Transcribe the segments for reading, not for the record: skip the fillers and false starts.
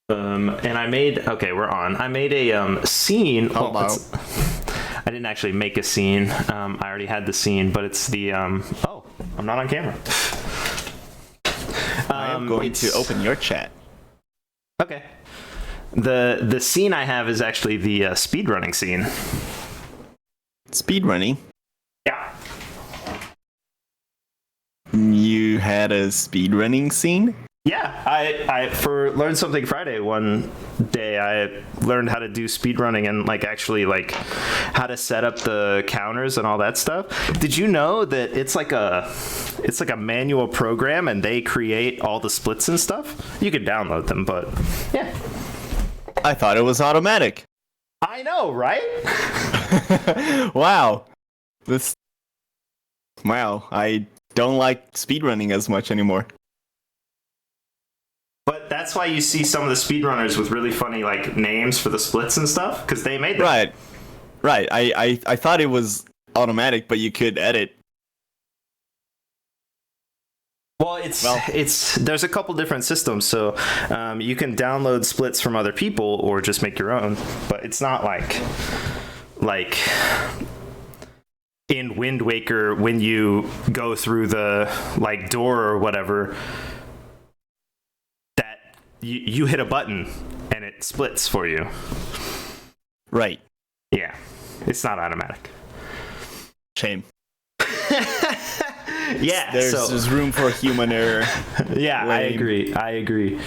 And I made, okay, we're on. I made a scene. I didn't actually make a scene. I already had the scene, but it's the, oh, I'm not on camera. I am going to open your chat. Okay. The scene I have is actually the speedrunning scene. Speedrunning? Yeah. You had a speedrunning scene? Yeah, I for Learn Something Friday one day I learned how to do speedrunning and like actually like how to set up the counters and all that stuff. Did you know that it's like a manual program and they create all the splits and stuff? You could download them, but yeah. I thought it was automatic. I know, right? Wow. Wow, I don't like speedrunning as much anymore. But that's why you see some of the speedrunners with really funny like names for the splits and stuff, because they made them. Right. I thought it was automatic, but you could edit. Well, it's there's a couple different systems, so you can download splits from other people or just make your own. But it's not like in Wind Waker when you go through the like door or whatever. You hit a button and it splits for you. Right. Yeah. It's not automatic. Shame. Yeah. There's room for human error. Yeah, lame. I agree.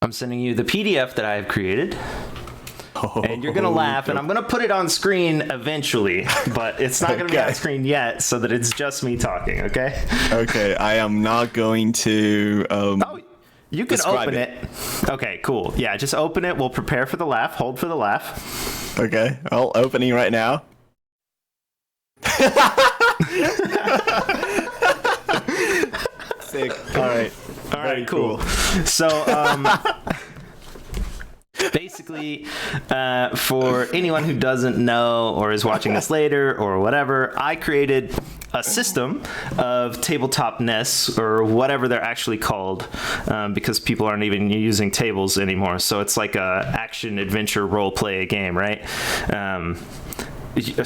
I'm sending you the PDF that I have created. And you're going to laugh, and I'm going to put it on screen eventually, but it's not going to be on screen yet, so that it's just me talking, okay? Okay, I am not going to... You can open it. Okay, cool. Yeah, just open it. We'll prepare for the laugh. Hold for the laugh. Okay, well, opening right now. Sick. All right, cool. So, basically, for anyone who doesn't know or is watching this later or whatever, I created a system of tabletop nests or whatever they're actually called, because people aren't even using tables anymore. So it's like a action adventure role play game, right? A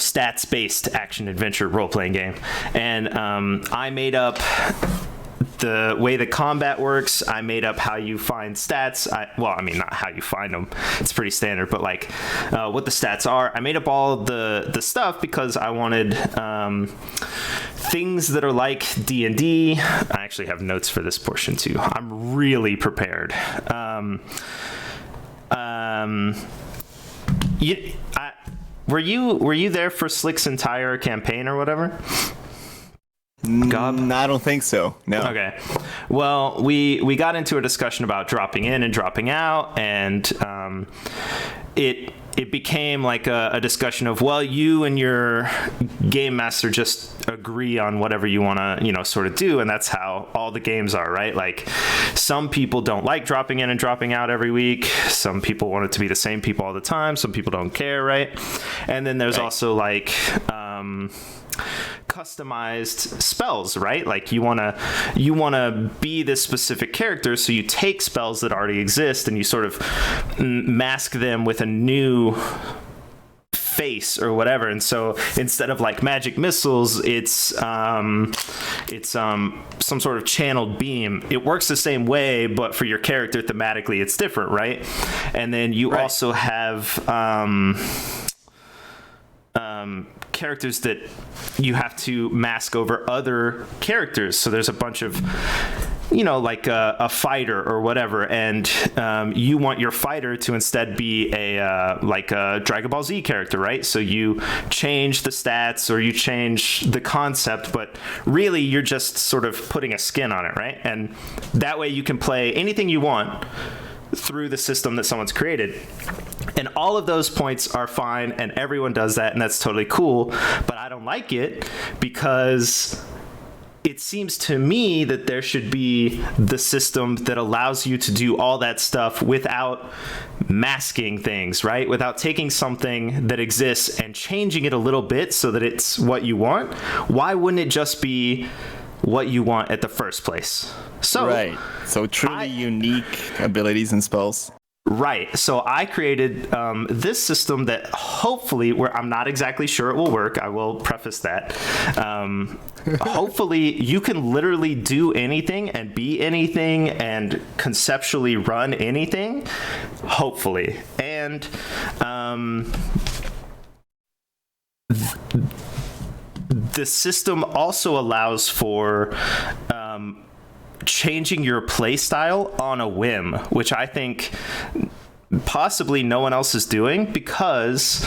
stats-based action adventure role playing game, and I made up the way the combat works. I made up how you find stats. I mean, not how you find them. It's pretty standard, but like what the stats are. I made up all the stuff because I wanted things that are like D&D. I actually have notes for this portion too. I'm really prepared. Were you there for Slick's entire campaign or whatever? I don't think so. No. Okay. Well, we got into a discussion about dropping in and dropping out, and it became like a discussion of, well, you and your game master just agree on whatever you want to, sort of do, and that's how all the games are, right? Like, some people don't like dropping in and dropping out every week. Some people want it to be the same people all the time. Some people don't care, right? And then there's also like customized spells, right? Like you want to be this specific character, so you take spells that already exist and you sort of mask them with a new face or whatever. And so instead of like magic missiles, it's some sort of channeled beam. It works the same way, but for your character thematically it's different, right? And then you also have characters that you have to mask over other characters. So there's a bunch of, like a fighter or whatever, and you want your fighter to instead be a Dragon Ball Z character, right? So you change the stats or you change the concept, but really you're just sort of putting a skin on it, right? And that way you can play anything you want through the system that someone's created. And all of those points are fine, and everyone does that, and that's totally cool. But I don't like it because it seems to me that there should be the system that allows you to do all that stuff without masking things, right? Without taking something that exists and changing it a little bit so that it's what you want. Why wouldn't it just be what you want at the first place. So Right. So truly unique abilities and spells. Right. So I created this system that hopefully, where I'm not exactly sure it will work. I will preface that. Hopefully, you can literally do anything and be anything and conceptually run anything. Hopefully. And the system also allows for changing your play style on a whim, which I think possibly no one else is doing, because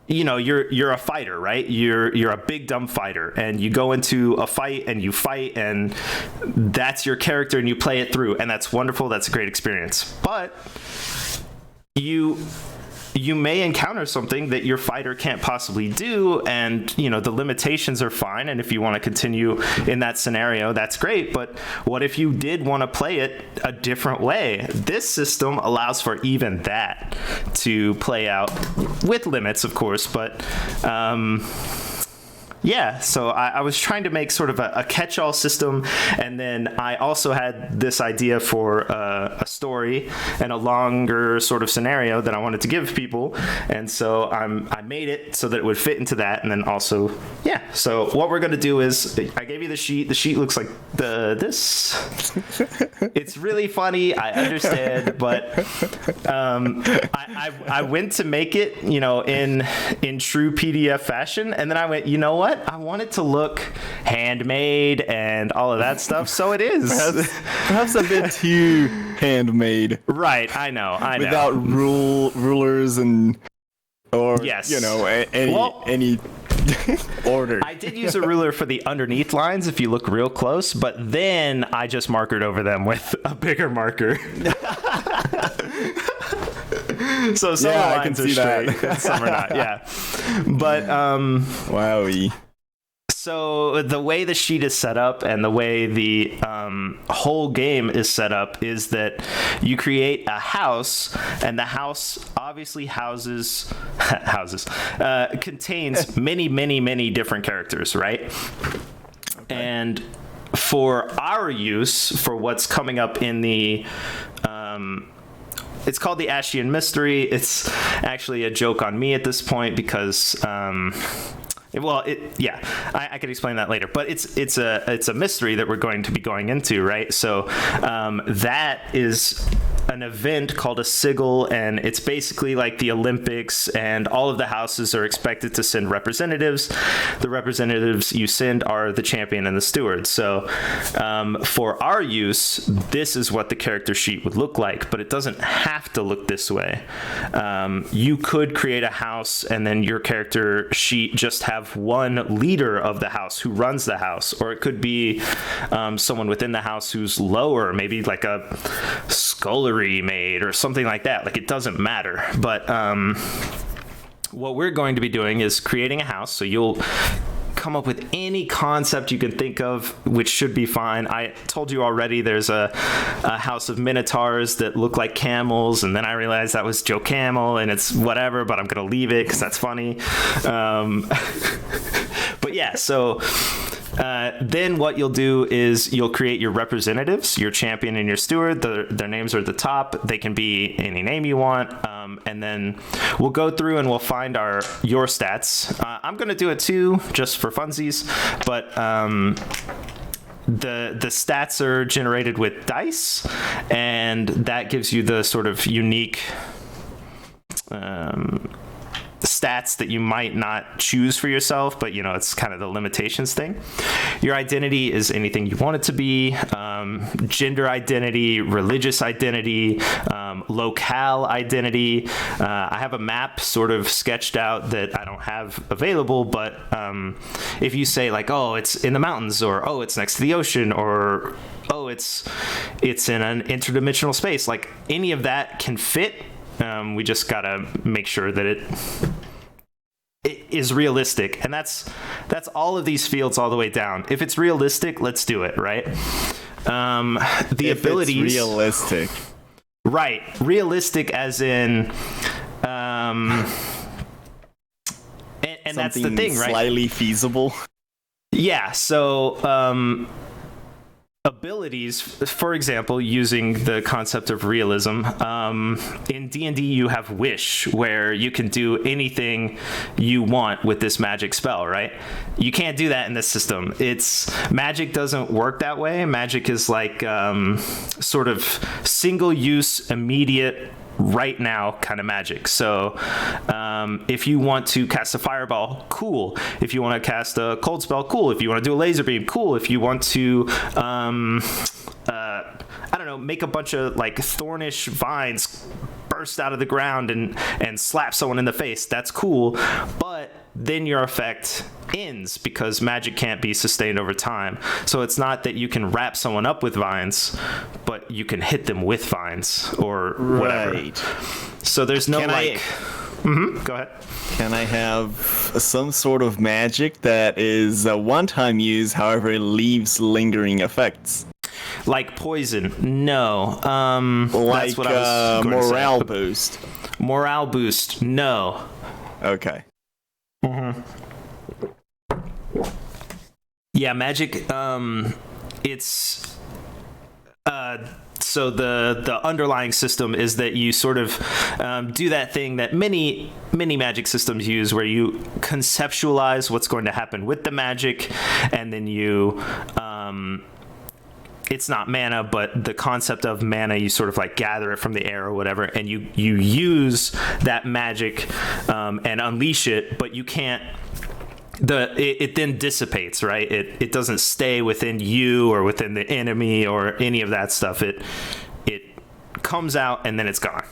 you're a fighter, right? You're a big dumb fighter, and you go into a fight and you fight, and that's your character, and you play it through, and that's wonderful. That's a great experience. But you may encounter something that your fighter can't possibly do, and the limitations are fine, and if you want to continue in that scenario, that's great. But what if you did want to play it a different way? This system allows for even that to play out, with limits, of course, but yeah, so I was trying to make sort of a catch-all system, and then I also had this idea for a story and a longer sort of scenario that I wanted to give people, and so I made it so that it would fit into that, and then also, yeah. So what we're going to do is, I gave you the sheet. The sheet looks like this. It's really funny, I understand, but I went to make it, in true PDF fashion, and then I went, you know what? I want it to look handmade and all of that stuff, so it is. Perhaps a bit too handmade. Right, I know. Without rulers or yes. any order. I did use a ruler for the underneath lines if you look real close, but then I just markered over them with a bigger marker. So some lines are straight, and some are not. Yeah, but wowie. So the way the sheet is set up and the way the whole game is set up is that you create a house, and the house obviously contains many different characters, right? Okay. And for our use, for what's coming up in the it's called the Ashien mystery. It's actually a joke on me at this point because I could explain that later, but it's a mystery that we're going to be going into, right? So that is an event called a sigil, and it's basically like the Olympics, and all of the houses are expected to send representatives. The representatives you send are the champion and the steward. So for our use, this is what the character sheet would look like, but it doesn't have to look this way. You could create a house, and then your character sheet just have one leader of the house who runs the house, or it could be someone within the house who's lower, maybe like a scullery maid or something like that. Like, it doesn't matter. But what we're going to be doing is creating a house. So you'll come up with any concept you can think of, which should be fine. I told you already there's a house of minotaurs that look like camels, and then I realized that was Joe Camel, and it's whatever, but I'm gonna leave it because that's funny. But yeah, so then what you'll do is you'll create your representatives, your champion and your steward. Their names are at the top. They can be any name you want. And then we'll go through and we'll find your stats. I'm going to do it too, just for funsies. But the stats are generated with dice, and that gives you the sort of unique stats that you might not choose for yourself, but it's kind of the limitations thing. Your identity is anything you want it to be. Gender identity, religious identity, locale identity. I have a map sort of sketched out that I don't have available, but if you say like, oh, it's in the mountains, or oh, it's next to the ocean, or oh, it's in an interdimensional space, like any of that can fit. We just gotta make sure that it is realistic, and that's all of these fields all the way down. If it's realistic, let's do it, right? The abilities, it's realistic, right? Realistic, as in, and that's the thing, right? Slightly feasible. Yeah, so abilities, for example, using the concept of realism, in D&D you have wish, where you can do anything you want with this magic spell, right? You can't do that in this system. Magic doesn't work that way. Magic is like sort of single use, immediate, right now kind of magic. So if you want to cast a fireball, cool. If you want to cast a cold spell, cool. If you want to do a laser beam, cool. If you want to I don't know, make a bunch of like thornish vines burst out of the ground and slap someone in the face, that's cool. But then your effect ends because magic can't be sustained over time. So it's not that you can wrap someone up with vines, but you can hit them with vines or whatever. Right. So there's no Go ahead. Can I have some sort of magic that is a one-time use, however it leaves lingering effects? Like poison? No. Like that's what I was going morale to say. boost? Morale boost? No. Okay. Yeah, magic. It's so the underlying system is that you sort of do that thing that many magic systems use, where you conceptualize what's going to happen with the magic, and then you it's not mana, but the concept of mana, you sort of like gather it from the air or whatever, and you use that magic and unleash it, but you can't. It then dissipates, right? It doesn't stay within you or within the enemy or any of that stuff. It comes out and then it's gone.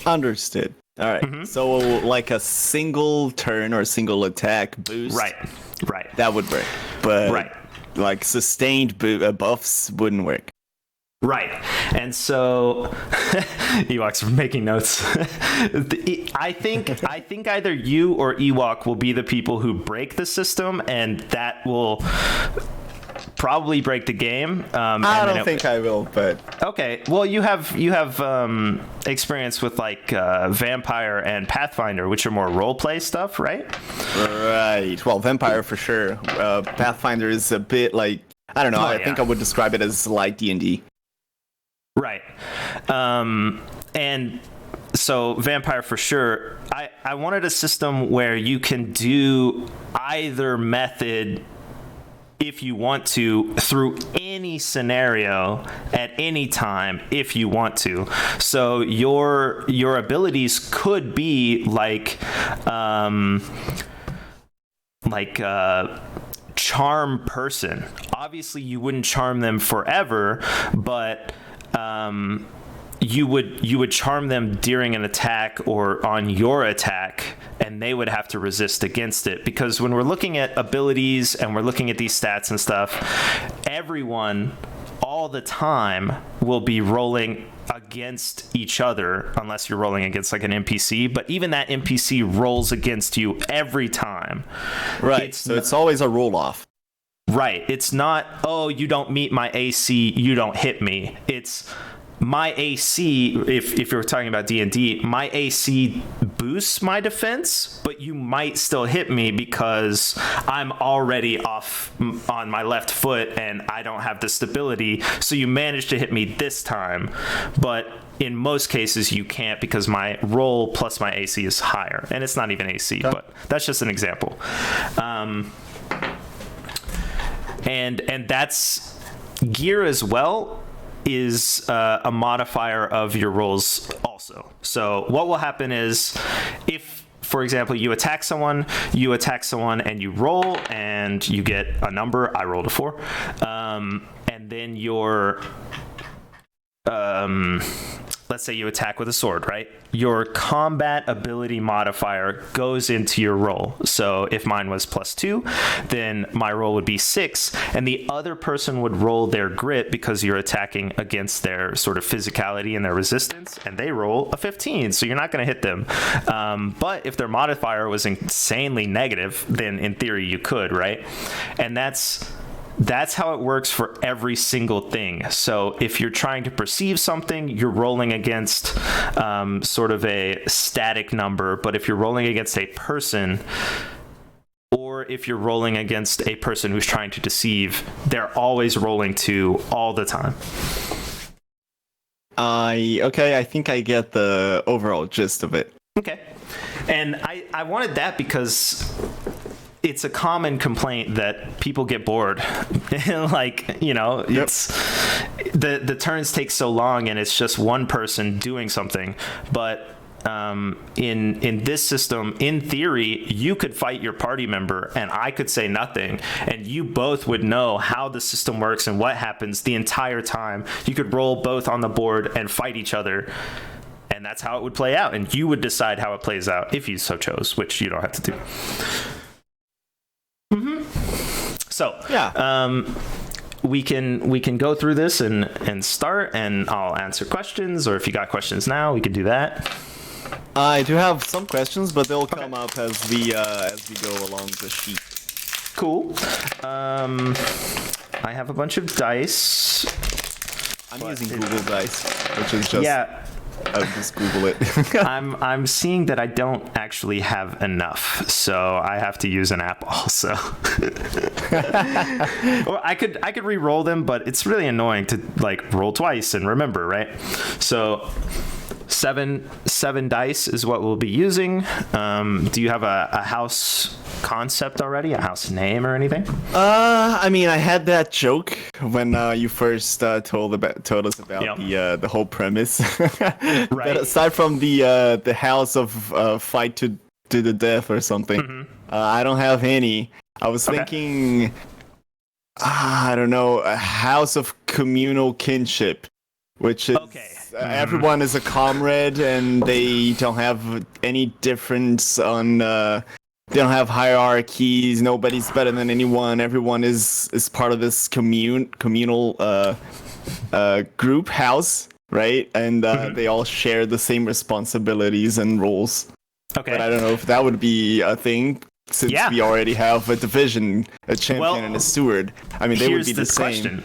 Understood. All right. So like a single turn or a single attack boost. Right. That would work. But Right. like sustained buffs wouldn't work. Right. And so Ewoks are making notes. I think either you or Ewok will be the people who break the system, and that will probably break the game. I don't think I will, but okay. Well, you have experience with like Vampire and Pathfinder, which are more role play stuff, right? right. Well, Vampire for sure. Pathfinder is a bit like, I don't know. I think I would describe it as light D&D. Right. And so Vampire for sure. I wanted a system where you can do either method if you want to through any scenario at any time if you want to. So your abilities could be like charm person. Obviously you wouldn't charm them forever, but you would charm them during an attack or on your attack, and they would have to resist against it. Because when we're looking at abilities and we're looking at these stats and stuff, everyone all the time will be rolling against each other unless you're rolling against like an NPC, but even that NPC rolls against you every time. Right. So it's always a roll off. Right. It's not, oh, you don't meet my AC, you don't hit me. It's my AC, if you're talking about D&D, my AC boosts my defense, but you might still hit me because I'm already off on my left foot and I don't have the stability. So you managed to hit me this time, but in most cases you can't because my roll plus my AC is higher. And it's not even AC, but that's just an example. And that's gear as well is a modifier of your rolls also. So what will happen is if, for example, you attack someone and you roll and you get a number. I rolled a 4. And then your let's say you attack with a sword, right? Your combat ability modifier goes into your roll. So if mine was +2, then my roll would be 6, and the other person would roll their grit because you're attacking against their sort of physicality and their resistance, and they roll a 15, so you're not going to hit them. But if their modifier was insanely negative, then in theory you could, right? And that's how it works for every single thing. So if you're trying to perceive something, you're rolling against sort of a static number. But if you're rolling against a person, or or if you're rolling against a person who's trying to deceive, they're always rolling 2 all the time. Okay, I think I get the overall gist of it. Okay. And I wanted that because it's a common complaint that people get bored. Like, you know, it's the turns take so long and it's just one person doing something. But in this system, in theory, you could fight your party member and I could say nothing, and you both would know how the system works and what happens the entire time. You could roll both on the board and fight each other, and that's how it would play out, and you would decide how it plays out if you so chose, which you don't have to do. So yeah, we can go through this and start, and I'll answer questions, or if you got questions now, we can do that. I do have some questions, but they'll come up as we go along the sheet. Cool. I have a bunch of dice. I'm using Google Dice, which is just I'll just Google it. I'm seeing that I don't actually have enough, so I have to use an app also. Or I could re-roll them, but it's really annoying to like roll twice and remember, right? So. Seven dice is what we'll be using. Do you have a house concept already? A house name or anything? I mean, I had that joke when you first told us about the whole premise. Right. But aside from the house of fight to the death or something, I don't have any. I was thinking, I don't know, a house of communal kinship, which is. Everyone is a comrade, and they don't have any difference on. They don't have hierarchies. Nobody's better than anyone. Everyone is part of this communal group house, right? And they all share the same responsibilities and roles. Okay. But I don't know if that would be a thing, since we already have a division, a champion, and a steward. I mean, they would be the same.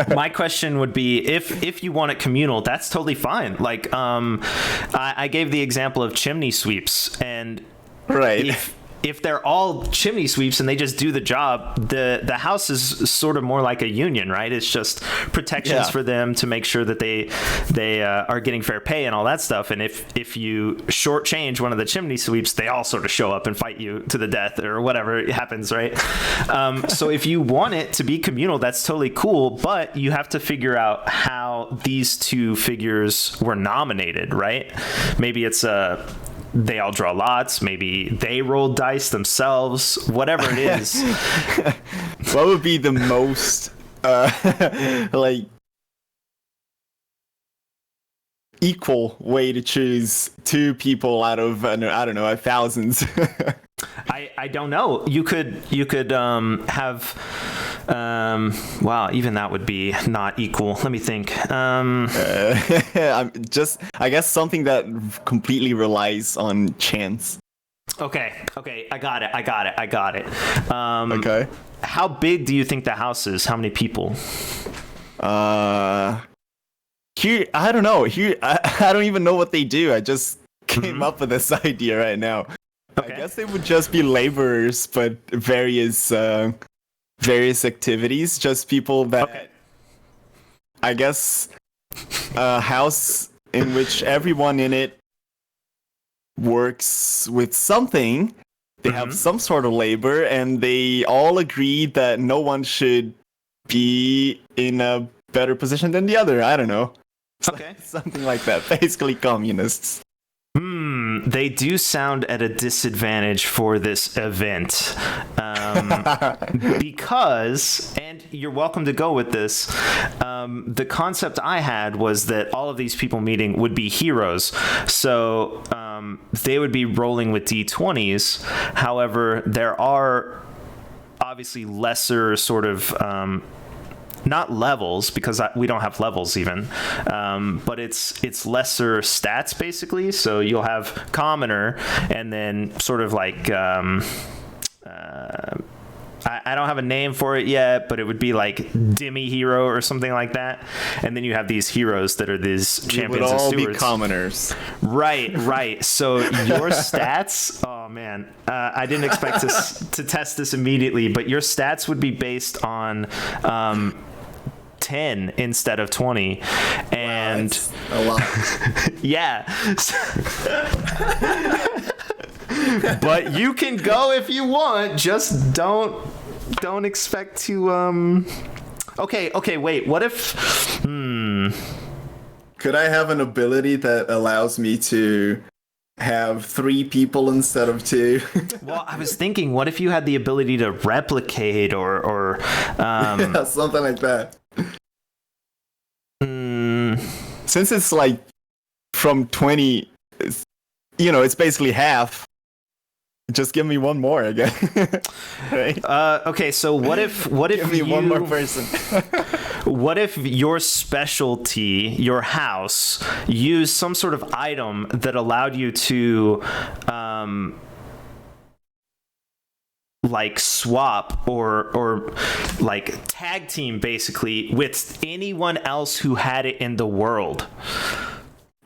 My question would be, if you want it communal, that's totally fine. Like, I gave the example of chimney sweeps, and if they're all chimney sweeps and they just do the job, the house is sort of more like a union, right? It's just protections for them to make sure that they are getting fair pay and all that stuff. And if you shortchange one of the chimney sweeps, they all sort of show up and fight you to the death or whatever happens, right? So if you want it to be communal, that's totally cool, but you have to figure out how these two figures were nominated, right? Maybe it's they all draw lots. Maybe they roll dice themselves. Whatever it is. What would be the most like equal way to choose two people out of I don't know, thousands? I don't know. You could have wow, even that would be not equal. Let me think. I guess something that completely relies on chance. Okay, I got it. Okay. How big do you think the house is? How many people? Here, I don't know. Here, I don't even know what they do. I just came up with this idea right now. Okay. I guess they would just be laborers, but various activities. Just people that, I guess, a house in which everyone in it works with something. They have some sort of labor, and they all agree that no one should be in a better position than the other. I don't know. Okay. Something like that. Basically communists. They do sound at a disadvantage for this event. Because, and you're welcome to go with this, the concept I had was that all of these people meeting would be heroes. So they would be rolling with D20s. However, there are obviously lesser sort of not levels, because we don't have levels even, but it's lesser stats basically. So you'll have commoner, and then sort of like I don't have a name for it yet, but it would be like Demi Hero or something like that. And then you have these heroes that are these champions and stewards. We would all be commoners. Right. So your stats, oh man, I didn't expect to test this immediately, but your stats would be based on 10 instead of 20. And wow, a lot. Yeah. But you can go if you want, just don't expect to okay, wait, what if could I have an ability that allows me to have 3 people instead of 2? Well, I was thinking, what if you had the ability to replicate or yeah, something like that. Since it's like from 20, it's basically half. Just give me one more again. Right? Okay, so what if give me one more person? What if your specialty, your house, used some sort of item that allowed you to like swap or like tag team basically with anyone else who had it in the world?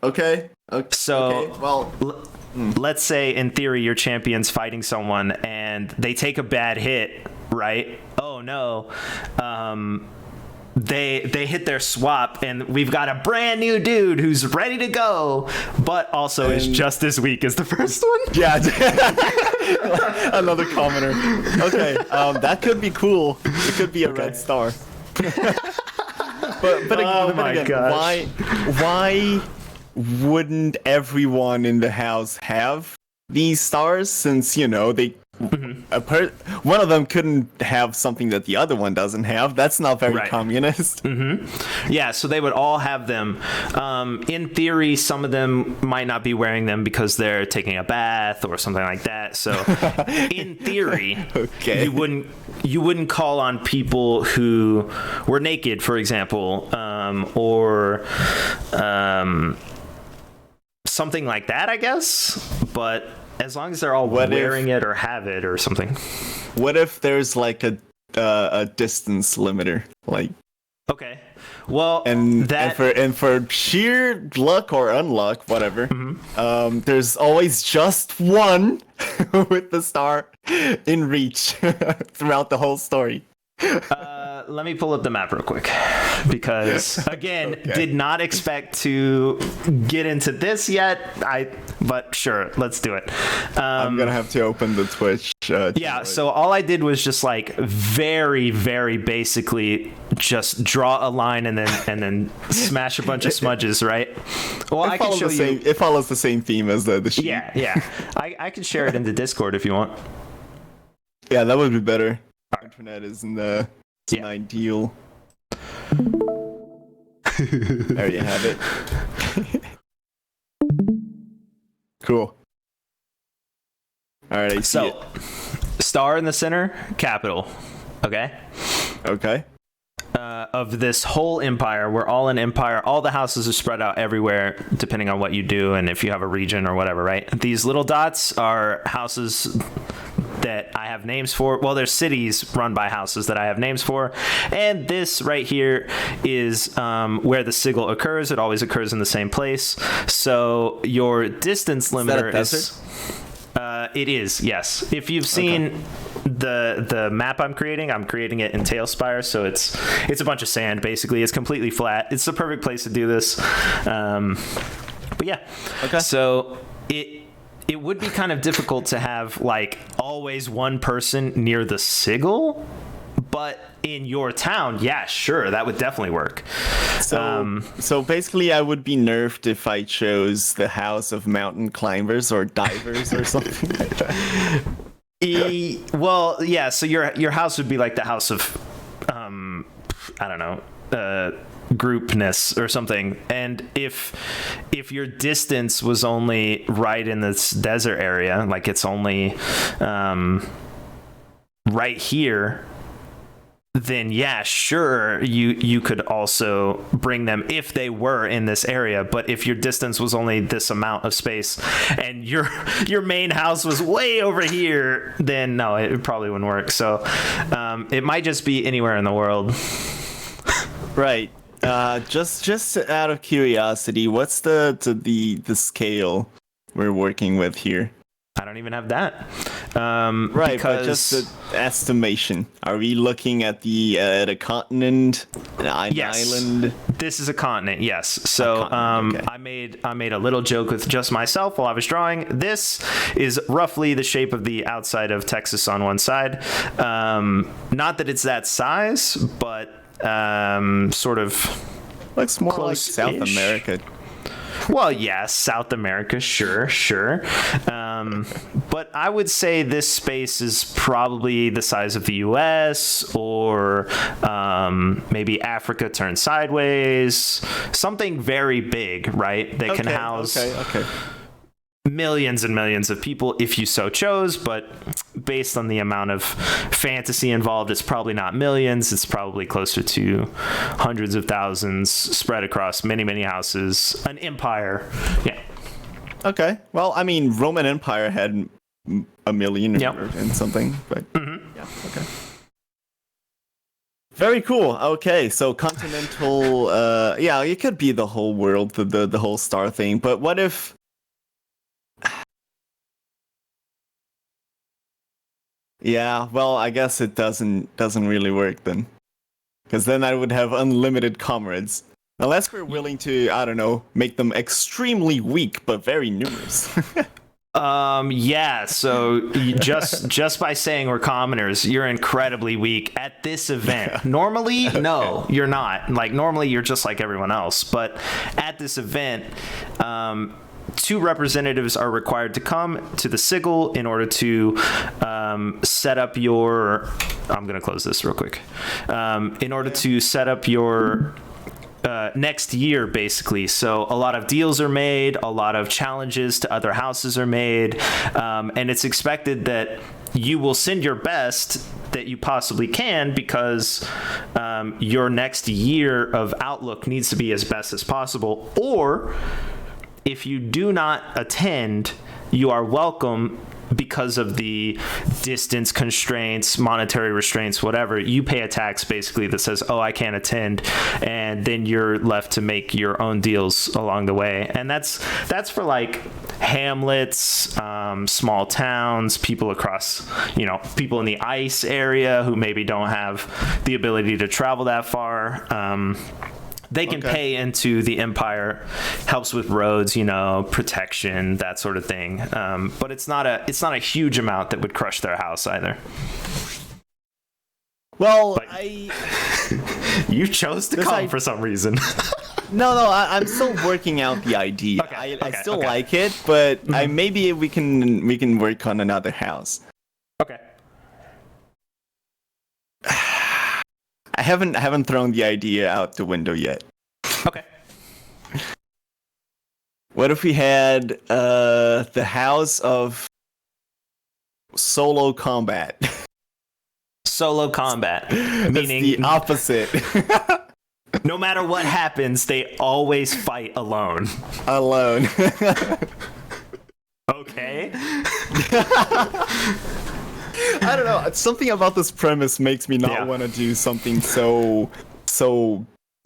Okay. So well, let's say in theory your champion's fighting someone and they take a bad hit, right? Oh no. They hit their swap and we've got a brand new dude who's ready to go, but also is just as weak as the first one. Yeah. Another commoner. Okay, that could be cool. It could be a red star. but again, gosh. Why wouldn't everyone in the house have these stars, since they one of them couldn't have something that the other one doesn't have? That's not very communist. Yeah, so they would all have them. In theory, some of them might not be wearing them because they're taking a bath or something like that. So in theory, okay. you wouldn't call on people who were naked, for example, or something like that, I guess. But as long as they're all wearing it or have it or something. What if there's like a distance limiter, like? Okay. Well, and for sheer luck or unluck, whatever, there's always just one with the star in reach throughout the whole story. Let me pull up the map real quick, because again, did not expect to get into this yet. But sure, let's do it. I'm gonna have to open the Twitch. Yeah. So all I did was just like very, very basically just draw a line and then smash a bunch of smudges, right? Well, I can show you. It follows the same theme as the sheet. Yeah. I can share it in the Discord if you want. Yeah, that would be better. Our internet isn't ideal. There you have it. Cool. All right, I see it. Star in the center, capital. Okay. Of this whole empire, we're all an empire. All the houses are spread out everywhere, depending on what you do and if you have a region or whatever, right? These little dots are houses that I have names for. Well, there's cities run by houses that I have names for. And this right here is where the sigil occurs. It always occurs in the same place. So your distance limiter is... it is, yes. If you've seen the map I'm creating it in Tailspire, so it's a bunch of sand, basically. It's completely flat. It's the perfect place to do this. But yeah. Okay. So it would be kind of difficult to have like always one person near the sigil, but in your town, yeah, sure, that would definitely work. So basically I would be nerfed if I chose the house of mountain climbers or divers or something like that. Well, yeah, so your house would be like the house of I don't know, groupness or something. And if your distance was only right in this desert area, like it's only right here, then yeah, sure, you could also bring them if they were in this area. But if your distance was only this amount of space and your main house was way over here, then no, it probably wouldn't work. So it might just be anywhere in the world. Right. Just out of curiosity, what's the scale we're working with here? I don't even have that. Right, because... but just an estimation. Are we looking at the continent, an island? This is a continent. Yes. So okay. I made a little joke with just myself while I was drawing. This is roughly the shape of the outside of Texas on one side. Not that it's that size, but sort of looks more like South America. Well, yeah, South America, sure. But I would say this space is probably the size of the U.S. or maybe Africa turned sideways. Something very big, right? That can house millions and millions of people if you so chose. But based on the amount of fantasy involved, it's probably not millions. It's probably closer to hundreds of thousands spread across many, many houses. An empire. Yeah. Okay. Well, I mean, Roman Empire had a million and something. But yeah. Okay. Very cool. Okay, so continental. Yeah, it could be the whole world, the whole star thing. But what if? Yeah, well, I guess it doesn't really work then, because then I would have unlimited comrades, unless we're willing to, I don't know, make them extremely weak but very numerous. Yeah. So just by saying we're commoners, you're incredibly weak at this event. Yeah. Normally, no, you're not. Like normally, you're just like everyone else. But at this event, 2 representatives are required to come to the sigil in order to set up your... I'm going to close this real quick. In order to set up your next year, basically. So a lot of deals are made, a lot of challenges to other houses are made, and it's expected that you will send your best that you possibly can, because your next year of outlook needs to be as best as possible. Or if you do not attend, you are welcome because of the distance constraints, monetary restraints, whatever. You pay a tax basically that says, oh, I can't attend, and then you're left to make your own deals along the way. And that's for like hamlets, small towns, people across, people in the ice area who maybe don't have the ability to travel that far. They can pay into the empire, helps with roads, protection, that sort of thing. But it's not a huge amount that would crush their house either. Well, you chose to come for some reason. No, I'm still working out the idea. I still like it, but maybe we can work on another house. Okay. I haven't thrown the idea out the window yet. Okay. What if we had the house of solo combat? Solo combat, meaning the opposite. No matter what happens, they always fight alone. Alone. Okay. I don't know. Something about this premise makes me not want to do something so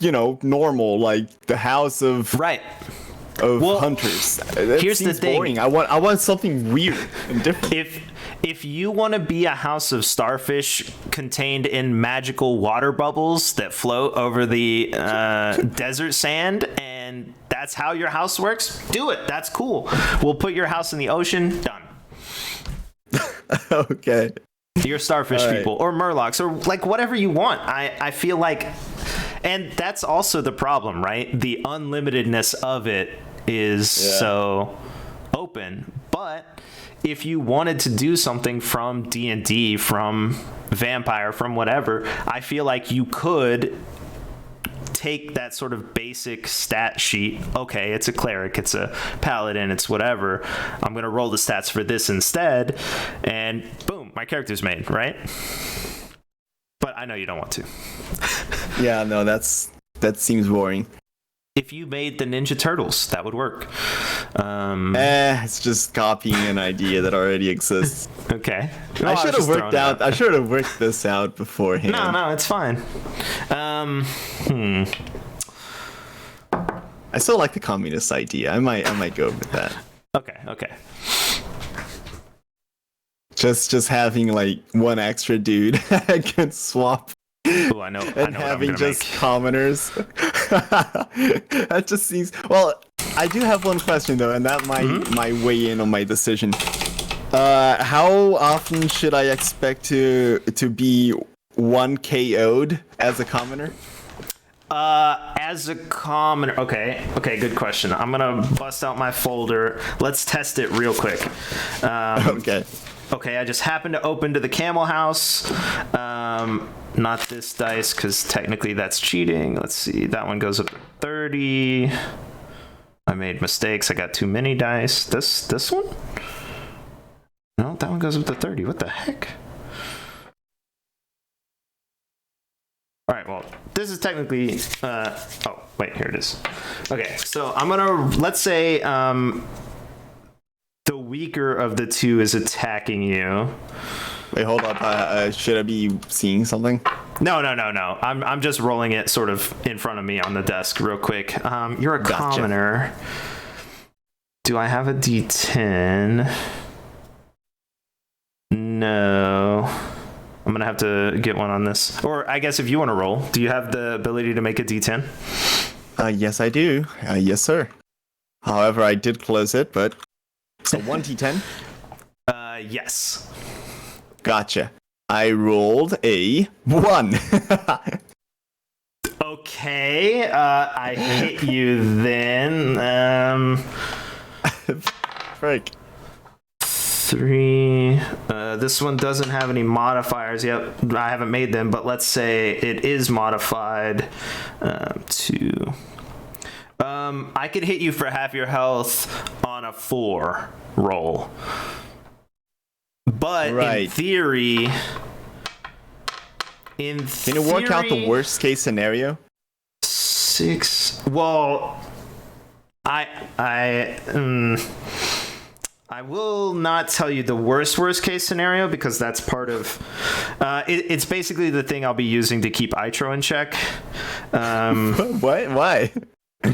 normal, like the house of hunters. That here's the thing. Boring. I want something weird and different. If you want to be a house of starfish contained in magical water bubbles that float over the desert sand, and that's how your house works, do it. That's cool. We'll put your house in the ocean. Done. Okay. You're starfish people or murlocs or like whatever you want. I feel like, and that's also the problem, right? The unlimitedness of it is so open. But if you wanted to do something from D&D, from Vampire, from whatever, I feel like you could take that sort of basic stat sheet. Okay, it's a cleric, it's a paladin, it's whatever. I'm going to roll the stats for this instead, and boom, my character's made, right? But I know you don't want to. Yeah, no, that seems boring. If you made the Ninja Turtles, that would work. It's just copying an idea that already exists. Okay. I should have worked this out beforehand. No, it's fine. I still like the communist idea. I might go with that. Okay. Just having like one extra dude can swap. Oh, I know. And having just commoners. That just seems. Well, I do have one question though, and that might weigh in on my decision. How often should I expect to be 1 KO'd as a commoner? As a commoner, okay, good question. I'm gonna bust out my folder. Let's test it real quick. Okay, I just happened to open to the camel house. Not this dice, because technically that's cheating. Let's see, that one goes up to 30. I made mistakes. I got too many dice. This one? No, that one goes up to 30. What the heck? All right, well, this is technically, oh, wait, here it is. Okay, so I'm gonna, let's say, the weaker of the two is attacking you. Wait, hold up. Should I be seeing something? No. I'm just rolling it sort of in front of me on the desk real quick. You're a commoner. Do I have a D10? No. I'm gonna have to get one on this. Or I guess if you want to roll, do you have the ability to make a D10? Yes, I do. Yes, sir. However, I did close it, but... So 1 D10? Yes. Gotcha. I rolled a 1. Okay, I hit you then. Frick. 3. This one doesn't have any modifiers yet. I haven't made them, but let's say it is modified. 2. I could hit you for half your health on a 4 roll. But in theory... Can you work out the worst case scenario? 6. Well, I will not tell you the worst case scenario, because that's part of it's basically the thing I'll be using to keep Itro in check. What? Why?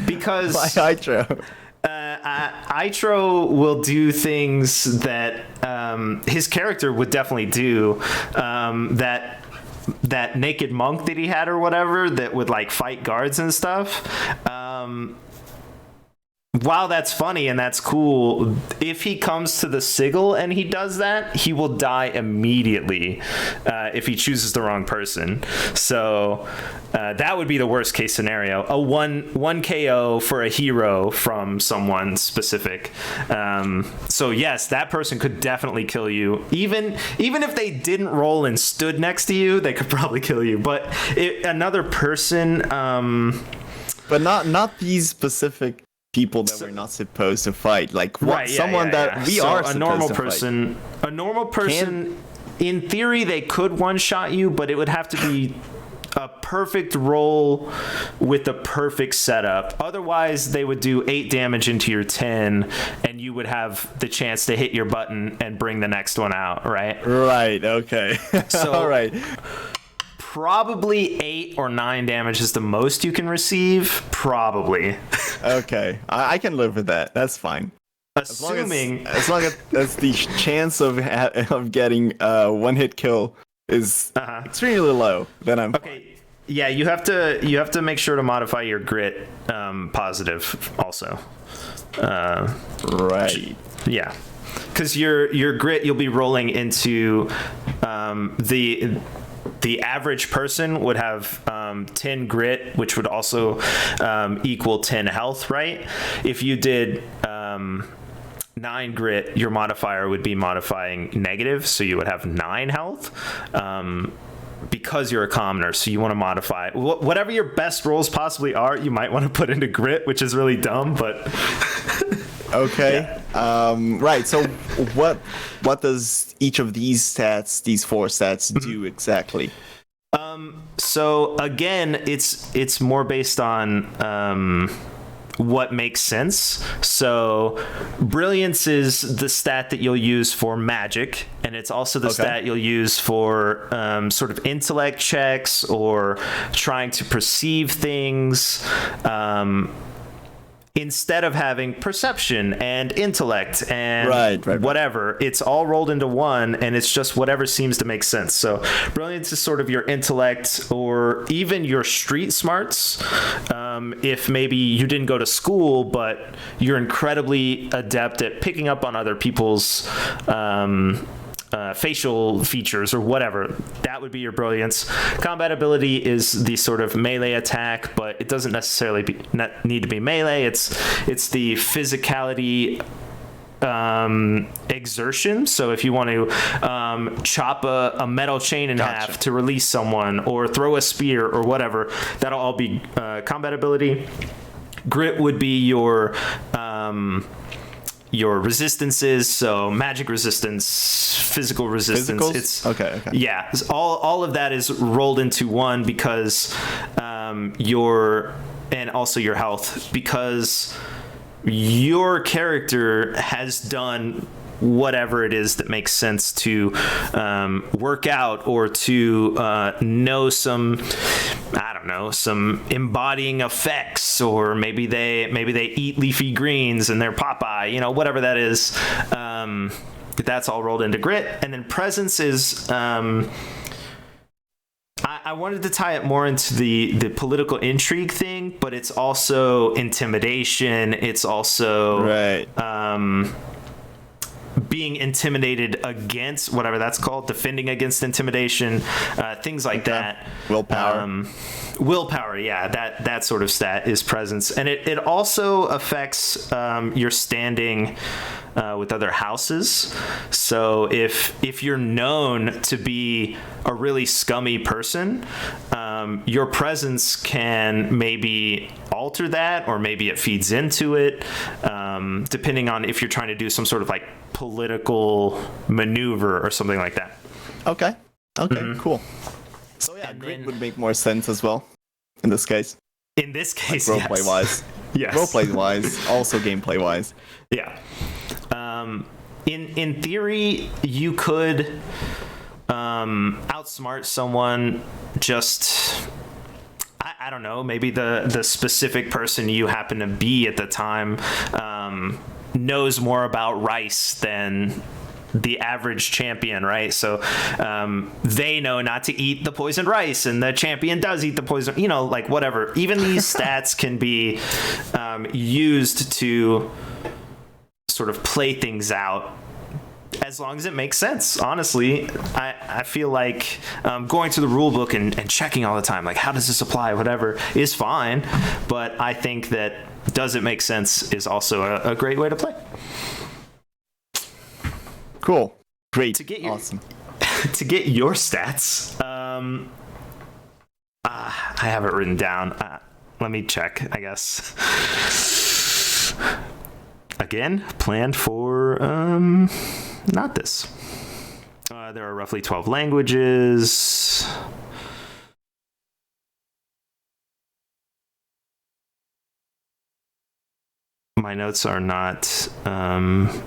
Because why Itro? Itro will do things that his character would definitely do, that naked monk that he had or whatever that would like fight guards and stuff. While that's funny and that's cool, if he comes to the sigil and he does that, he will die immediately if he chooses the wrong person. So that would be the worst case scenario. A one KO for a hero from someone specific. So yes, that person could definitely kill you. Even if they didn't roll and stood next to you, they could probably kill you. But another person... but not these specific... people that we're not supposed to fight, like someone that we are supposed to fight. A normal person, in theory, they could one-shot you, but it would have to be a perfect roll with the perfect setup. Otherwise, they would do 8 damage into your 10, and you would have the chance to hit your button and bring the next one out, right? Right, okay. So, all right. Probably 8 or 9 damage is the most you can receive. Probably. Okay, I can live with that. That's fine. Assuming, as long as the chance of getting one hit kill is extremely low, then I'm okay. Fine. Yeah, you have to make sure to modify your grit positive also. Right. Yeah, because your grit, you'll be rolling into the average person would have 10 grit, which would also equal 10 health, right? If you did 9 grit, your modifier would be modifying negative, so you would have 9 health. Because you're a commoner, so you want to modify whatever your best rolls possibly are. You might want to put into grit, which is really dumb, but okay. Yeah. Right. So what does each of these 4 stats do exactly? So again, it's more based on what makes sense. So brilliance is the stat that you'll use for magic, and it's also the stat you'll use for sort of intellect checks or trying to perceive things. Instead of having perception and intellect and whatever, it's all rolled into one, and it's just whatever seems to make sense. So brilliance is sort of your intellect or even your street smarts. If maybe you didn't go to school, but you're incredibly adept at picking up on other people's facial features or whatever, that would be your brilliance. Combat ability is the sort of melee attack, but it doesn't necessarily need to be melee. It's the physicality exertion. So if you want to chop a metal chain in half to release someone or throw a spear or whatever, that'll all be combat ability. Grit would be your resistances, so magic resistance, physical resistance. Physicals? It's okay. Yeah, all of that is rolled into one because and also your health, because your character has done whatever it is that makes sense to work out or to know some, I don't know, some embodying effects, or maybe they eat leafy greens and they're Popeye, whatever that is. That's all rolled into grit. And then presence is I wanted to tie it more into the political intrigue thing, but it's also intimidation. It's also being intimidated against, whatever that's called, defending against intimidation, things like that. Willpower, yeah, that sort of stat is presence. And it also affects your standing with other houses. So if you're known to be a really scummy person, your presence can maybe alter that, or maybe it feeds into it, depending on if you're trying to do some sort of like political maneuver or something like that. Okay, cool. So yeah, grit would make more sense as well in this case. In this case, like roleplay wise. Yes. Roleplay wise, also gameplay wise. Yeah. In theory, you could outsmart someone. Just I don't know. Maybe the specific person you happen to be at the time knows more about rice than the average champion, right? So they know not to eat the poisoned rice, and the champion does eat the poison, like whatever. Even these stats can be used to sort of play things out, as long as it makes sense. Honestly, I feel like going through the rule book and checking all the time, like how does this apply, whatever, is fine. But I think that does it make sense is also a great way to play. Cool. Great. Awesome. To get your stats, I have it written down. Let me check, I guess. Again, planned for not this. There are roughly 12 languages. My notes are not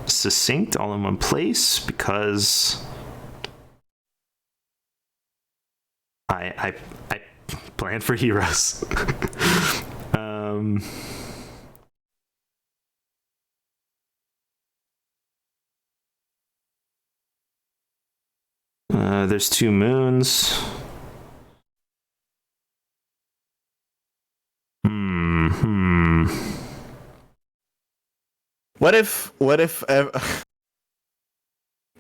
succinct all in one place because I plan for heroes. There's 2 moons. What if I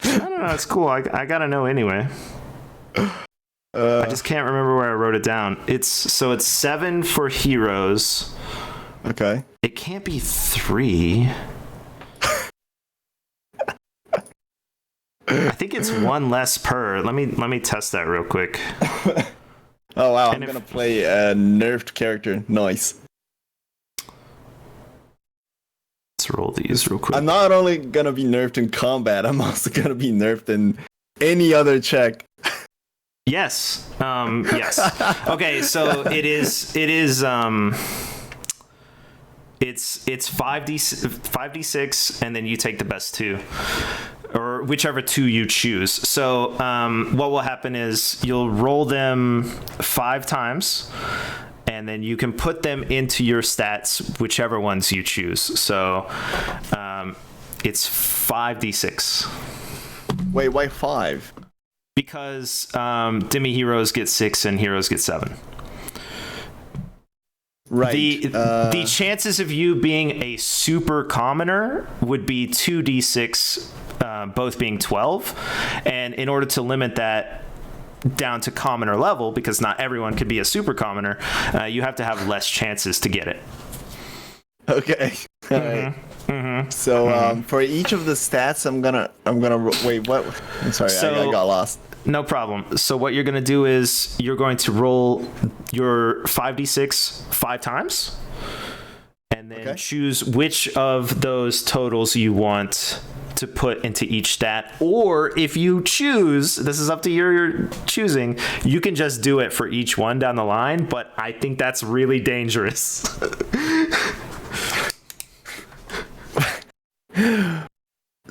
don't know, it's cool. I gotta know anyway. I just can't remember where I wrote it down. It's 7 for heroes. Okay. It can't be 3. I think it's 1 less per. Let me test that real quick. Oh wow, I'm gonna play a nerfed character. Nice. Let's roll these real quick. I'm not only gonna be nerfed in combat, I'm also gonna be nerfed in any other check. Yes. Yes. Okay, so it's 5d6 and then you take the best two, or whichever two you choose. So what will happen is you'll roll them 5 times, and then you can put them into your stats, whichever ones you choose. So it's 5d6. Wait, why 5? Because demi heroes get 6 and heroes get 7. Right. The chances of you being a super commoner would be 2d6, both being 12. And in order to limit that down to commoner level, because not everyone could be a super commoner, you have to have less chances to get it. Okay. All right. So for each of the stats, I'm gonna wait. What? I'm sorry, I got lost. No problem. So what you're gonna do is you're going to roll your 5d6 5 times, and then choose which of those totals you want to put into each stat. Or if you choose, this is up to your choosing, you can just do it for each one down the line. But I think that's really dangerous.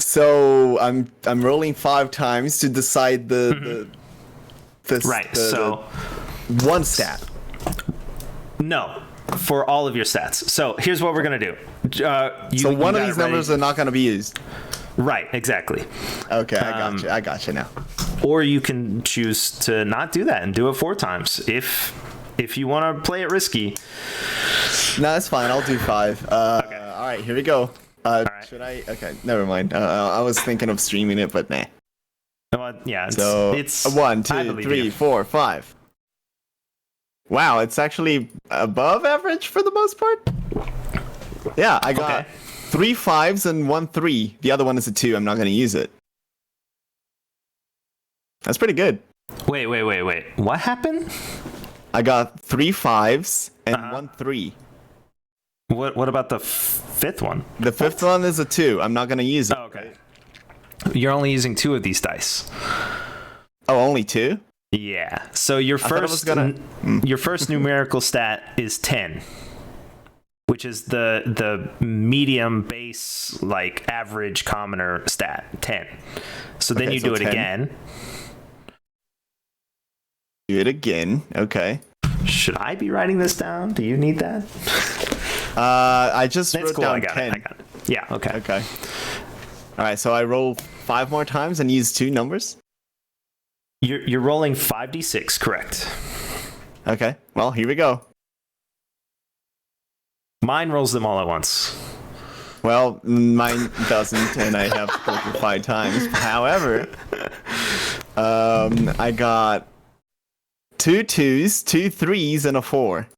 So I'm rolling 5 times to decide the one stat. No, for all of your stats. So here's what we're gonna do. So one of these numbers are not gonna be used. Right, exactly. Okay, I got you now. Or you can choose to not do that and do it 4 times if you want to play it risky. No, it's fine. I'll do 5. Okay. All right, here we go. Right. Should I? Okay, never mind. I was thinking of streaming it, but nah. Well, yeah. It's 1, 2, 3, 4, 5. Wow, it's actually above average for the most part. Yeah, I got 3 5s and 1 3. The other one is a 2. I'm not going to use it. That's pretty good. Wait. What happened? I got 3 5s and 1 3. What about the 5th one? The 5th one is a 2. I'm not going to use it. Oh, okay. You're only using 2 of these dice. Oh, only 2? Yeah. So your first numerical stat is 10, which is the medium base, like average commoner stat, 10. So then you do it 10. Again. Do it again. Okay. Should I be writing this down? Do you need that? I just wrote down I got 10. it. Yeah, okay. Okay. All right, so I roll 5 more times and use 2 numbers? You're rolling 5d6, correct? Okay, well, here we go. Mine rolls them all at once. Well, mine doesn't, and I have to go through 5 times. However, I got 2 2s, 2 3s, and a 4.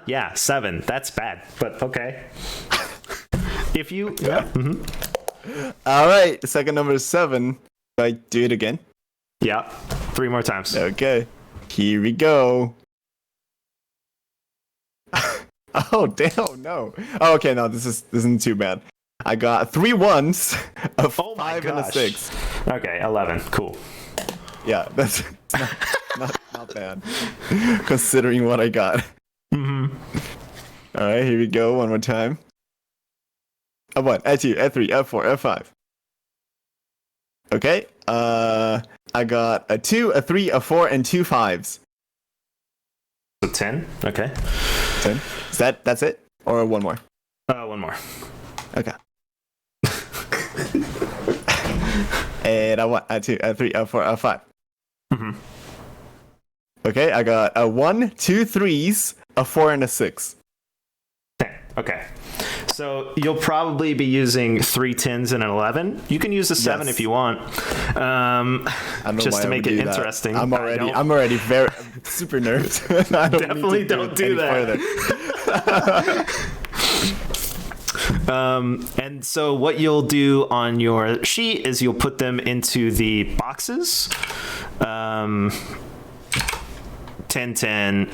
Yeah, 7. That's bad, but okay. If you... All right, the second number is 7. Do I do it again? Yeah, 3 more times. Okay, here we go. Oh, damn, no. Oh, okay, no, this isn't too bad. I got 3 1s, a 5, and a 6. Okay, 11. Cool. Yeah, that's not bad, considering what I got. All right, here we go. One more time. A1, A2, A3, A4, A5. Okay. I got a 2, a 3, a 4, and 2 5s. So 10. Okay. 10. Is that's it, or one more? One more. Okay. And A1, A2, A3, A4, A5. Okay, I got a 1, 2 3s, a 4, and a 6. Okay. So you'll probably be using 3 10s and an 11. You can use a 7 if you want. Just to make it interesting. I'm already very super nervous. Definitely don't do that. And so what you'll do on your sheet is you'll put them into the boxes. 10 10,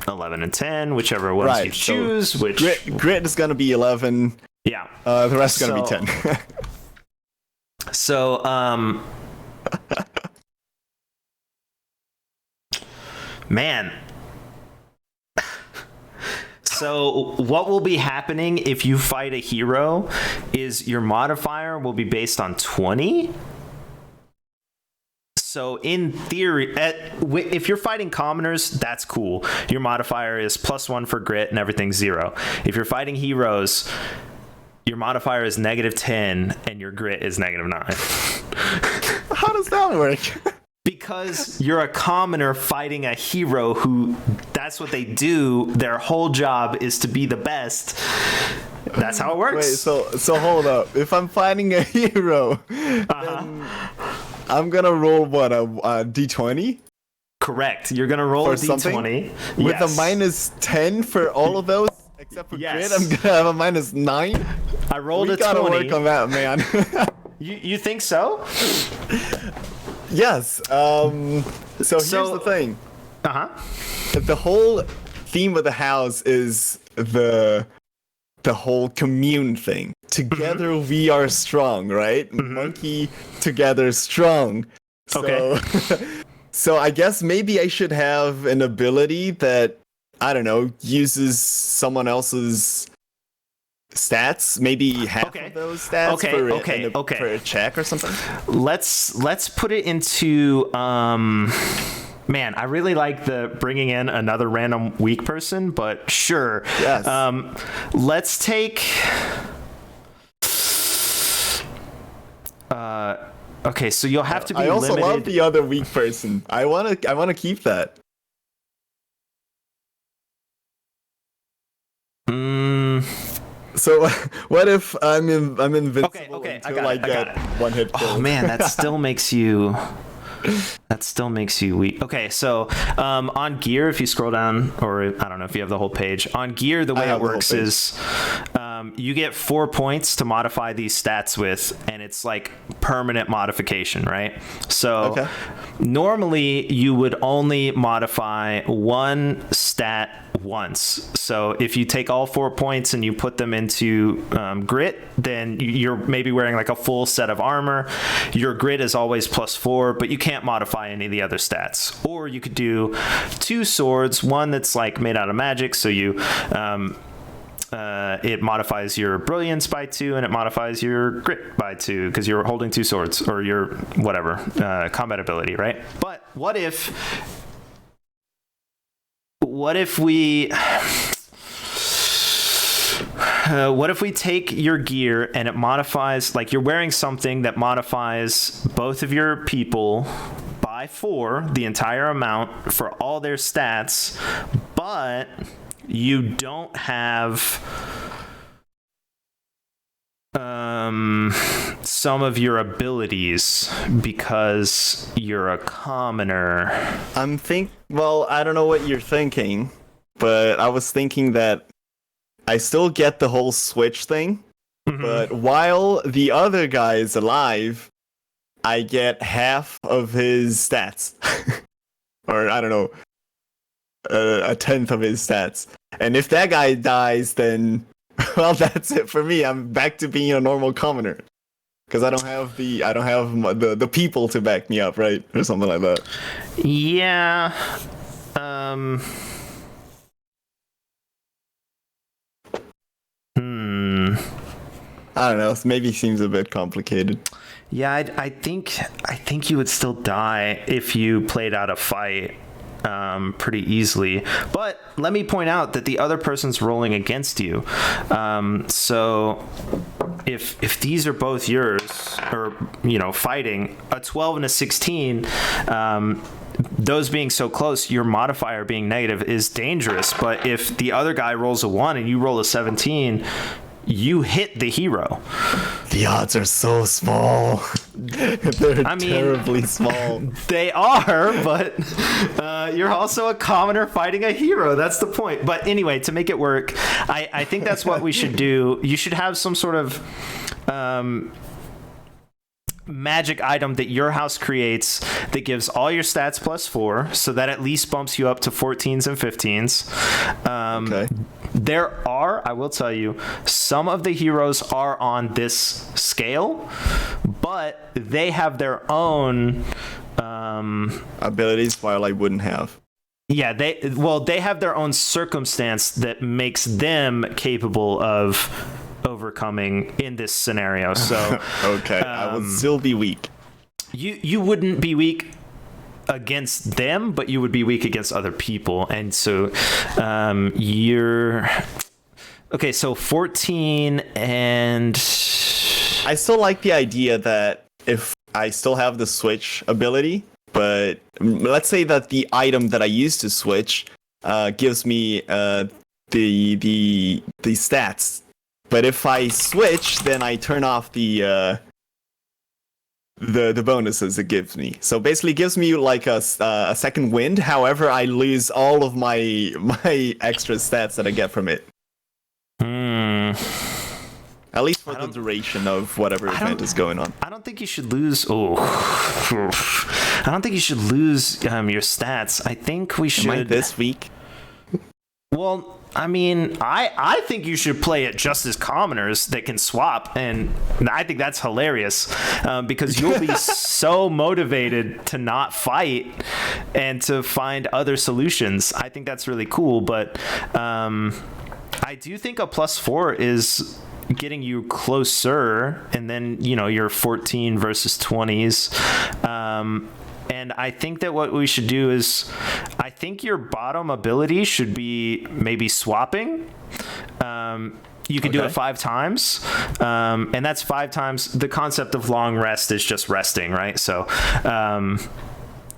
11 and 10, whichever ones you choose. So grid is gonna be 11. Yeah. The rest is gonna be 10. So Man. So what will be happening if you fight a hero is your modifier will be based on 20. So in theory, if you're fighting commoners, that's cool. Your modifier is +1 for grit and everything's 0. If you're fighting heroes, your modifier is -10 and your grit is -9. How does that work? Because you're a commoner fighting a hero who, that's what they do. Their whole job is to be the best. That's how it works. Wait, so hold up. If I'm fighting a hero, then I'm gonna roll what, a d20? Correct. You're gonna roll a d20 with a -10 for all of those, except for grit. I'm gonna have a -9. I rolled a 20. We gotta work on that, man. You think so? Yes. So here's the thing. The whole theme of the house is the whole commune thing. Together we are strong, right? Monkey together strong. So, okay. So I guess maybe I should have an ability that, I don't know, uses someone else's stats, maybe half of those stats for a check or something. Let's put it into man, I really like the bringing in another random weak person, but sure. Yes. Let's take okay, so you'll have to be limited. I also love the other weak person. I wanna keep that. So what if I'm invincible until I get one hit kill? Oh man, that still makes you weak. Okay, so on gear, if you scroll down, or I don't know if you have the whole page, on gear, the way it works is you get 4 points to modify these stats with, and it's like permanent modification, right? So normally you would only modify one stat once. So if you take all 4 points and you put them into grit, then you're maybe wearing like a full set of armor. Your grit is always +4, but you can't modify any of the other stats. Or you could do 2 swords, one that's like made out of magic, so you it modifies your brilliance by 2 and it modifies your grit by 2 because you're holding 2 swords, or your whatever combat ability, right? But what if we take your gear and it modifies, like you're wearing something that modifies both of your people by 4, the entire amount for all their stats, but you don't have some of your abilities because you're a commoner. Well, I don't know what you're thinking, but I was thinking that I still get the whole switch thing, but while the other guy is alive, I get half of his stats. Or, I don't know, a tenth of his stats. And if that guy dies, then, well, that's it for me. I'm back to being a normal commoner. Because I don't have the people to back me up, right? Or something like that. Yeah. I don't know. Maybe seems a bit complicated. Yeah, I think you would still die if you played out a fight pretty easily. But let me point out that the other person's rolling against you. So if these are both yours, or fighting, a 12 and a 16, those being so close, your modifier being negative is dangerous. But if the other guy rolls a 1 and you roll a 17, you hit the hero. The odds are so small. They're terribly small. They are, but you're also a commoner fighting a hero. That's the point. But anyway, to make it work, I think that's what we should do. You should have some sort of magic item that your house creates that gives all your stats +4, so that at least bumps you up to 14s and 15s. There are, I will tell you, some of the heroes are on this scale, but they have their own abilities while I wouldn't have. Yeah, they have their own circumstance that makes them capable of overcoming in this scenario. So okay, I would still be weak. You wouldn't be weak against them, but you would be weak against other people, and so you're okay. So 14, and I still like the idea that if I still have the switch ability, but let's say that the item that I used to switch gives me the stats. But if I switch, then I turn off the bonuses it gives me. So basically, it gives me like a second wind. However, I lose all of my extra stats that I get from it. At least for the duration of whatever event is going on. I don't think you should lose. I don't think you should lose your stats. I think we should. Am I this week? Well, I mean, I think you should play it just as commoners that can swap, and I think that's hilarious because you'll be so motivated to not fight and to find other solutions. I think that's really cool, but I do think a +4 is getting you closer, and then you're 14 versus 20s. And I think that what we should do is, I think your bottom ability should be maybe swapping. You could do it 5 times, and that's 5 times. The concept of long rest is just resting, right? So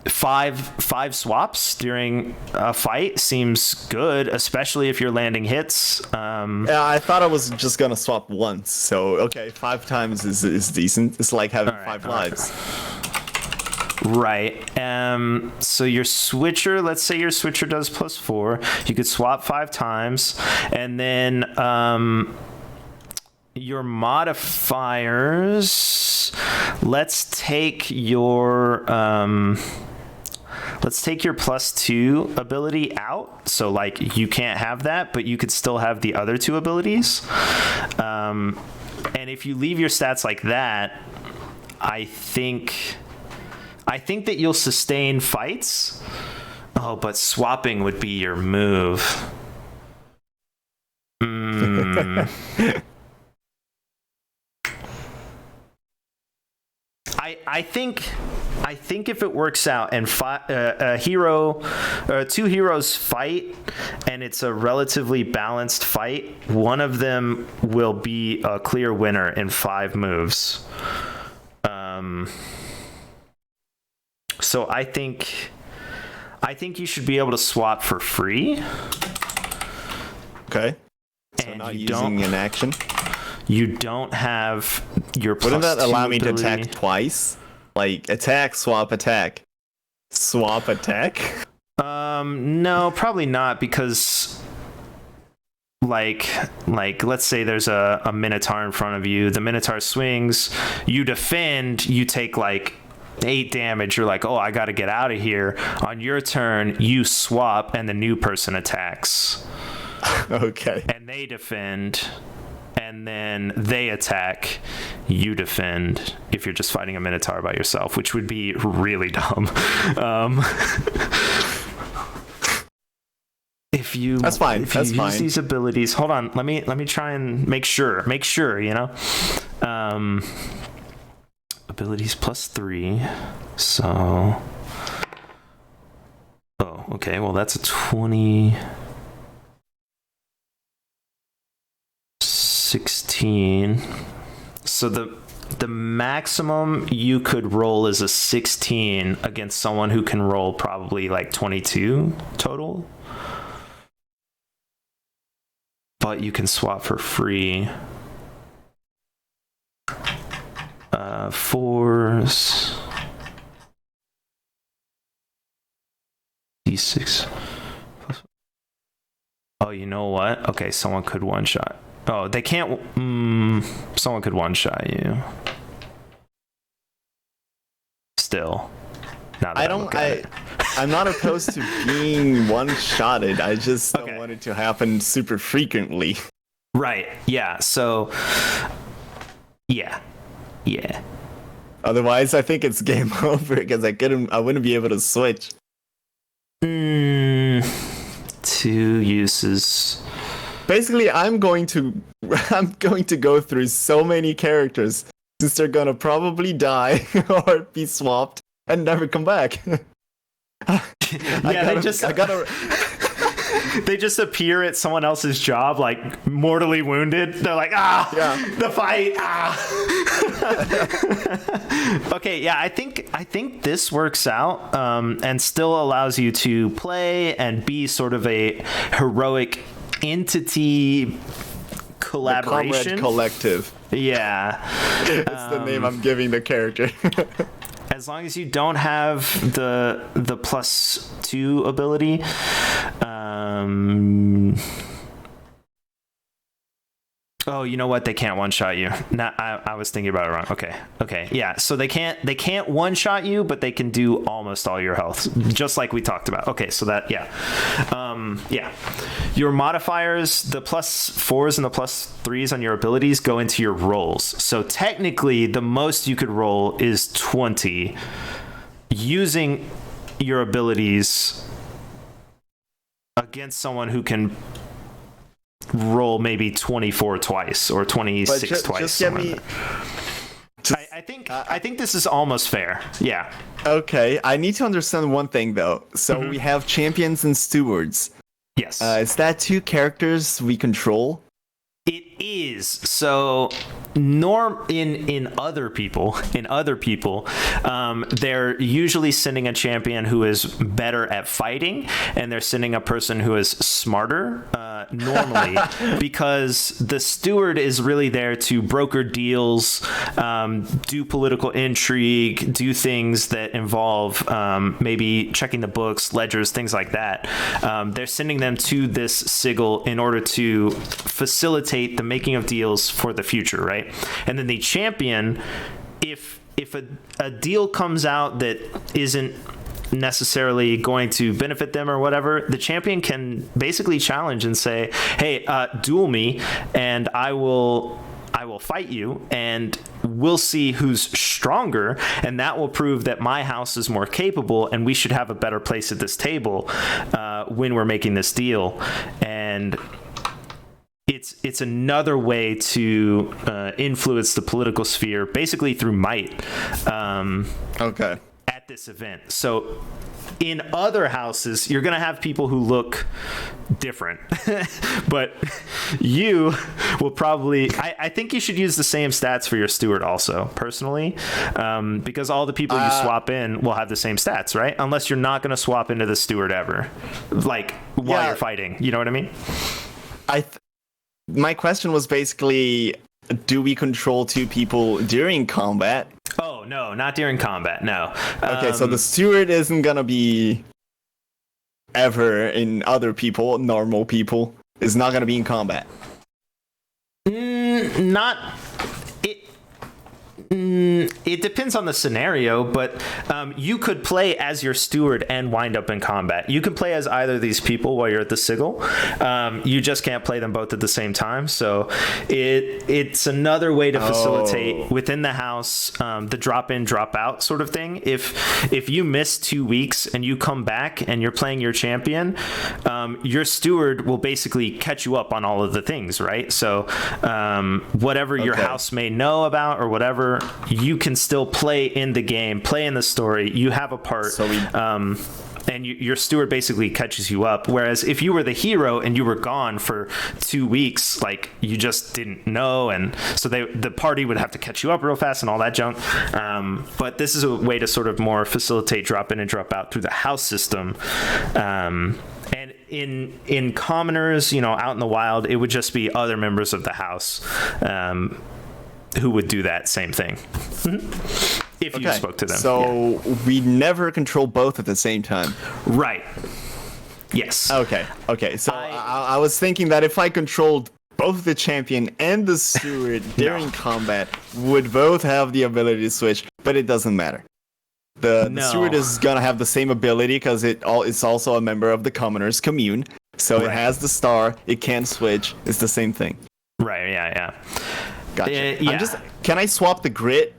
five swaps during a fight seems good, especially if you're landing hits. Yeah, I thought I was just gonna swap once, so okay, 5 times is decent. It's like having 5 lives. Right. So your switcher, let's say your switcher does +4. You could swap 5 times, and then your modifiers. Let's take your +2 ability out. So like you can't have that, but you could still have the other 2 abilities. And if you leave your stats like that, I think that you'll sustain fights. Oh, but swapping would be your move. I think if it works out and 2 heroes fight and it's a relatively balanced fight, one of them will be a clear winner in 5 moves. So I think you should be able to swap for free. Okay. So and not using an action. You don't have your +2 Wouldn't that allow me ability. to attack twice? Like attack, swap, attack. Swap, attack? No, probably not, because like let's say there's a Minotaur in front of you. The Minotaur swings, you defend, you take like 8 damage. You're like, oh, I got to get out of here. On your turn, you swap, and the new person attacks. Okay. And they defend, and then they attack. You defend if you're just fighting a Minotaur by yourself, which would be really dumb. If you That's fine. If you use these abilities, hold on. Let me try and make sure. Abilities +3. So, oh, okay. Well, that's a 20. 16. So the maximum you could roll is a 16 against someone who can roll probably like 22 total. But you can swap for free. 4s. D6. Oh, you know what? Okay, someone could one-shot. Oh, they can't. Someone could one-shot you. Still. I'm not opposed to being one-shotted. I just don't want it to happen super frequently. Right. Yeah. So. Yeah. Otherwise, I think it's game over because I wouldn't be able to switch. 2 uses. Basically, I'm going to go through so many characters since they're gonna probably die or be swapped and never come back. They just appear at someone else's job, like mortally wounded. They're like, the fight. Okay, yeah, I think this works out, and still allows you to play and be sort of a heroic entity collaboration. The Comrade Collective. Yeah, That's the name I'm giving the character. As long as you don't have the +2 ability. Oh, you know what? They can't one-shot you. I was thinking about it wrong. Okay. Yeah. So they can't one-shot you, but they can do almost all your health, just like we talked about. Okay. So that, yeah. Your modifiers, the +4s and the +3s on your abilities go into your rolls. So technically, the most you could roll is 20 using your abilities against someone who can roll maybe 24 twice or 26 twice. Just get me. I think this is almost fair. Yeah. Okay, I need to understand one thing though. So we have champions and stewards. Yes. Is that 2 characters we control? It is. So in other people, they're usually sending a champion who is better at fighting, and they're sending a person who is smarter normally, because the steward is really there to broker deals, do political intrigue, do things that involve maybe checking the books, ledgers, things like that. They're sending them to this sigil in order to facilitate the making of deals for the future, right? And then the champion, if a deal comes out that isn't necessarily going to benefit them or whatever, the champion can basically challenge and say, hey, duel me and I will fight you, and we'll see who's stronger, and that will prove that my house is more capable and we should have a better place at this table when we're making this deal. And it's another way to influence the political sphere, basically through might. Okay. At this event. So in other houses, you're going to have people who look different, but you will probably, I think you should use the same stats for your steward also, personally, because all the people you swap in will have the same stats, right? Unless you're not going to swap into the steward ever, like while you're fighting. You know what I mean? My question was basically, do we control 2 people during combat? Oh, no, not during combat, no. Okay, so the steward isn't gonna be ever in other people, normal people. Is not gonna be in combat. It depends on the scenario, but you could play as your steward and wind up in combat. You can play as either of these people while you're at the sigil. You just can't play them both at the same time. So it's another way to facilitate within the house the drop in, drop out sort of thing. If you miss 2 weeks and you come back and you're playing your champion, your steward will basically catch you up on all of the things, right? So whatever your house may know about or whatever, you can still play in the game, play in the story. You have a part, and your steward basically catches you up. Whereas if you were the hero and you were gone for 2 weeks, like you just didn't know, and so the party would have to catch you up real fast and all that junk. But this is a way to sort of more facilitate drop in and drop out through the house system. And in commoners, out in the wild, it would just be other members of the house who would do that same thing. If you spoke to them. So we never control both at the same time. Right. Yes. Okay. So I was thinking that if I controlled both the champion and the steward during combat, would both have the ability to switch, but it doesn't matter. The steward is gonna have the same ability because it's also a member of the commoners commune. So it has the star, it can switch, it's the same thing. Right, yeah. Gotcha. Can I swap the grit?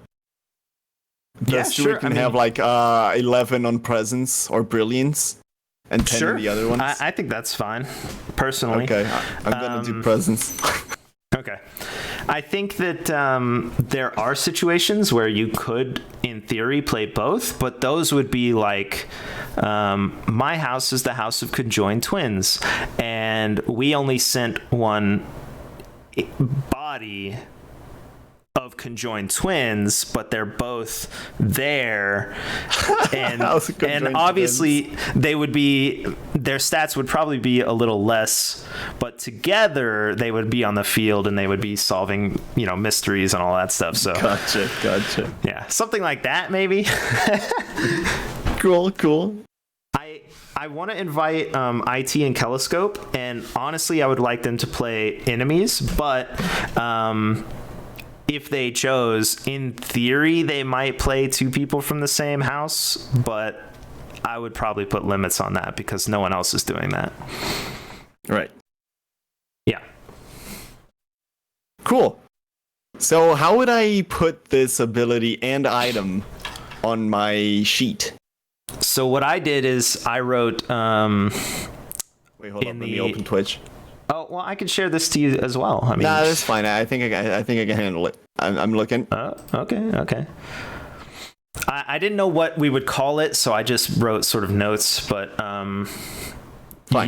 The steward can have like 11 on presence or brilliance. and 10 sure. in the other ones? I think that's fine, personally. Okay, I'm gonna do presents. Okay. I think that there are situations where you could, in theory, play both, but those would be like, my house is the house of conjoined twins, and we only sent one body of conjoined twins, but they're both there, and obviously they would be, their stats would probably be a little less, but together they would be on the field and they would be solving, mysteries and all that stuff. So Gotcha. Yeah, something like that maybe. Cool. I want to invite IT and Telescope, and honestly I would like them to play enemies, but if they chose, in theory, they might play two people from the same house, but I would probably put limits on that because no one else is doing that. Right. Yeah. Cool. So how would I put this ability and item on my sheet? So what I did is I wrote... Wait, hold on. Let me open Twitch. Oh, well, I can share this to you as well. I mean, nah, that's fine. I think I can handle it. I'm looking. Okay. I didn't know what we would call it, so I just wrote sort of notes. But fine.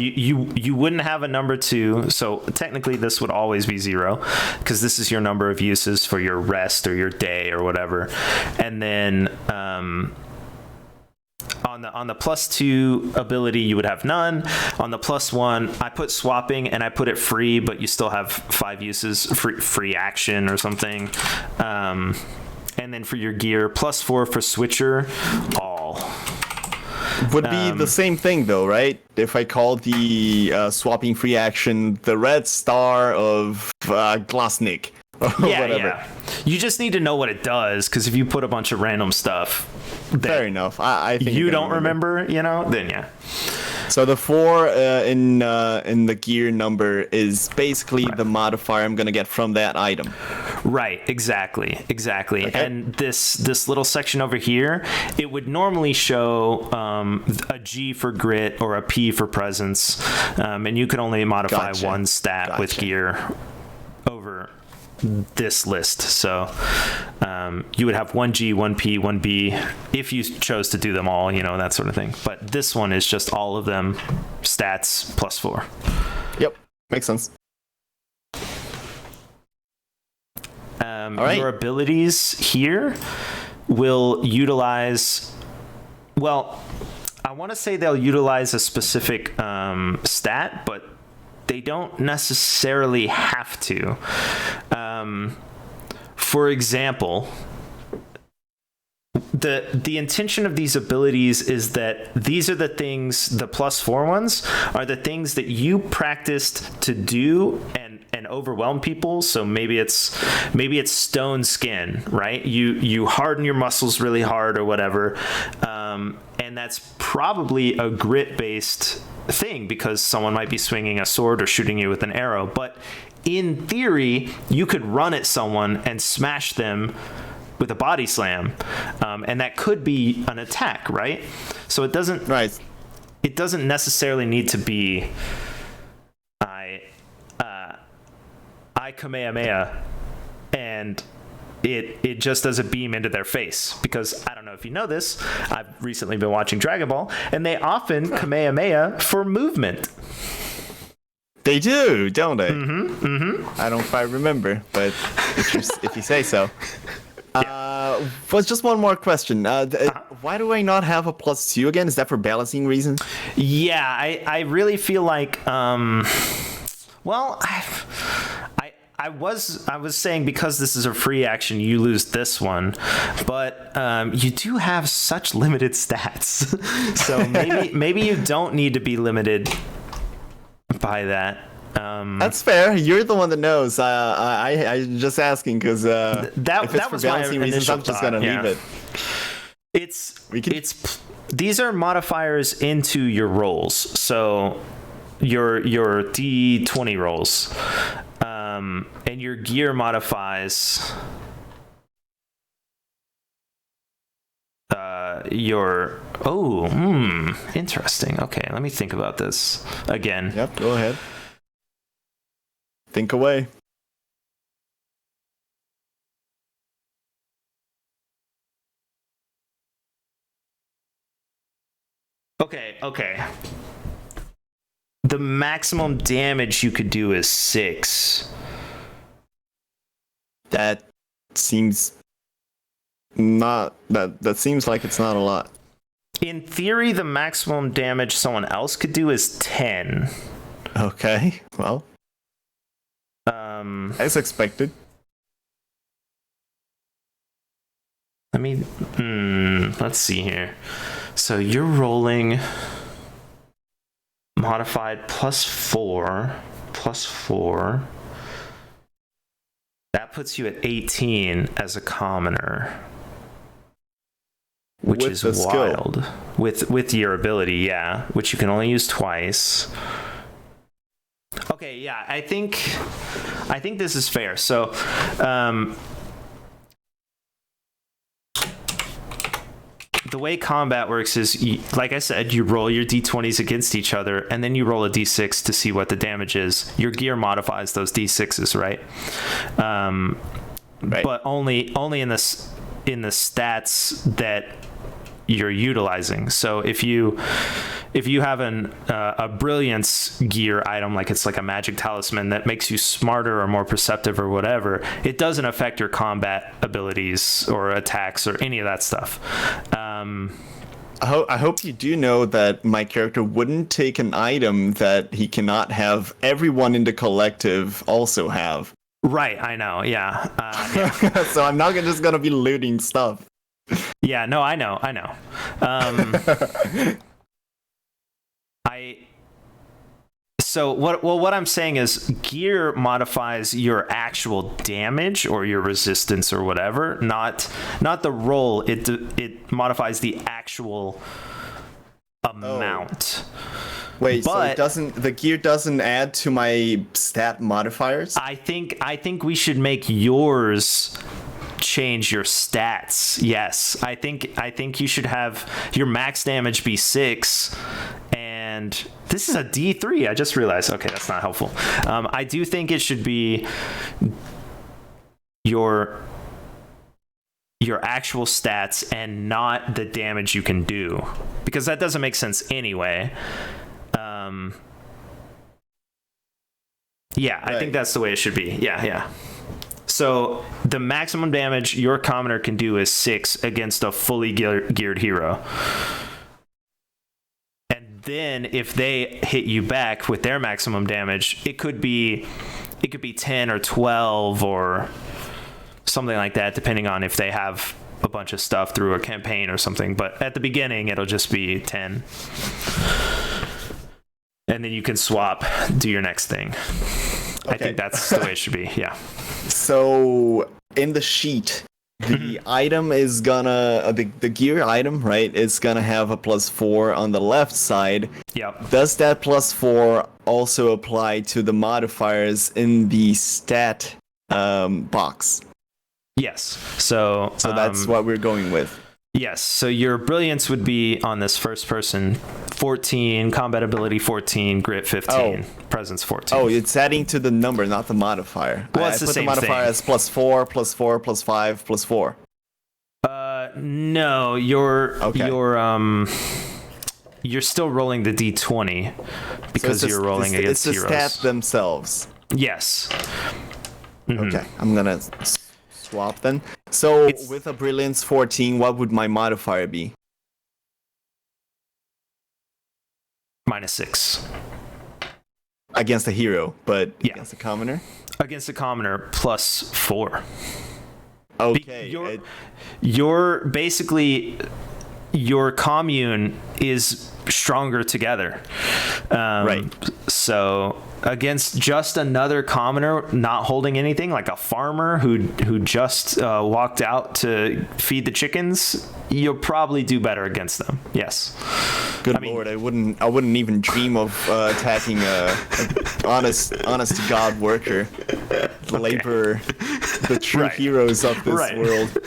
You wouldn't have a number 2, so technically this would always be 0 because this is your number of uses for your rest or your day or whatever, and then. On the +2 ability, you would have none. On the +1, I put swapping and I put it free, but you still have 5 uses, free action or something. And then for your gear, +4 for switcher, all. Would be the same thing though, right? If I call the swapping free action the red star of Glassnik. Yeah. You just need to know what it does, because if you put a bunch of random stuff, fair enough. I think you don't remember, then yeah. So the 4 in the gear number is basically the modifier I'm gonna get from that item. Right, exactly. Okay. And this little section over here, it would normally show a G for grit or a P for presence, and you can only modify one stat with gear over this list. So you would have 1G, 1P, 1B if you chose to do them all, that sort of thing. But this one is just all of them stats +4. Yep, makes sense. All right. Your abilities here will utilize, well, I want to say they'll utilize a specific stat, but they don't necessarily have to. For example, the intention of these abilities is that these are the things, the +4 ones are the things that you practiced to do and overwhelm people. So maybe it's stone skin, right? You harden your muscles really hard or whatever, and that's probably a grit based thing because someone might be swinging a sword or shooting you with an arrow. But in theory, you could run at someone and smash them with a body slam, and that could be an attack, right? So it doesn't necessarily need to be I Kamehameha and it just does a beam into their face, because I don't know if you know this, I've recently been watching Dragon Ball, and they often Kamehameha for movement. They do, don't they? I don't quite remember, but if you say so. Just one more question. Why do I not have a +2 again? Is that for balancing reasons? Yeah, I really feel like, I was saying because this is a free action, you lose this one, but you do have such limited stats, so maybe you don't need to be limited by that. That's fair. You're the one that knows. I'm just asking because that was for balancing reasons. I'm just gonna leave it. These are modifiers into your rolls, so your D20 rolls. And your gear modifies your interesting. Okay, let me think about this again. Yep, go ahead. Think away. Okay. The maximum damage you could do is 6. That seems not that seems like it's not a lot. In theory, the maximum damage someone else could do is 10. Okay, well, as expected. Let me let's see here. So you're rolling modified +4. That puts you at 18 as a commoner, which is wild. With your ability, yeah, which you can only use twice. Okay, yeah, I think this is fair. So, the way combat works is, like I said, you roll your d20s against each other, and then you roll a d6 to see what the damage is. Your gear modifies those d6s, right? Right. But only in the stats that you're utilizing. So if you have a brilliance gear item, like it's like a magic talisman that makes you smarter or more perceptive or whatever, it doesn't affect your combat abilities or attacks or any of that stuff. I hope you do know that my character wouldn't take an item that he cannot have everyone in the collective also have. Right, I know, yeah. So I'm not just gonna be looting stuff. Yeah, no, I know. So what I'm saying is gear modifies your actual damage or your resistance or whatever, not the roll. It modifies the actual amount. Wait, but so the gear doesn't add to my stat modifiers? I think we should make yours change your stats. Yes, I think you should have your max damage be 6, and this is a D3. I just realized. Okay, that's not helpful. I do think it should be your actual stats and not the damage you can do, because that doesn't make sense anyway. Yeah, right. I think that's the way it should be. Yeah. So the maximum damage your commoner can do is 6 against a fully geared hero. And then if they hit you back with their maximum damage, it could be 10 or 12 or something like that, depending on if they have a bunch of stuff through a campaign or something. But at the beginning, it'll just be 10. And then you can swap, do your next thing. Okay. I think that's the way it should be, yeah. So in the sheet, the item is gonna, the gear item, right, is gonna have a +4 on the left side. Yep. Does that +4 also apply to the modifiers in the stat box? Yes. So that's what we're going with. Yes. So your brilliance would be on this first person 14, combat ability 14, grit 15, presence 14. Oh, it's adding to the number, not the modifier. Well, it's the same thing. I put the modifier as +4, +4, +5, +4. No, you're still rolling the d20 because you're rolling against heroes. It's the stats themselves. Yes. Mm-hmm. Okay, I'm gonna swap then. So with a brilliance 14, what would my modifier be? -6. Against a hero, but against a commoner? Against a commoner, +4. Okay. You're basically, your commune is stronger together. Right. So against just another commoner not holding anything, like a farmer who just walked out to feed the chickens, you'll probably do better against them. Yes. Good Lord, I wouldn't even dream of attacking a honest to God worker, laborer, the true heroes of this world.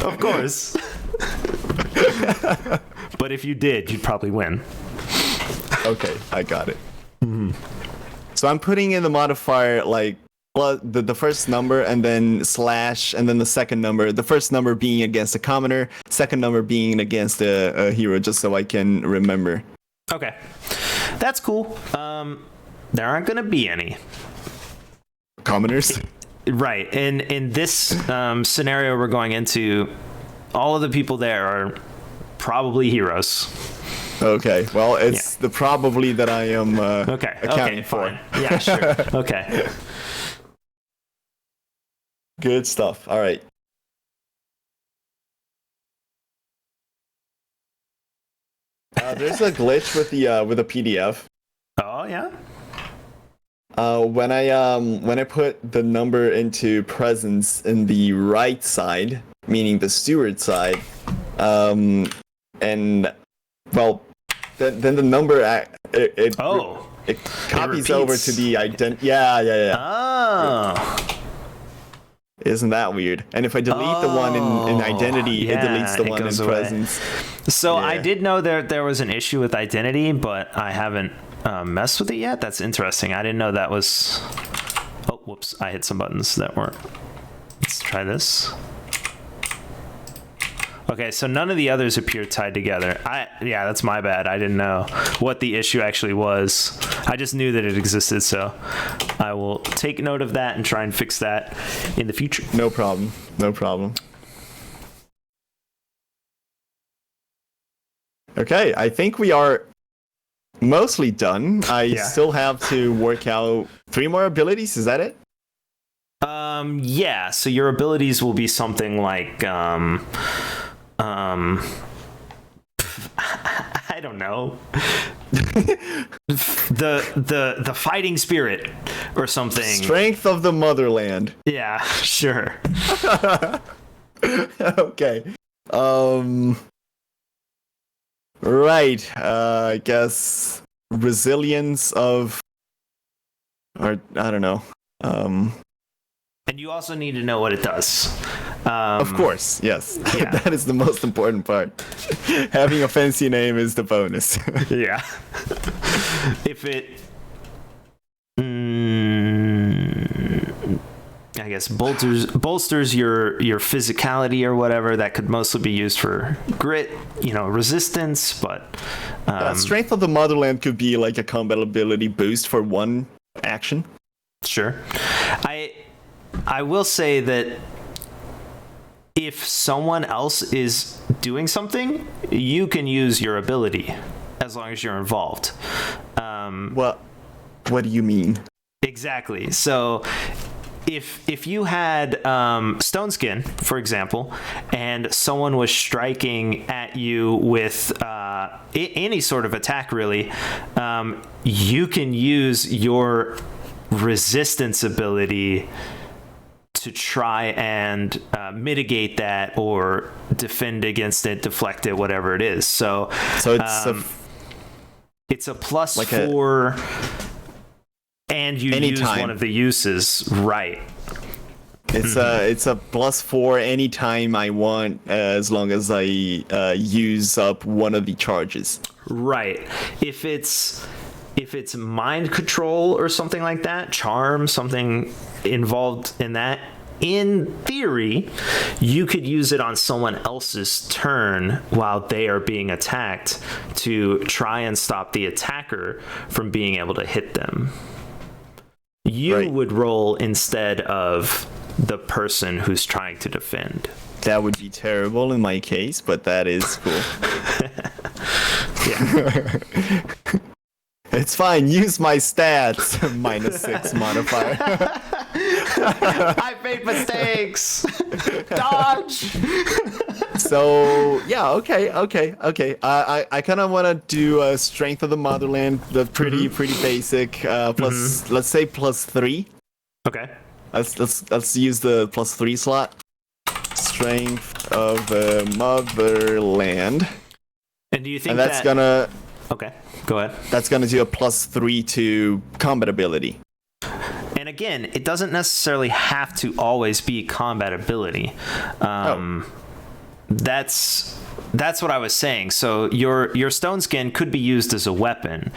Of course. But if you did, you'd probably win. Okay, I got it. So I'm putting in the modifier like the first number and then slash and then the second number. The first number being against a commoner, second number being against a hero, just so I can remember. Okay, that's cool. There aren't going to be any commoners. Right. In this scenario we're going into, all of the people there are probably heroes. Okay. Well, it's the probably that I am accounting for. Fine. Yeah, sure. Okay. Good stuff. All right. There's a glitch with the PDF. Oh yeah. When I put the number into presence in the right side, meaning the steward side, and well, then the number it copies over to the identity. Yeah. Oh. Isn't that weird? And if I delete the one in identity, it deletes the one in presence. So I did know there was an issue with identity, but I haven't messed with it yet. That's interesting. I didn't know that was... Oh, whoops. I hit some buttons that weren't... Let's try this. Okay, so none of the others appear tied together. Yeah, that's my bad. I didn't know what the issue actually was. I just knew that it existed, so I will take note of that and try and fix that in the future. No problem. No problem. Okay, I think we are mostly done. I still have to work out 3 more abilities. Is that it? Yeah. So your abilities will be something like, I don't know. the fighting spirit or something. Strength of the motherland. Yeah, sure. Okay. Right. I guess resilience of, or I don't know. And you also need to know what it does. Of course, yes. Yeah. That is the most important part. Having a fancy name is the bonus. Yeah. If it... I guess bolsters your physicality or whatever, that could mostly be used for grit, resistance, but... Strength of the Motherland could be like a combat ability boost for one action. Sure. I will say that if someone else is doing something, you can use your ability as long as you're involved. What do you mean? Exactly. So if you had Stone Skin, for example, and someone was striking at you with any sort of attack, really, you can use your resistance ability to try and mitigate that or defend against it, deflect it, whatever it is. So it's a plus like 4, and you anytime. Use one of the uses, right? It's a plus 4 anytime I want, as long as I use up one of the charges. Right. If it's mind control or something like that, charm, something involved in that, in theory, you could use it on someone else's turn while they are being attacked to try and stop the attacker from being able to hit them. You would roll instead of the person who's trying to defend. That would be terrible in my case, but that is cool. Yeah. It's fine, use my stats. -6 modifier. I made mistakes. Dodge. So yeah, okay. I kind of want to do a strength of the motherland, the pretty basic. Plus, let's say +3. Okay. Let's use the +3 slot. Strength of the motherland. And do you think that's gonna? Okay, go ahead. That's gonna do a +3 to combat ability. And again, it doesn't necessarily have to always be combat ability. that's what I was saying. So your stone skin could be used as a weapon.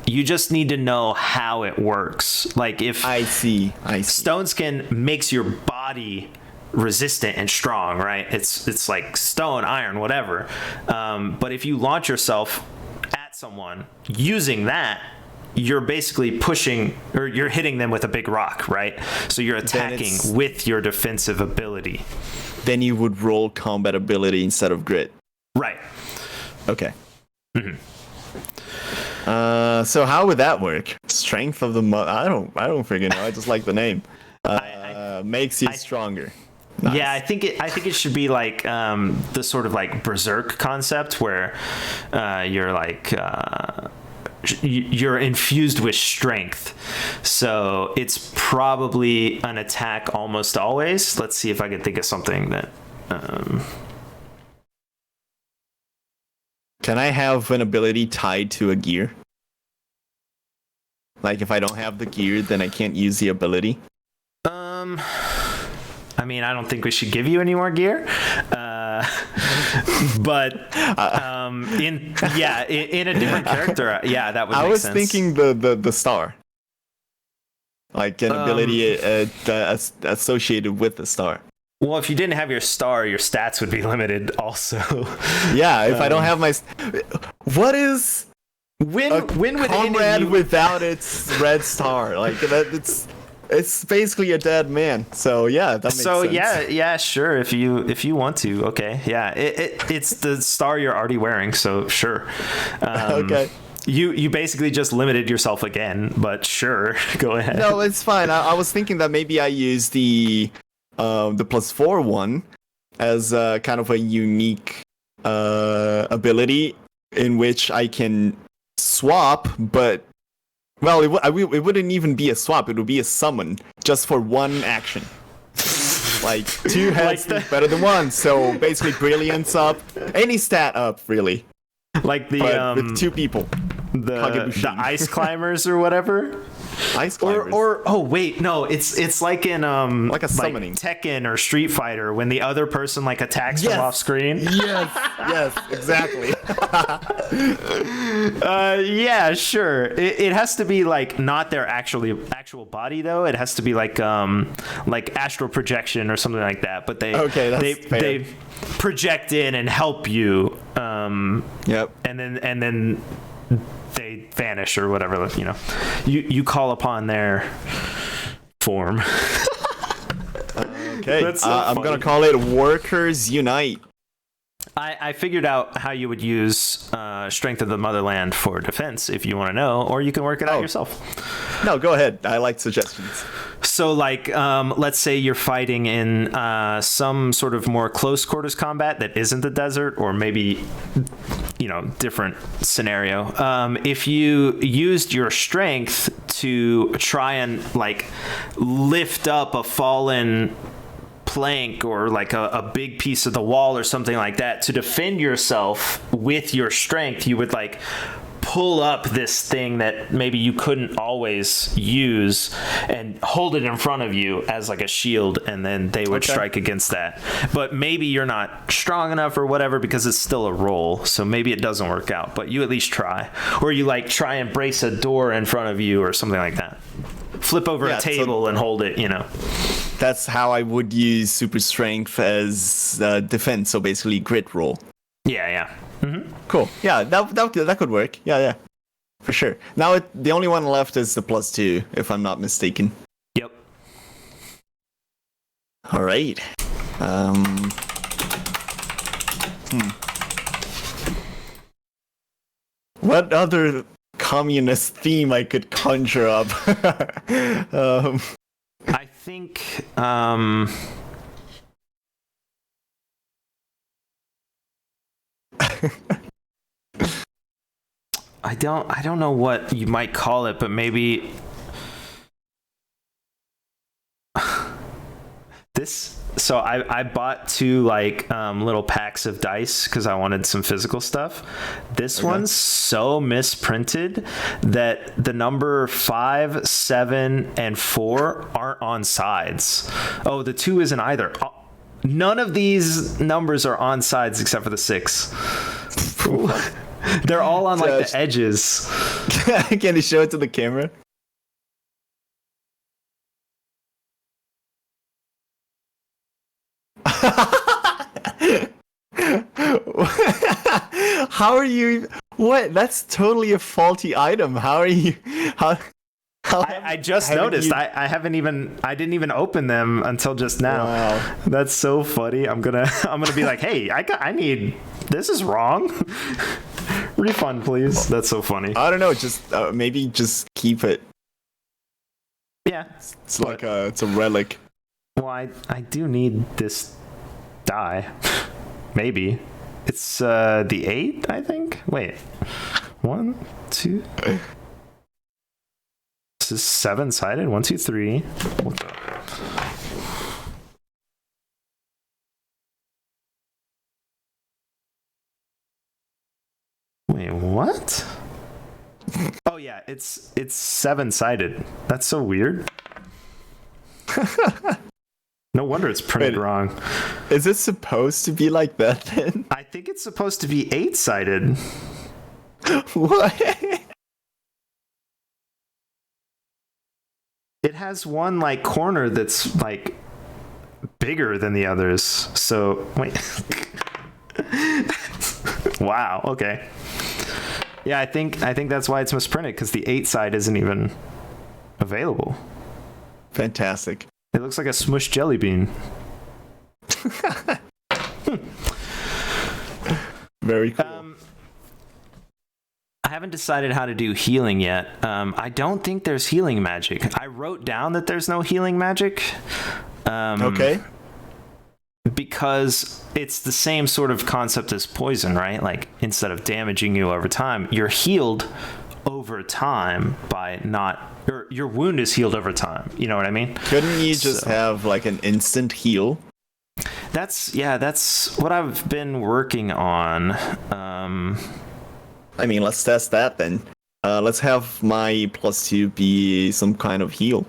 You just need to know how it works. Like if I see. Stone skin makes your body resistant and strong, right? It's like stone, iron, whatever. But if you launch yourself at someone using that, you're basically pushing, or you're hitting them with a big rock, right? So you're attacking with your defensive ability. Then you would roll combat ability instead of grit. Right. Okay. Mm-hmm. So how would that work? Strength of the I don't freaking know. I just like the name. Makes you stronger. Nice. Yeah, I think it should be like the sort of like berserk concept where you're like you're infused with strength. So it's probably an attack almost always. Let's see if I can think of something that Can I have an ability tied to a gear? Like if I don't have the gear, then I can't use the ability? I mean, I don't think we should give you any more gear, but in a different character, yeah, that would make sense. I was thinking the star, like an ability associated with the star. Well, if you didn't have your star, your stats would be limited also. Yeah, if I don't have my... What is... When would comrade without its red star? Like, it's basically a dead man. So, yeah, that makes sense. Yeah, sure, if you want to. Okay, yeah. It's the star you're already wearing, so sure. Okay. You basically just limited yourself again, but sure, go ahead. No, it's fine. I was thinking that maybe I use the +4 one as kind of a unique ability in which I can swap, but well, it wouldn't even be a swap. It would be a summon just for one action. Like 2 heads is better than 1, so basically brilliance up, any stat up really. Like the with 2 people. The ice climbers or whatever. Ice climbers. Or oh wait, no, it's like in like a summoning Tekken or Street Fighter when the other person like attacks from off screen. Yes, exactly. Yeah, sure. It has to be like not their actual body though. It has to be like astral projection or something like that. But they project in and help you. Yep. And then they vanish or whatever, you know. You call upon their form. Okay. I'm going to call it Workers Unite. I figured out how you would use Strength of the Motherland for defense if you want to know, or you can work it out yourself. No, go ahead. I like suggestions. So, like, let's say you're fighting in some sort of more close quarters combat that isn't the desert, or maybe, you know, different scenario. If you used your strength to try and, like, lift up a fallen plank or like a big piece of the wall or something like that to defend yourself with your strength, you would like pull up this thing that maybe you couldn't always use and hold it in front of you as like a shield, and then they would strike against that. But maybe you're not strong enough or whatever because it's still a roll, so maybe it doesn't work out, but you at least try. Or you like try and brace a door in front of you or something like that. Flip over a table and hold it, you know. That's how I would use super strength as defense, so basically grit roll. Yeah. Mm-hmm. Cool. Yeah, that could work. Yeah, for sure. Now the only one left is the +2, if I'm not mistaken. Yep. All right. What other communist theme I could conjure up? I think I don't know what you might call it, but maybe this. So I bought 2 like little packs of dice because I wanted some physical stuff. This one's so misprinted that the number 5, 7, and 4 aren't on sides. Oh, the 2 isn't either. None of these numbers are on sides except for the 6. They're all on like the edges. Can you show it to the camera? How are you? What? That's totally a faulty item. How are you? How I just noticed. I didn't even open them until just now. Wow. That's so funny. I'm gonna be like, hey, I need. This is wrong. Refund, please. That's so funny. I don't know. Just maybe just keep it. Yeah. It's like it's a relic. Well, I do need this die. Maybe. It's the 8, I think. Wait. 1, 2. This is 7-sided. 1, 2, 3. What the? Wait, what? Oh yeah, it's 7-sided. That's so weird. No wonder it's printed wrong. Is it supposed to be like that then? I think it's supposed to be 8-sided. What? It has one like corner that's like bigger than the others. So wait. Wow. Okay. Yeah, I think that's why it's misprinted, because the 8 side isn't even available. Fantastic. It looks like a smushed jelly bean. Very cool. I haven't decided how to do healing yet. I don't think there's healing magic. I wrote down that there's no healing magic. Okay. Because it's the same sort of concept as poison, right? Like, instead of damaging you over time, you're healed over time by not... Or your wound is healed over time. You know what I mean? Couldn't you just have, like, an instant heal? That's what I've been working on. I mean, let's test that then. Let's have my +2 be some kind of heal.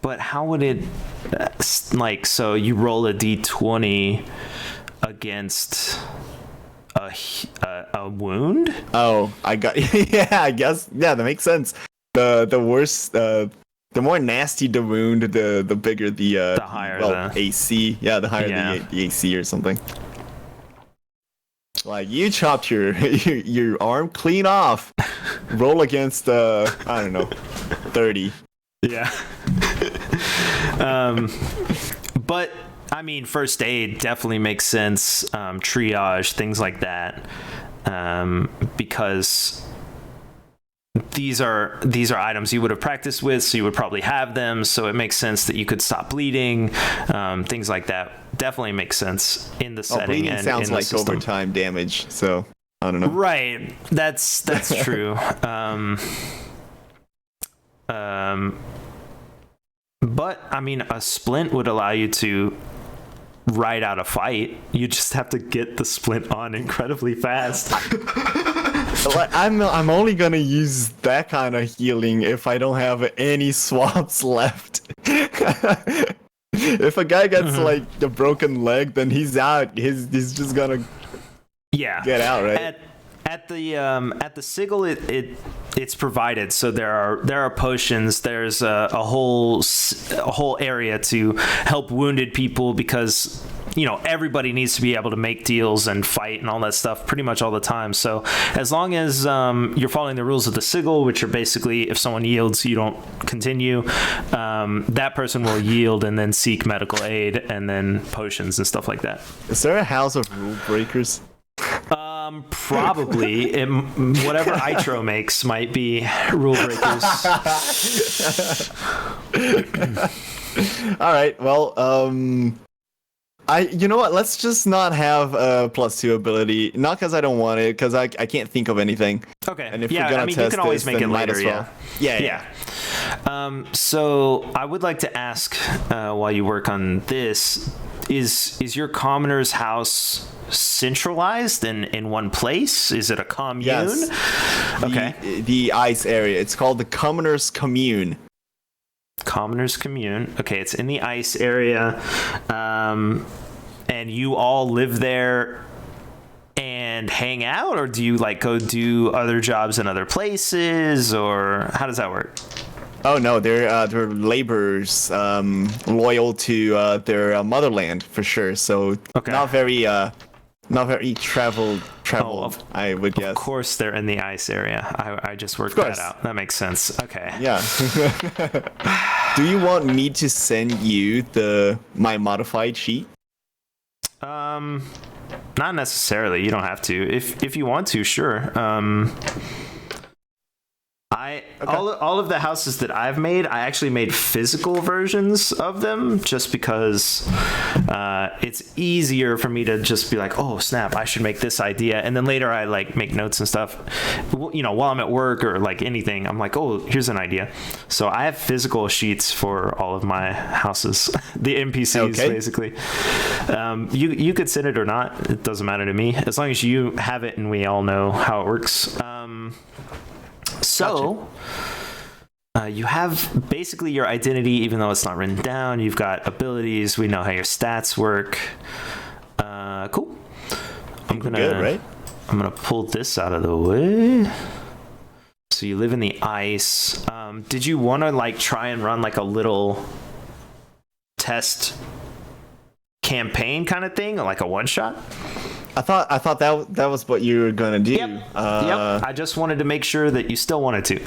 But how would it, like, so you roll a d20 against a wound? Oh, I got, yeah, I guess, yeah, that makes sense. The worse, the more nasty the wound, the bigger the higher the AC. Yeah, the higher the AC or something. Like, you chopped your arm clean off. Roll against I don't know, 30. Yeah. But I mean, first aid definitely makes sense. Triage, things like that, because these are items you would have practiced with, so you would probably have them. So it makes sense that you could stop bleeding. Things like that definitely makes sense in the setting. Bleeding and sounds in like overtime damage, so I don't know. Right, that's true. But I mean, a splint would allow you to ride out a fight. You just have to get the splint on incredibly fast. I'm only gonna use that kind of healing if I don't have any swaps left. If a guy gets like the broken leg, then he's out. He's just gonna get out, right? At the sigil, it's provided, so there are potions. There's a whole area to help wounded people, because everybody needs to be able to make deals and fight and all that stuff pretty much all the time. So as long as you're following the rules of the sigil, which are basically, if someone yields, you don't continue. That person will yield and then seek medical aid and then potions and stuff like that. Is there a house of rule breakers? Probably. Whatever Itro makes might be rule breakers. All right. Well, you know what? Let's just not have a +2 ability. Not because I don't want it, because I can't think of anything. Okay. And if we're gonna test you can always this, make it then later. might as well. Yeah. So I would like to ask, while you work on this, is your commoner's house centralized in one place? Is it a commune? Yes. Okay. The ice area. It's called the Commoner's Commune. Commoners Commune. Okay, it's in the ice area. And you all live there and hang out, or do you like go do other jobs in other places, or how does that work? Oh no, they're laborers, loyal to their motherland for sure. So not very traveled. I would guess. Of course, they're in the ice area. I just worked that out. That makes sense. Okay. Yeah. Do you want me to send you my modified sheet? Not necessarily. You don't have to. If you want to, sure. All of the houses that I've made, I actually made physical versions of them just because it's easier for me to just be like, oh snap, I should make this idea, and then later I like make notes and stuff, you know, while I'm at work or like anything, I'm like, oh, here's an idea. So I have physical sheets for all of my houses, the NPCs basically. You could send it or not, it doesn't matter to me as long as you have it and we all know how it works. So, you have basically your identity, even though it's not written down. You've got abilities. We know how your stats work. Cool. I'm gonna pull this out of the way. So you live in the ice. Did you want to like try and run like a little test campaign kind of thing, like a one shot? I thought that was what you were gonna do. Yep. I just wanted to make sure that you still wanted to,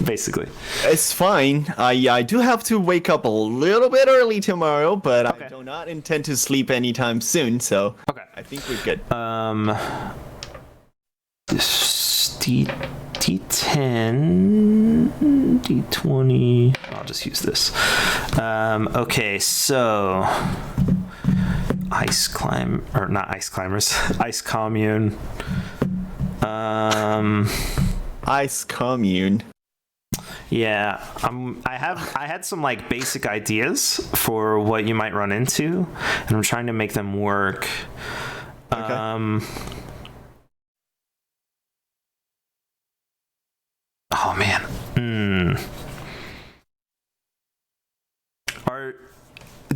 basically. It's fine. I do have to wake up a little bit early tomorrow, but I do not intend to sleep anytime soon. So I think we're good. D10, D20. I'll just use this. Okay, so. Ice commune. Ice commune. Yeah, I had some like basic ideas for what you might run into, and I'm trying to make them work. Oh man.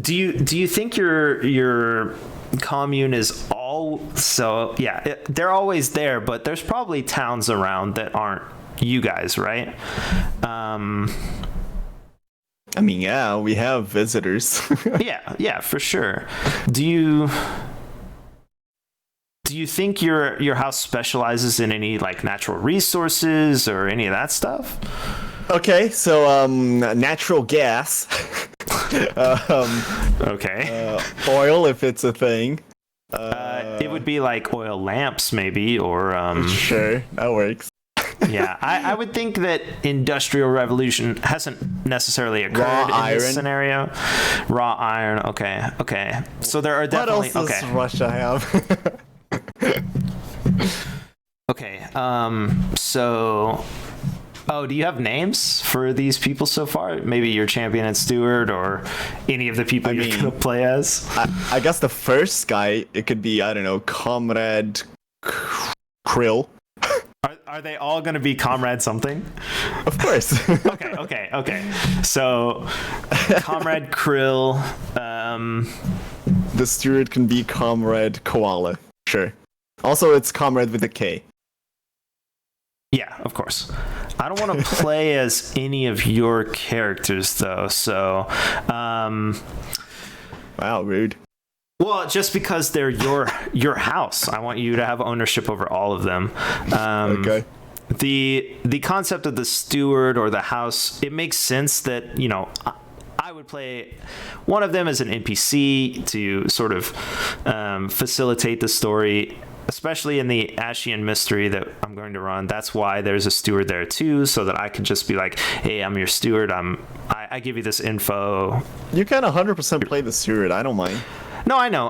Do you think your commune is all so? Yeah, they're always there, but there's probably towns around that aren't you guys, right? I mean, yeah, we have visitors. yeah, for sure. Do you think your house specializes in any like natural resources or any of that stuff? Okay, so natural gas. Oil, if it's a thing. It would be like oil lamps, maybe, or sure, that works. Yeah, I would think that industrial revolution hasn't necessarily occurred in this scenario. Raw iron. Okay. So there are definitely. What else does Russia have? Okay. So. Oh, do you have names for these people so far? Maybe your champion and steward, or any of the people you're gonna play as? I guess the first guy, it could be, I don't know, Comrade Krill. Are they all gonna be Comrade something? Of course. Okay. So, Comrade Krill. The steward can be Comrade Koala. Sure. Also, it's Comrade with a K. Yeah, of course. I don't want to play as any of your characters, though, so... Wow, rude. Well, just because they're your house. I want you to have ownership over all of them. Okay. The concept of the steward or the house, it makes sense that, you know... I would play one of them as an NPC to sort of facilitate the story, especially in the Ashien mystery that I'm going to run. That's why there's a steward there too, so that I can just be like, hey, I'm your steward. I give you this info. You can 100% play the steward. I don't mind. No, I know.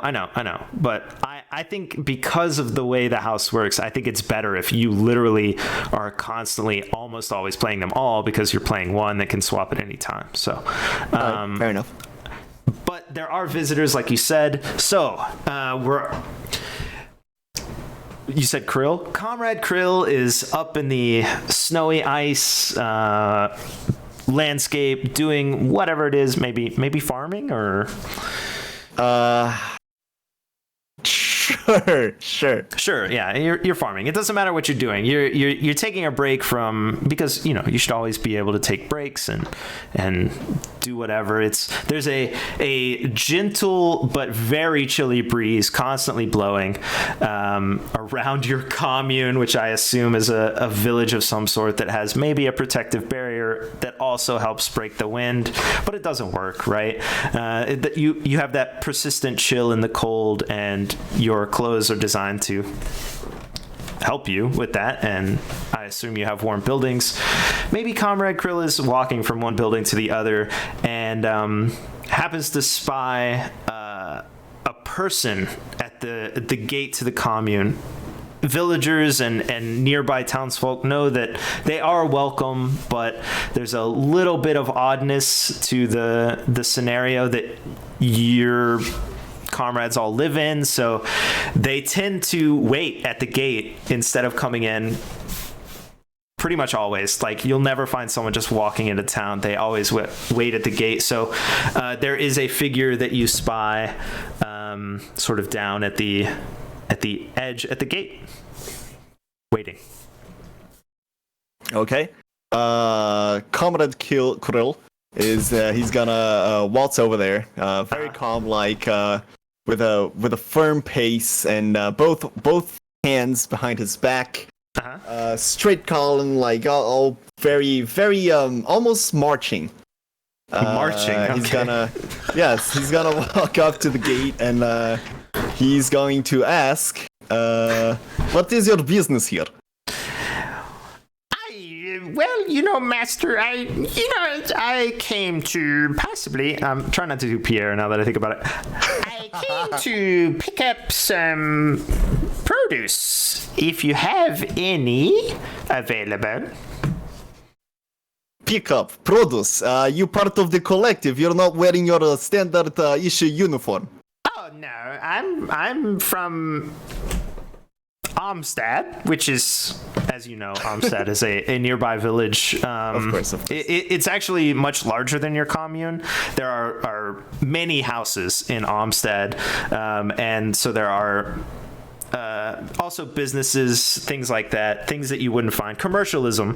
But I think because of the way the house works, I think it's better if you literally are constantly almost always playing them all, because you're playing one that can swap at any time. So, fair enough. But there are visitors, like you said. So, you said Krill? Comrade Krill is up in the snowy ice, landscape, doing whatever it is, maybe farming or Sure. Yeah, you're farming. It doesn't matter what you're doing. You're taking a break from, because you should always be able to take breaks and do whatever. There's a gentle but very chilly breeze constantly blowing around your commune, which I assume is a village of some sort that has maybe a protective barrier that also helps break the wind, but it doesn't work, right? You have that persistent chill in the cold, and your clothes are designed to help you with that, and I assume you have warm buildings. Maybe Comrade Krill is walking from one building to the other and happens to spy a person at the gate to the commune. Villagers and nearby townsfolk know that they are welcome, but there's a little bit of oddness to the scenario that your comrades all live in, so they tend to wait at the gate instead of coming in. Pretty much always. Like, you'll never find someone just walking into town. They always wait at the gate. So there is a figure that you spy sort of down at the edge at the gate, waiting. Okay. Comrade Krill is he's gonna waltz over there, very calm, like with a firm pace, and both hands behind his back, straight column, like all very almost marching. Marching. Okay. He's gonna walk up to the gate, and he's going to ask, "What is your business here?" Well, Master, I came to possibly, try not to do Pierre now that I think about it. I came to pick up some produce, if you have any available. Pick up produce. You part of the collective. You're not wearing your standard issue uniform. Oh no, I'm from Amstad, which is, as you know, Amstad is a nearby village. Of course. It's actually much larger than your commune. There are many houses in Amstad, and so there are also businesses, things like that, things that you wouldn't find. Commercialism,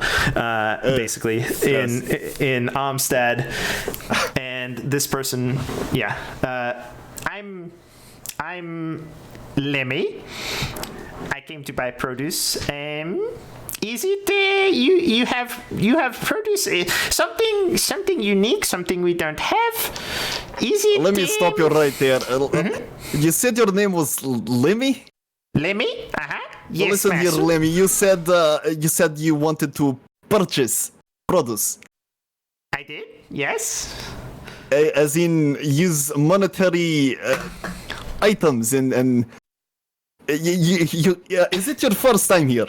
basically, in Amstad. And this person, I'm Lemmy. I came to buy produce. Is it you have produce? Something unique, something we don't have? Is it? Let me stop you right there. You said your name was Lemmy? Lemmy? Yes, well, listen here, Lemmy. You said you wanted to purchase produce. I did. Yes. As in use monetary items and. Is it your first time here?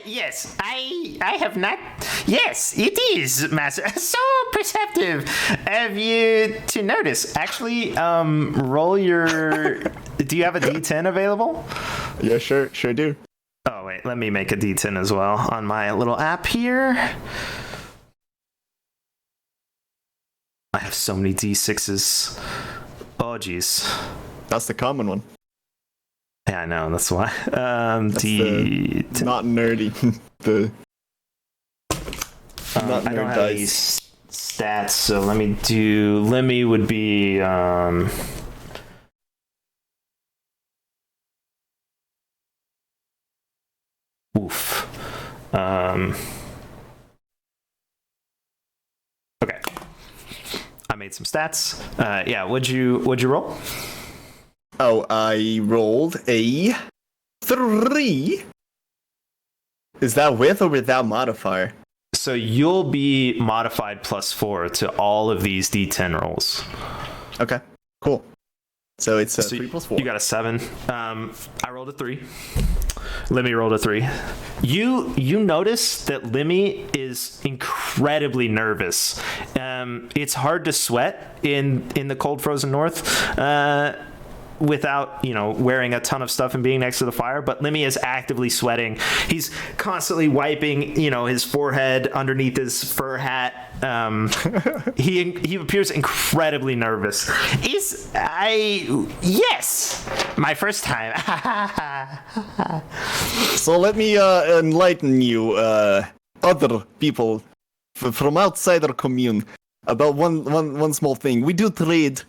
Yes, I have not. Yes, it is, Master. So perceptive of you to notice. Actually, roll your. Do you have a D10 available? Yeah, sure do. Oh wait, let me make a D10 as well on my little app here. I have so many D6s. Oh jeez. That's the common one. Yeah, I know. That's why. That's not nerdy. Not nerd I don't have dice. these stats, so let me do. Lemmy would be. Oof. Okay. I made some stats. Yeah. What'd you roll? Oh, I rolled a 3. Is that with or without modifier? So you'll be modified +4 to all of these D10 rolls. Okay, cool. So it's 3 + 4. You got a 7. I rolled a 3. Lemmy rolled a 3. You notice that Lemmy is incredibly nervous. It's hard to sweat in the cold frozen north. without, wearing a ton of stuff and being next to the fire, but Lemmy is actively sweating. He's constantly wiping, his forehead underneath his fur hat. He appears incredibly nervous. Yes, my first time. So let me enlighten you, other people from outside our commune, about one small thing. We do trade,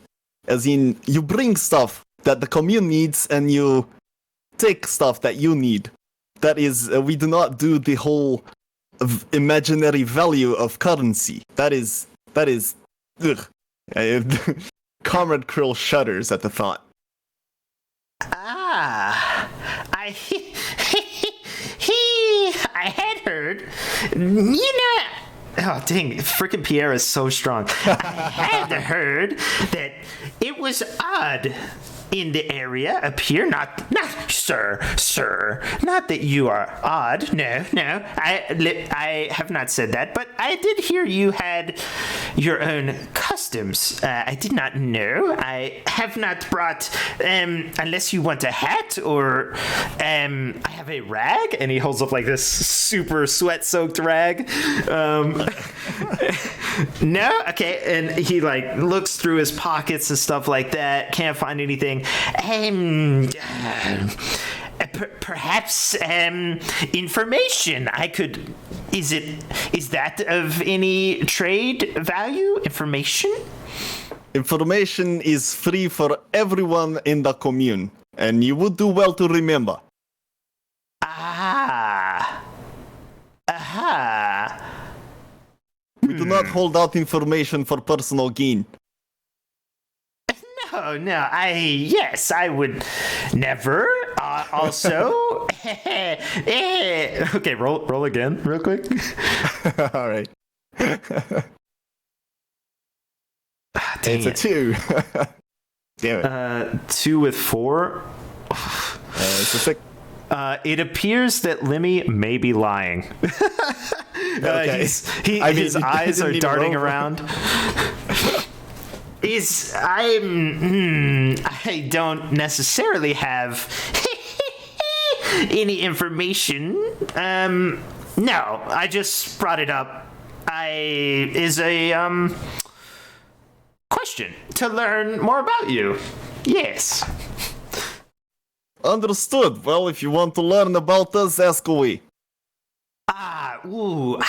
as in you bring stuff that the commune needs and you take stuff that you need. That is, we do not do the whole imaginary value of currency. That is, ugh. Comrade Krill shudders at the thought. I had heard, oh dang, freaking Pierre is so strong. I had heard that it was odd in the area up here. Not sir, not that you are odd. No, I have not said that, but I did hear you had your own customs. I did not know. I have not brought, unless you want a hat, or I have a rag, and he holds up like this super sweat-soaked rag. No? Okay, and he like looks through his pockets and stuff like that, can't find anything. Perhaps information. Is that of any trade value? Information? Information is free for everyone in the commune, and you would do well to remember. Aha. We do not hold out information for personal gain. No, I would never. Also, okay, roll again, real quick. All right. It's a 2. Damn it. 2 with 4. It's a 6. It appears that Lemmy may be lying. Okay. His eyes are darting around. I don't necessarily have any information. No, I just brought it up. Is a question to learn more about you. Yes. Understood. Well, if you want to learn about us, ask away. Look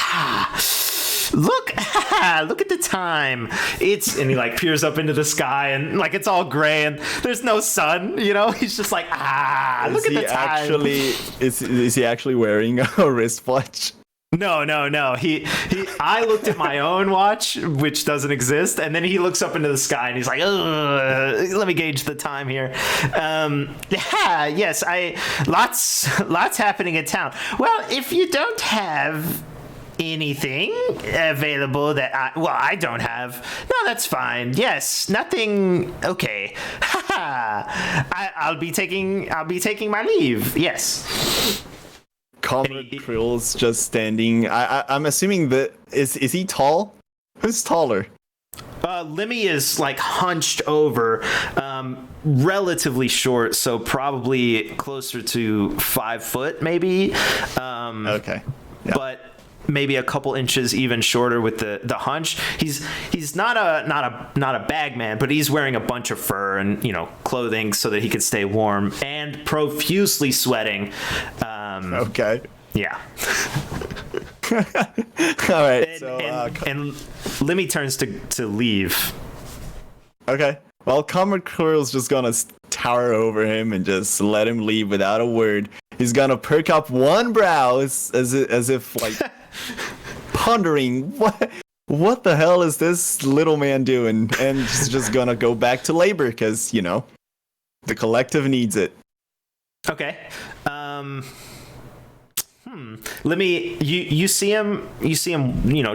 at the time. And he like peers up into the sky, and like it's all gray and there's no sun, he's just like, look at the time. Is he actually wearing a wristwatch? No. I looked at my own watch, which doesn't exist, and then he looks up into the sky and he's like, let me gauge the time here. Yes, lots happening in town. Well, if you don't have anything available that I don't have, no, that's fine. Yes, nothing. Okay. I'll be taking my leave. Yes. Comrade Krill's just standing. I'm assuming that is he tall? Who's taller? Lemmy is like hunched over, relatively short, so probably closer to 5 foot, maybe. Okay. Yeah. But maybe a couple inches even shorter with the hunch. He's not a bag man, but he's wearing a bunch of fur and clothing so that he can stay warm, and profusely sweating. Okay. Yeah. All right. And Lemmy turns to leave. Okay. Well, Comrade Quirrell's just gonna tower over him and just let him leave without a word. He's gonna perk up one brow as if like pondering what the hell is this little man doing, and he's just gonna go back to labor because the collective needs it. Okay. Let me. You see him.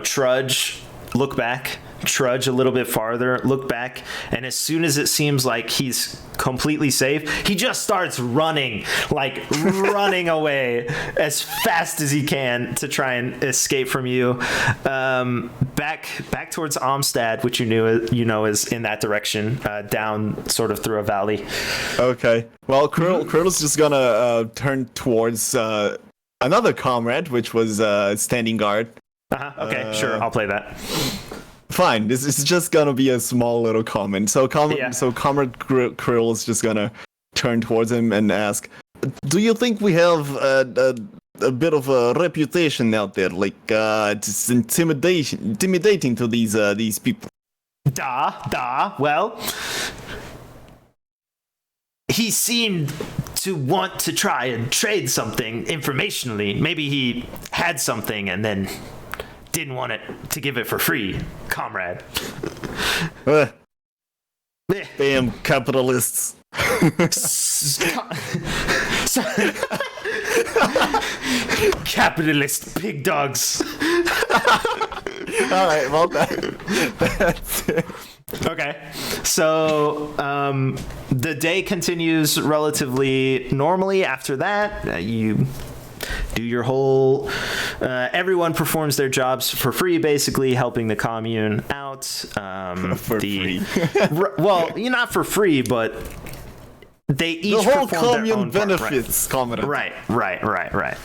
Trudge. Look back trudge a little bit farther, look back, and as soon as it seems like he's completely safe, he just starts running, like running away as fast as he can to try and escape from you. Back towards Amstad, which you know is in that direction, down sort of through a valley. Okay. Well, Krill's just gonna turn towards another comrade, which was standing guard. Okay, sure, I'll play that. Fine. This is just gonna be a small little comment. So Comrade Krill is just gonna turn towards him and ask, "Do you think we have a bit of a reputation out there, like it's intimidating to these people?" Well, he seemed to want to try and trade something informationally. Maybe he had something and then didn't want it to give it for free, comrade. Damn capitalists. Capitalist pig dogs. All right, well, that's it. Okay, so the day continues relatively normally. After that, you do your whole... everyone performs their jobs for free, basically, helping the commune out. For free. Well, not for free, but they each the whole perform their commune own benefits, part, right.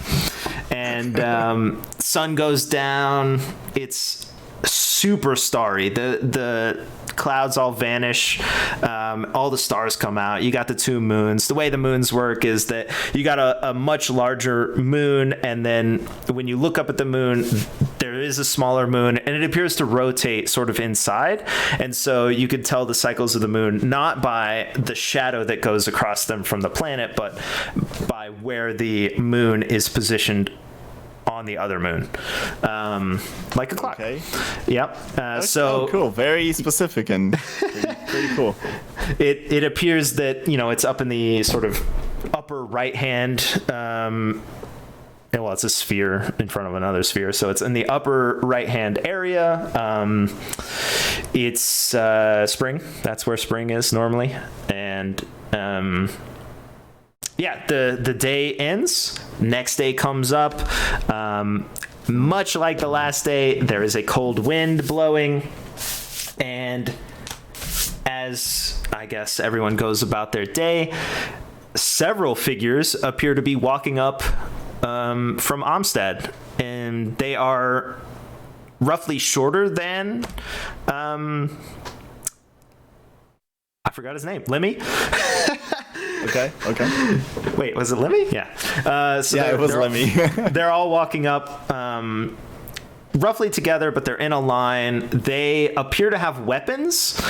And sun goes down. It's super starry. The clouds all vanish. All the stars come out. You got the two moons. The way the moons work is that you got a much larger moon, and then when you look up at the moon, there is a smaller moon, and it appears to rotate sort of inside. And so you could tell the cycles of the moon not by the shadow that goes across them from the planet, but by where the moon is positioned on the other moon, like a clock. Okay. Yep. So cool. Very specific and pretty cool. It appears that it's up in the sort of upper right hand. Well, it's a sphere in front of another sphere, so it's in the upper right hand area. It's spring. That's where spring is normally, and yeah, the day ends. Next day comes up. Much like the last day, there is a cold wind blowing, and as I guess everyone goes about their day, several figures appear to be walking up from Amstad, and they are roughly shorter than I forgot his name. Lemmy? Okay. Wait, was it Lemmy? Yeah. It was Lemmy. They're all walking up roughly together, but they're in a line. They appear to have weapons,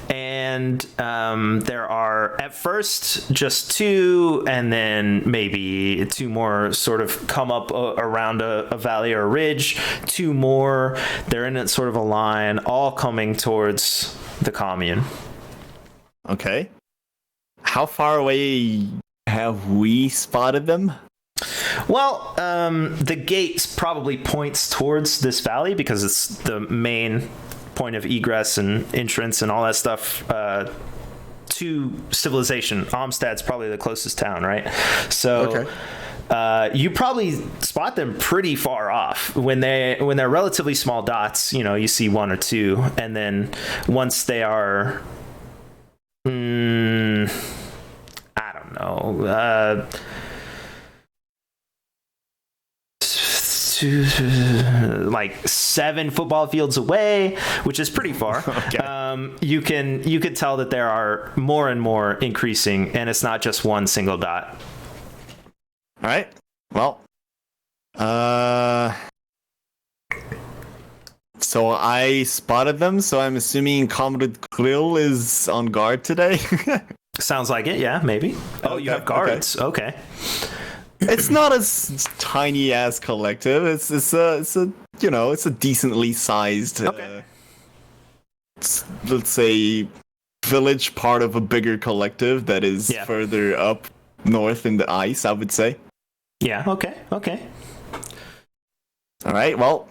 and there are at first just two, and then maybe two more sort of come up around a valley or a ridge. Two more. They're in sort of a line, all coming towards the commune. Okay. How far away have we spotted them? Well, the gate probably points towards this valley because it's the main point of egress and entrance and all that stuff to civilization. Amstad's probably the closest town, right? So you probably spot them pretty far off. When they're relatively small dots, you see one or two, and then once they are... I don't know. Like 7 football fields away, which is pretty far. Okay. You could tell that there are more and more increasing, and it's not just one single dot. All right. Well, so I spotted them, so I'm assuming Comrade Krill is on guard today. Sounds like it, yeah, maybe. Oh, you have guards. Okay. It's not a tiny ass collective. It's a decently sized let's say village, part of a bigger collective that is further up north in the ice, I would say. Yeah, okay. All right, well,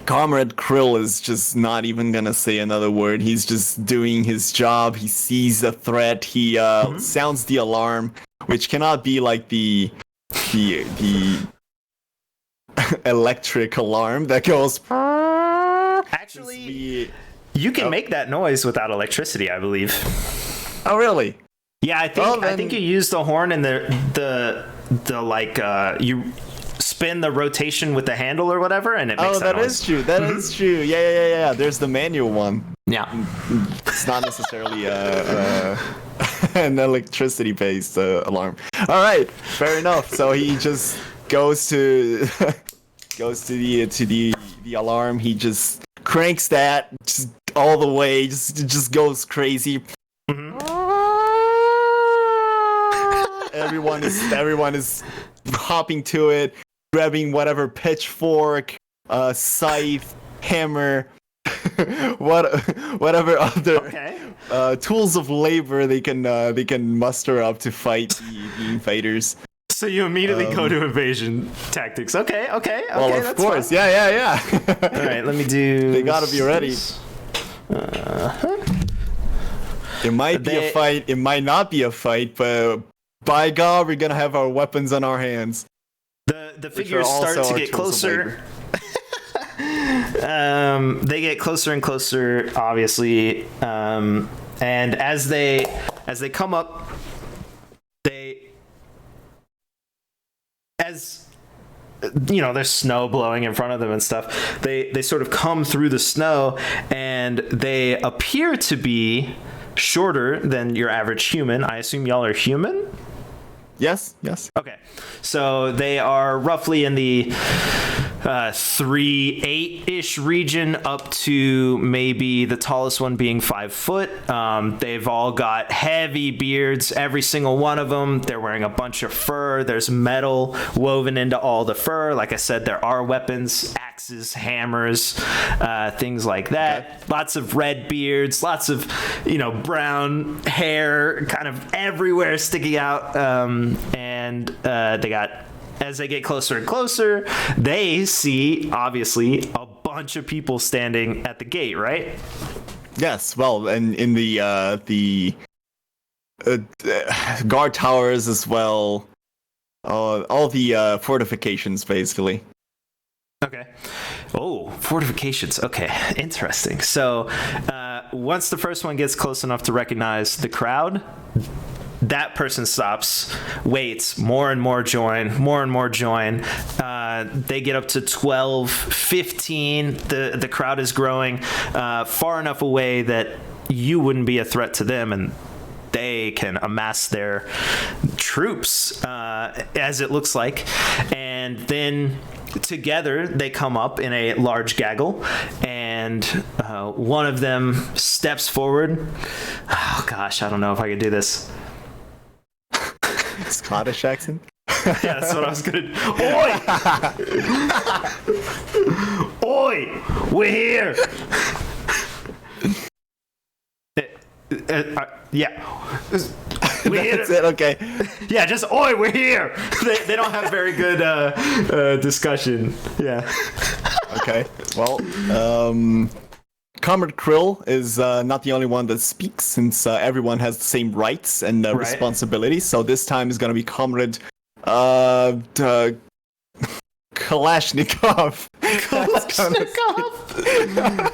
Comrade Krill is just not even gonna say another word. He's just doing his job. He sees a threat. He sounds the alarm, which cannot be like the electric alarm that goes. Actually, you can make that noise without electricity, I believe. Oh, really? Yeah, I think you use the horn and the like you spin the rotation with the handle or whatever, and it makes that noise. Is true. That is true. Yeah. There's the manual one. Yeah. It's not necessarily an electricity-based alarm. All right, fair enough. So he just goes to the alarm. He just cranks that just all the way. Just goes crazy. Everyone is hopping to it, grabbing whatever pitchfork, scythe, hammer, whatever other tools of labor they can muster up to fight the invaders. So you immediately go to invasion tactics. Okay. Well, of course. Fine. Yeah. All right, let me do. They gotta be ready. It might be a fight. It might not be a fight, but by God, we're gonna have our weapons on our hands. The figures start to get closer. They get closer and closer, obviously, and as they come up, there's snow blowing in front of them and stuff. They sort of come through the snow, and they appear to be shorter than your average human. I assume y'all are human? Yes. Okay. So they are roughly in the 3'8" region up to maybe the tallest one being 5 foot. They've all got heavy beards, every single one of them. They're wearing a bunch of fur. There's metal woven into all the fur. Like I said, there are weapons, axes, hammers, things like that. Okay. Lots of red beards, lots of, brown hair kind of everywhere sticking out. And they got, as they get closer and closer, they see, obviously, a bunch of people standing at the gate, right? Yes, well, and in the guard towers as well, all the fortifications, basically. Okay. Oh, fortifications. Okay, interesting. So once the first one gets close enough to recognize the crowd, that person stops, waits, more and more join. They get up to 12, 15. The crowd is growing far enough away that you wouldn't be a threat to them, and they can amass their troops, as it looks like. And then together they come up in a large gaggle, and one of them steps forward. Oh gosh, I don't know if I could do this. Scottish accent? Yeah, that's what I was gonna. Oi! Oi! We're here! Yeah. We're here. That's it, okay. Yeah, just oi, we're here! They don't have very good discussion. Yeah. Okay, well, Comrade Krill is not the only one that speaks, since everyone has the same rights and responsibilities. So this time is going to be Comrade Kalashnikov.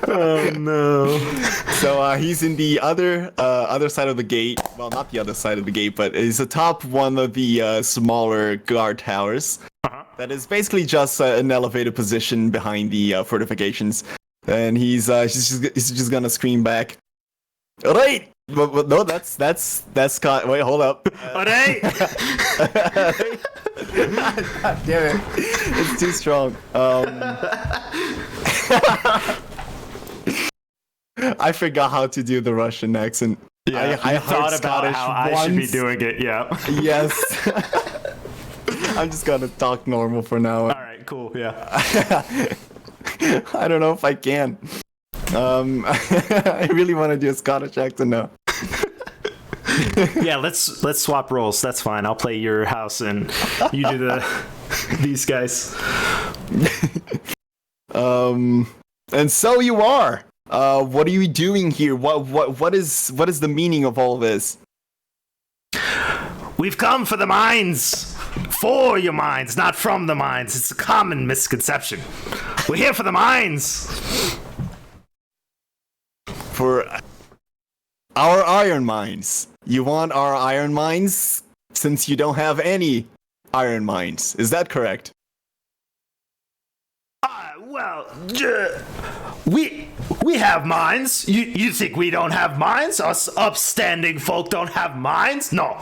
Oh no. So he's in the other side of the gate. Well, not the other side of the gate, but he's atop one of the smaller guard towers. That is basically just an elevated position behind the fortifications. And he's just gonna scream back. All right, but no, that's Scott. Wait, hold up. All right. God damn it, it's too strong. I forgot how to do the Russian accent. Yeah, I thought about Scottish how I should be doing it. Yeah. Yes. I'm just gonna talk normal for now. All right, cool. Yeah. I don't know if I can. I really want to do a Scottish accent now. Yeah, let's swap roles. That's fine. I'll play your house and you do these guys. And so you are. What are you doing here? What is the meaning of all this? We've come for the mines. For your mines, not from the mines. It's a common misconception. We're here for the mines. For our iron mines. You want our iron mines since you don't have any iron mines. Is that correct? Well, we have mines. You think we don't have mines? Us upstanding folk don't have mines? No.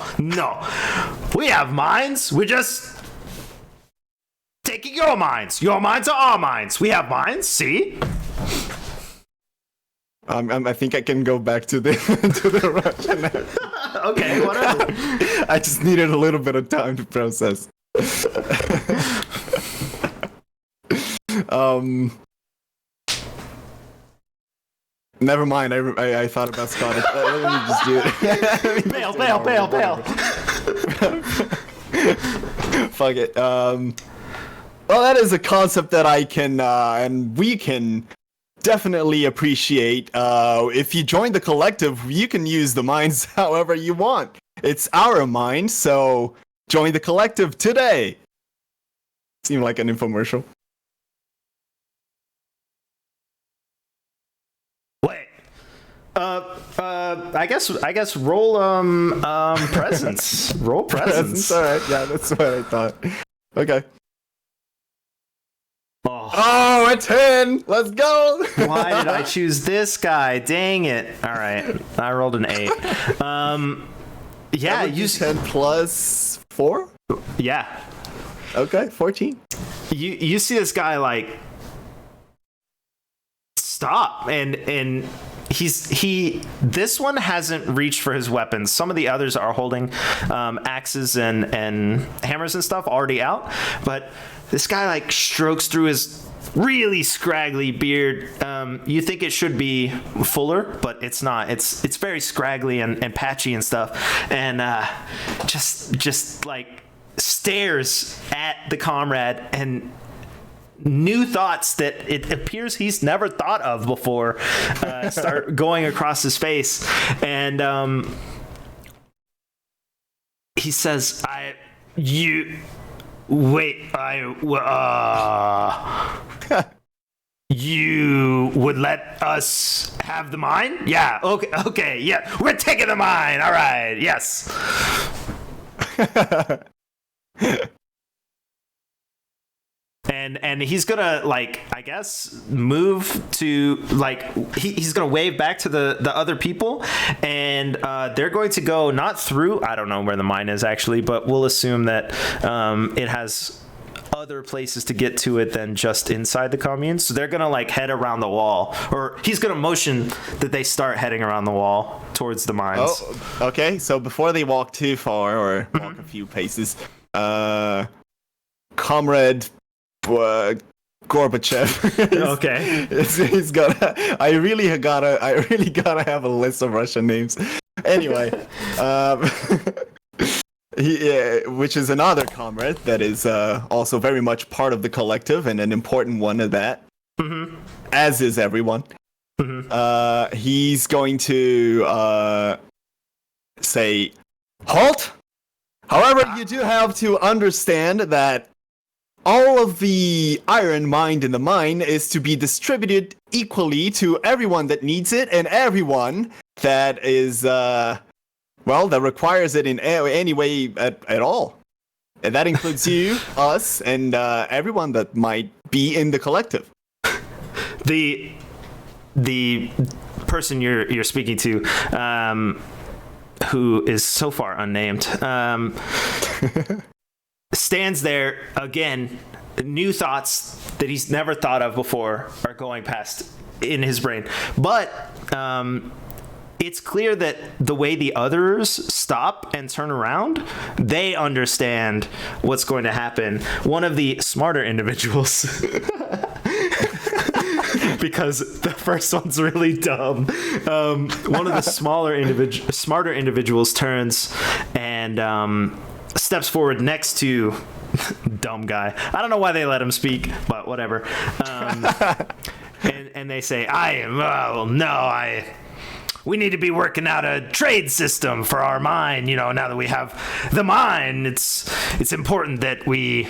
We have mines. We're just taking your mines. Your mines are our mines. We have mines. See? I think I can go back to the to the Russian. Okay, whatever. I just needed a little bit of time to process. Never mind. I thought about Scottish. Let me just do it. Bail. Fuck it. Well, that is a concept that I can and we can definitely appreciate. If you join the collective, you can use the mines however you want. It's our mine, so join the collective today. Seemed like an infomercial. Wait. I guess roll presence. Roll presence. All right, yeah, that's what I thought. Okay. Oh, a 10! Let's go! Why did I choose this guy? Dang it. All right. I rolled an 8. Yeah, you 10 plus 4? Yeah. Okay, 14. You see this guy like stop and this one hasn't reached for his weapons. Some of the others are holding axes and hammers and stuff already out, but this guy like strokes through his really scraggly beard. You think it should be fuller, but it's not. It's very scraggly and patchy and stuff, and just like stares at the comrade and new thoughts that it appears he's never thought of before start going across his face, and he says, you would let us have the mine? Yeah, okay, yeah, we're taking the mine, all right, yes. And he's gonna like, I guess, move to like he's gonna wave back to the other people, and they're going to go not through, I don't know where the mine is actually, but we'll assume that it has other places to get to it than just inside the commune. So they're gonna like head around the wall, or he's gonna motion that they start heading around the wall towards the mines. Oh, okay. So before they walk too far or walk a few paces, Comrade Gorbachev. Okay. He's gotta. I really gotta have a list of Russian names. Anyway, which is another comrade that is also very much part of the collective and an important one of that. Mm-hmm. As is everyone. Mm-hmm. He's going to say, "Halt!" However, you do have to understand that all of the iron mined in the mine is to be distributed equally to everyone that needs it and everyone that is, that requires it in any way at all. And that includes you, us, and everyone that might be in the collective. The person you're speaking to, who is so far unnamed, stands there again. New thoughts that he's never thought of before are going past in his brain, but it's clear that the way the others stop and turn around, they understand what's going to happen. One of the smarter individuals, because the first one's really dumb, one of the smarter individuals turns and steps forward next to dumb guy. I don't know why they let him speak, but whatever. And and they say, we need to be working out a trade system for our mine. You know, now that we have the mine, it's important that we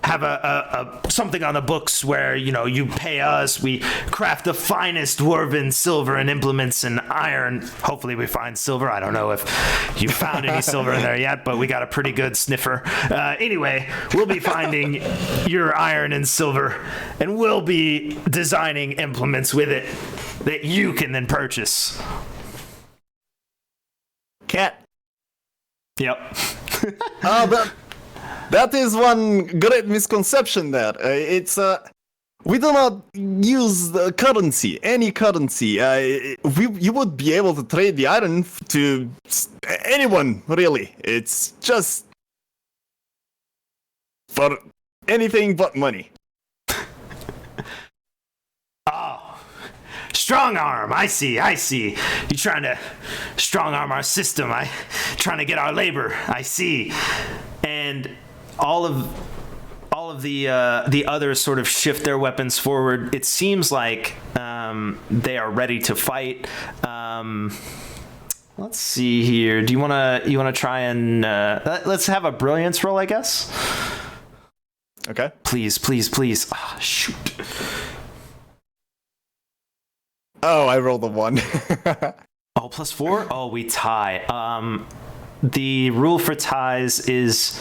have a something on the books where, you know, you pay us, we craft the finest woven silver and implements and iron. Hopefully we find silver. I don't know if you found any silver in there yet, but we got a pretty good sniffer. Anyway, we'll be finding your iron and silver, and we'll be designing implements with it that you can then purchase. Cat. Yep. That is one great misconception there. We do not use the currency, any currency. You would be able to trade the iron to anyone, really. It's just for anything but money. Oh, strong arm. I see. You're trying to strong arm our system. Trying to get our labor. I see. And all of the others sort of shift their weapons forward. It seems like they are ready to fight. Let's see here. Do you wanna try and let's have a brilliance roll, I guess? Okay. Please. Oh, shoot. Oh, I rolled a 1. Oh, +4? Oh, we tie. The rule for ties is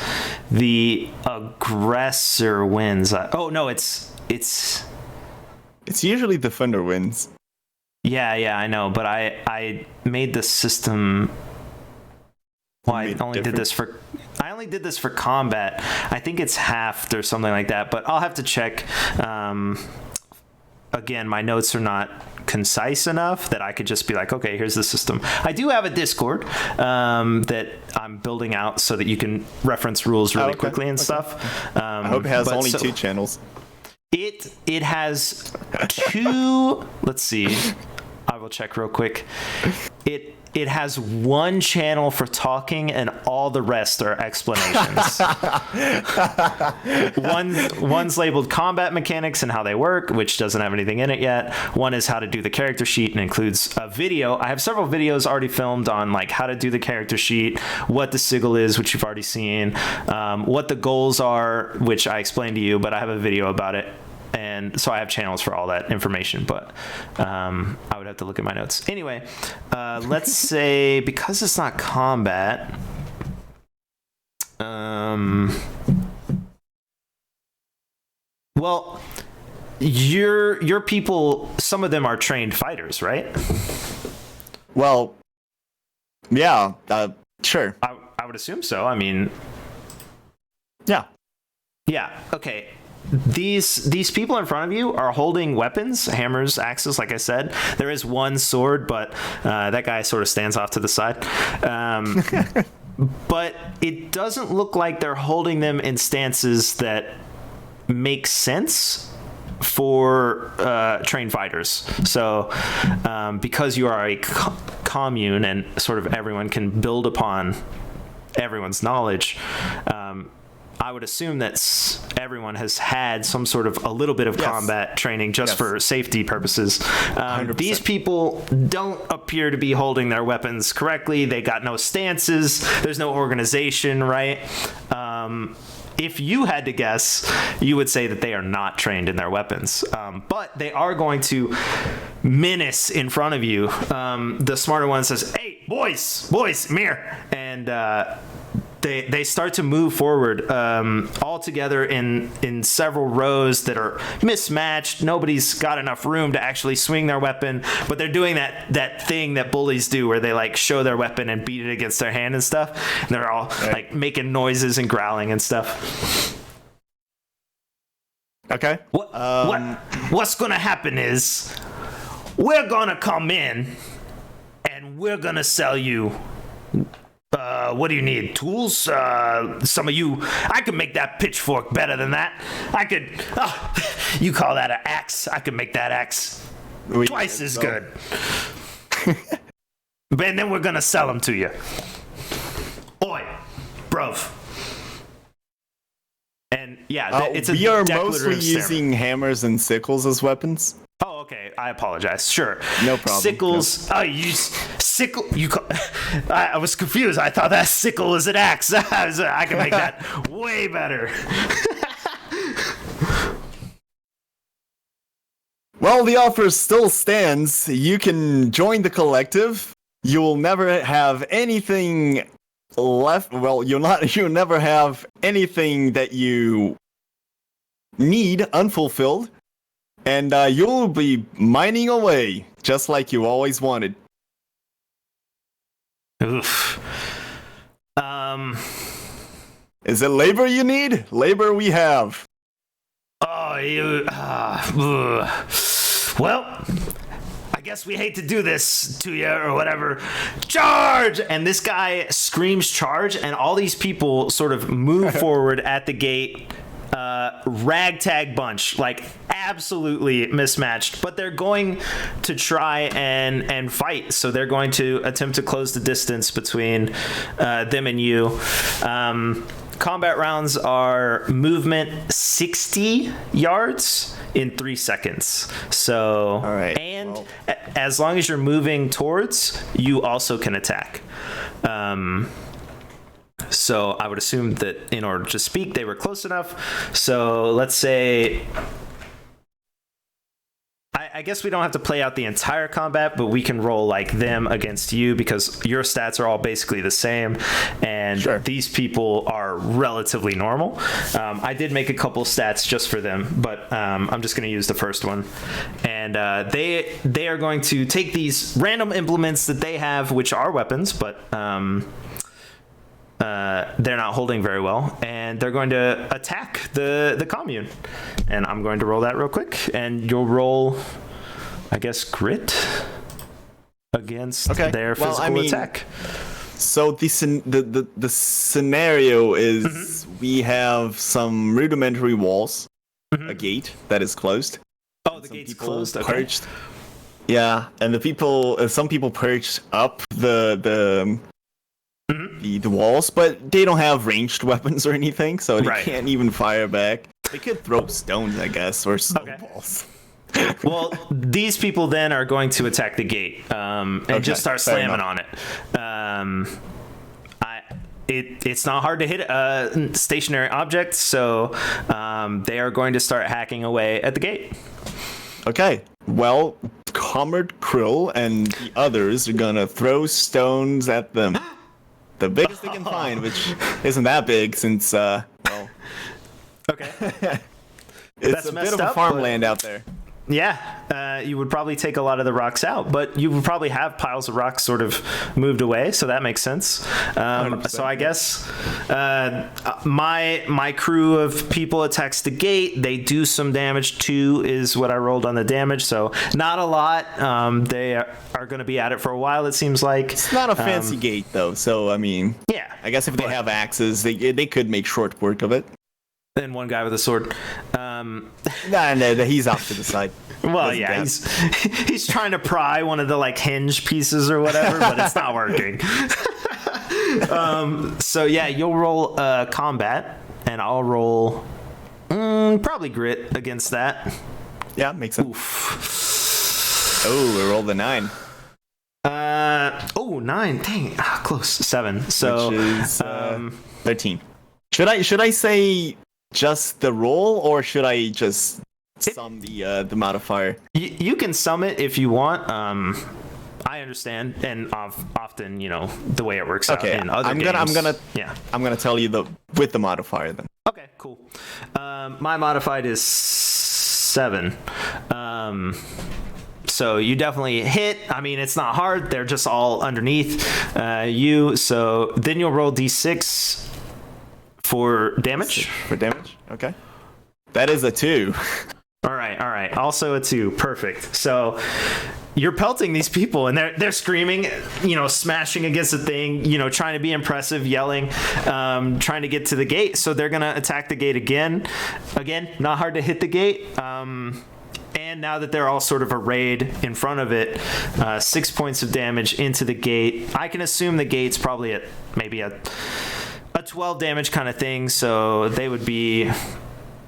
the aggressor wins. Oh no, it's usually defender wins. Yeah, I know, but I made the system. Well, I only did this for combat. I think it's halved or something like that, but I'll have to check. Again, my notes are not concise enough that I could just be like, okay, here's the system. I do have a Discord that I'm building out so that you can reference rules really quickly and stuff. I hope it has only 2 channels. It has 2. Let's see. I will check real quick. It has 1 channel for talking, and all the rest are explanations. One's labeled combat mechanics and how they work, which doesn't have anything in it yet. One is how to do the character sheet and includes a video. I have several videos already filmed on like how to do the character sheet, what the sigil is, which you've already seen, what the goals are, which I explained to you, but I have a video about it. And so I have channels for all that information, but I would have to look at my notes. Anyway, let's say, because it's not combat, well, your people, some of them are trained fighters, right? Well, yeah, sure. I would assume so. I mean, yeah, okay. These people in front of you are holding weapons, hammers, axes, like I said. There is one sword, but that guy sort of stands off to the side. But it doesn't look like they're holding them in stances that make sense for trained fighters. So because you are a commune and sort of everyone can build upon everyone's knowledge, I would assume that everyone has had some sort of a little bit of combat training just for safety purposes. These people don't appear to be holding their weapons correctly. They got no stances. There's no organization, right? If you had to guess, you would say that they are not trained in their weapons. But they are going to menace in front of you. The smarter one says, "Hey, boys, come here." And they start to move forward all together in several rows that are mismatched. Nobody's got enough room to actually swing their weapon, but they're doing that thing that bullies do where they like show their weapon and beat it against their hand and stuff. And they're all like making noises and growling and stuff. Okay. What's gonna happen is we're gonna come in and we're gonna sell you. What do you need? Tools? Some of you, I could make that pitchfork better than that. I could, you call that an axe? I could make that axe twice as good. And then we're gonna sell them to you. Oi, bruv. And yeah, it's we are mostly using hammers and sickles as weapons. Oh, okay. I apologize. Sure. No problem. Sickles. Oh, you sickle. I was confused. I thought that sickle was an axe. I can make that way better. Well, the offer still stands. You can join the collective. You will never have anything left. Well, you'll never have anything that you need unfulfilled, and you'll be mining away just like you always wanted. Oof. Is it labor you need? Labor we have. Oh, you. Well, I guess we hate to do this to you or whatever. Charge! And this guy screams charge, and all these people sort of move forward at the gate. Ragtag bunch, like absolutely mismatched, but they're going to try and fight. So they're going to attempt to close the distance between them and you. Combat rounds are movement 60 yards in 3 seconds. So, all right. And as long as you're moving towards, you also can attack. So I would assume that in order to speak, they were close enough. So let's say, I guess we don't have to play out the entire combat, but we can roll like them against you because your stats are all basically the same. And sure. These people are relatively normal. I did make a couple stats just for them, but I'm just going to use the first one. And they are going to take these random implements that they have, which are weapons, but they're not holding very well, and they're going to attack the commune. And I'm going to roll that real quick, and you'll roll, I guess, grit against their physical attack. So the scenario is we have some rudimentary walls, a gate that is closed. Oh, the gate's closed. Okay. Perched. Yeah, and some people perched up the walls, but they don't have ranged weapons or anything, so they can't even fire back. They could throw stones, I guess, or snowballs. Well, these people then are going to attack the gate and just start slamming on it. It's not hard to hit a stationary object, so they are going to start hacking away at the gate. Okay. Well, Comrade Krill and the others are gonna throw stones at them. The biggest they can find, which isn't that big since, Okay. It's a bit of a farmland out there. Yeah, you would probably take a lot of the rocks out, but you would probably have piles of rocks sort of moved away, so that makes sense. So I guess my crew of people attacks the gate. They do some damage. 2 is what I rolled on the damage, so not a lot. They are going to be at it for a while, it seems like. It's not a fancy gate, though, so, I mean, yeah. I guess if they have axes, they could make short work of it. And one guy with a sword. No, he's off to the side. Well, yeah, he's trying to pry one of the like hinge pieces or whatever, but it's not working. So yeah, you'll roll combat, and I'll roll probably grit against that. Yeah, makes sense. Oof. Oh, we rolled a 9. 9. Dang, close. 7. So which is 13. Should I say just the roll, or should I just sum the modifier? You can sum it if you want. I understand, and often, the way it works out in other games. I'm gonna tell you with the modifier then. Okay, cool. My modified is 7. So you definitely hit. I mean, it's not hard. They're just all underneath you. So then you'll roll d6 for damage. Okay. That is a 2. All right. Also a 2. Perfect. So you're pelting these people, and they're screaming, smashing against the thing, trying to be impressive, yelling, trying to get to the gate. So they're gonna attack the gate again. Again, not hard to hit the gate. And now that they're all sort of arrayed in front of it, 6 points of damage into the gate. I can assume the gate's probably at maybe a 12 damage kind of thing, so they would be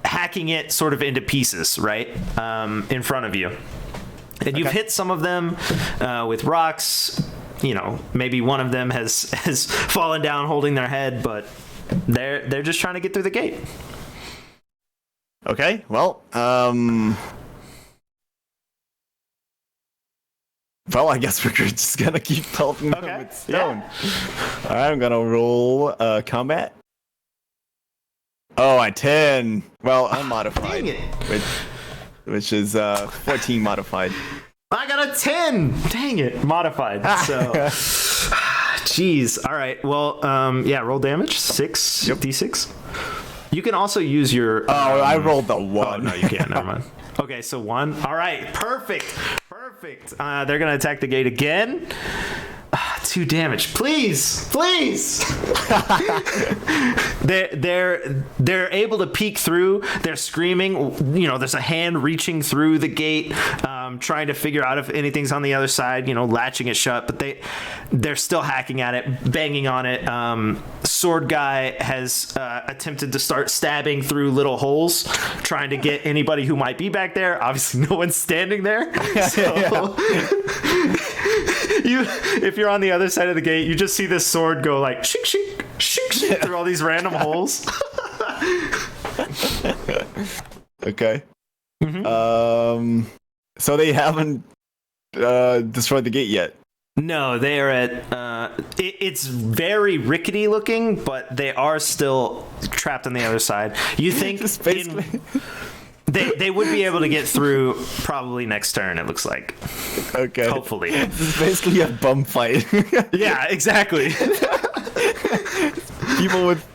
hacking it sort of into pieces, right? In front of you. And you've hit some of them with rocks. You know, maybe one of them has fallen down holding their head, but they're just trying to get through the gate. Okay, well, I guess we're just gonna keep pelting them with stone. Yeah. Alright, I'm gonna roll combat. Oh, 10. Well, unmodified. Dang it. Which is 14 modified. I got a 10. Dang it, modified. So, jeez. All right. Well, yeah. Roll damage. 6 d6. You can also use your. I rolled the 1. Oh, no, you can't. Never mind. Okay, so 1. All right. Perfect. They're gonna attack the gate again. 2 damage, please. They're able to peek through. They're screaming. You know, there's a hand reaching through the gate, trying to figure out if anything's on the other side. You know, latching it shut, but they're still hacking at it, banging on it. Sword guy has attempted to start stabbing through little holes, trying to get anybody who might be back there. Obviously, no one's standing there. So, if you're on the other side of the gate, you just see this sword go like shink, shink, shink, shink through all these random holes. Okay. So they haven't destroyed the gate yet. No, they are at. It's very rickety looking, but they are still trapped on the other side. You think they would be able to get through probably next turn, it looks like. Okay. Hopefully. This is basically a bum fight. Yeah, exactly. People with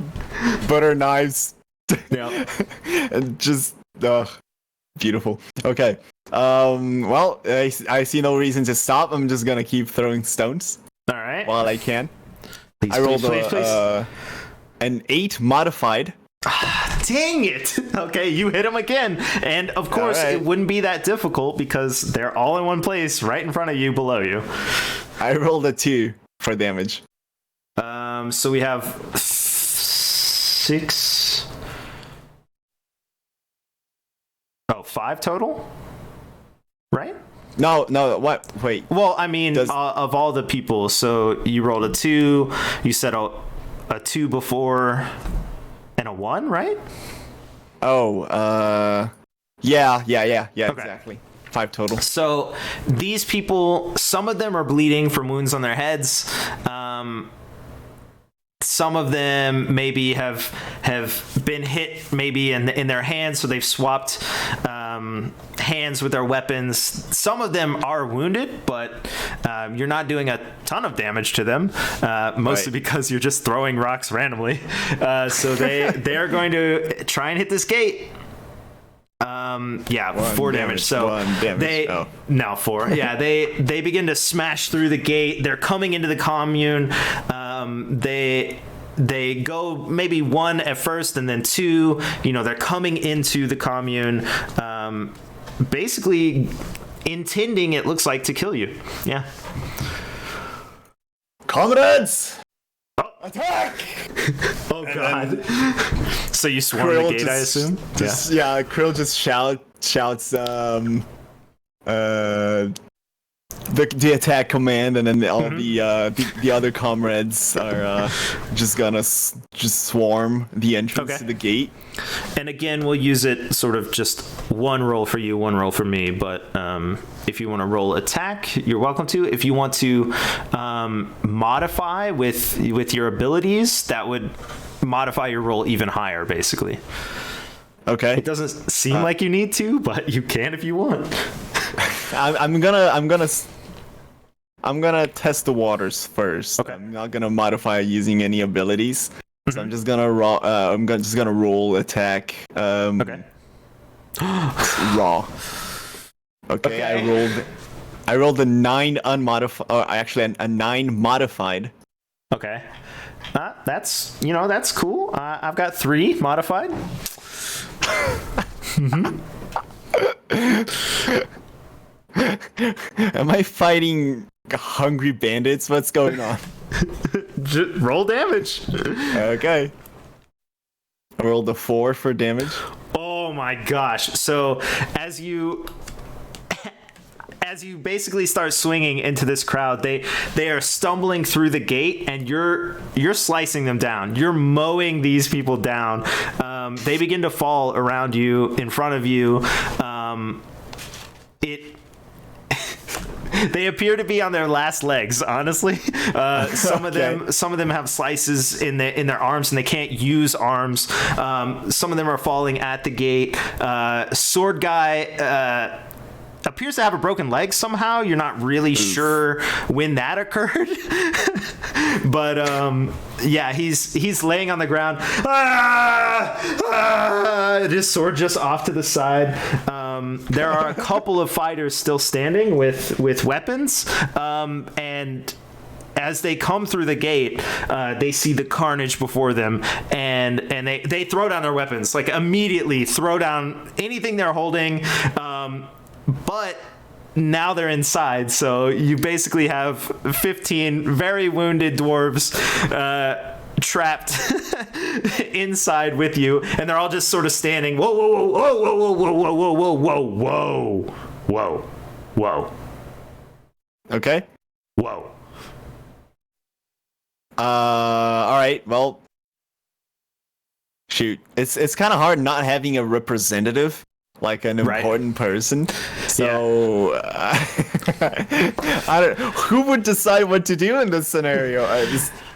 butter knives. Yeah. And just beautiful. Okay. Well, I see no reason to stop. I'm just gonna keep throwing stones. All right. While I can. Please, I rolled please. An 8 modified. Dang it. Okay, you hit him again. And of course, It wouldn't be that difficult because they're all in one place right in front of you, below you. I rolled a 2 for damage. So we have 6. Oh, 5 total? Right? No, what? Wait. Well, I mean, of all the people, so you rolled a 2, you said a 2 before, and a 1, right? Oh, yeah, okay. Exactly. 5 total. So these people, some of them are bleeding from wounds on their heads. Some of them maybe have been hit maybe in their hands, so they've swapped hands with their weapons. Some of them are wounded, but you're not doing a ton of damage to them, mostly because you're just throwing rocks randomly. So they're going to try and hit this gate. 4 damage. So 1 damage. No, 4. Yeah, they begin to smash through the gate. They're coming into the commune. They go maybe 1 at first and then 2. You know, they're coming into the commune, basically intending, it looks like, to kill you. Yeah. Comrades! Attack! Oh god. So you swarm the gate, I assume? Yeah, Krill just shouts the attack command, and then all the other comrades are just gonna just swarm the entrance to the gate. And again, we'll use it sort of just 1 roll for you, 1 roll for me, but if you want to roll attack, you're welcome to. If you want to modify with your abilities, that would modify your roll even higher, basically. Okay. It doesn't seem like you need to, but you can if you want. I'm gonna test the waters first. Okay. I'm not gonna modify using any abilities. So I'm just gonna roll. Just gonna roll attack. Raw. Okay. I rolled a 9 unmodified. Actually, a 9 modified. Okay. That's cool. I've got 3 modified. Am I fighting hungry bandits? What's going on? Just roll damage. Okay. I rolled a 4 for damage. Oh my gosh. So as you as you basically start swinging into this crowd, they are stumbling through the gate, and you're slicing them down. You're mowing these people down. They begin to fall around you, in front of you. They appear to be on their last legs, honestly. Some of them have slices in their arms, and they can't use arms. Some of them are falling at the gate. Sword guy appears to have a broken leg somehow. You're not really sure when that occurred. But yeah, he's laying on the ground. His sword just off to the side. There are a couple of fighters still standing with weapons, and as they come through the gate, they see the carnage before them, and they throw down their weapons, like immediately throw down anything they're holding. But now they're inside, so you basically have 15 very wounded dwarves trapped inside with you, and they're all just sort of standing. Whoa, whoa, whoa, whoa, whoa, whoa, whoa, whoa, whoa, whoa, whoa, whoa, whoa. Okay. Whoa. All right. Well, shoot. It's kind of hard not having a representative, like an important person. So I don't. Who would decide what to do in this scenario?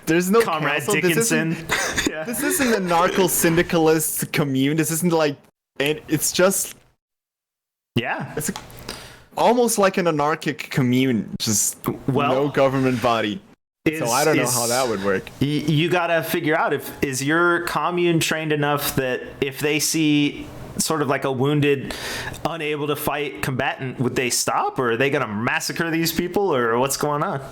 There's no Comrade council. Dickinson. This isn't a narco-syndicalist commune. This isn't like, it's just, it's almost like an anarchic commune, just no government body. So I don't know how that would work. You gotta figure out, is your commune trained enough that if they see sort of like a wounded, unable to fight combatant, would they stop, or are they gonna massacre these people, or what's going on?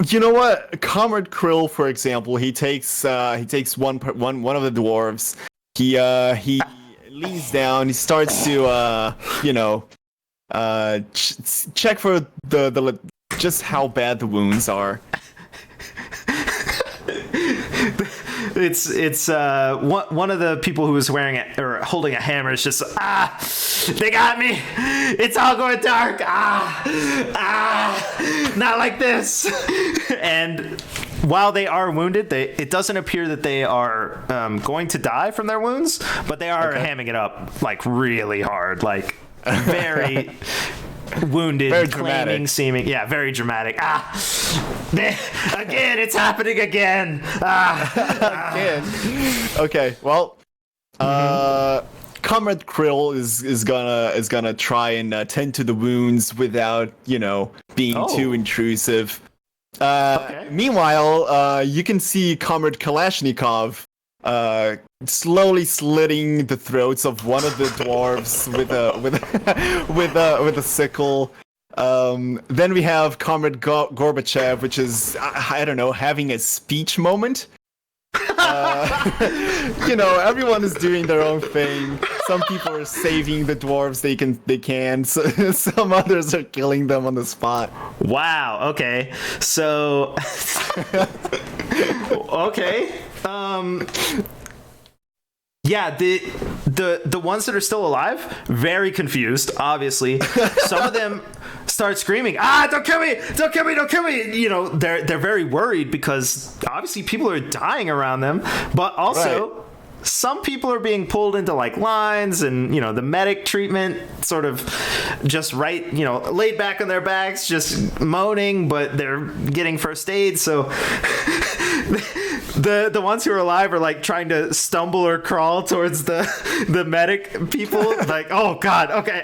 You know what, Comrade Krill, for example, he takes one of the dwarves. He leans down. He starts to check for the just how bad the wounds are. It's one of the people who was wearing it or holding a hammer is just they got me. It's all going dark. Not like this. And while they are wounded, it doesn't appear that they are going to die from their wounds, but they are hamming it up like really hard, like very wounded, very claiming, seeming, very dramatic. Again, it's happening again. Again. Okay, well, Comrade Krill is gonna try and tend to the wounds without being too intrusive. Meanwhile, you can see Comrade Kalashnikov slowly slitting the throats of one of the dwarves with a sickle. Then we have Comrade Gorbachev, which is I don't know, having a speech moment. Everyone is doing their own thing. Some people are saving the dwarves they can. So, some others are killing them on the spot. Wow. Okay. So. Okay. Yeah, the ones that are still alive, very confused, obviously. Some of them start screaming, don't kill me, don't kill me, don't kill me. They're very worried because obviously people are dying around them, but also some people are being pulled into like lines and, the medic treatment sort of just laid back on their backs, just moaning, but they're getting first aid. So the ones who are alive are like trying to stumble or crawl towards the medic people. Like, oh God, okay,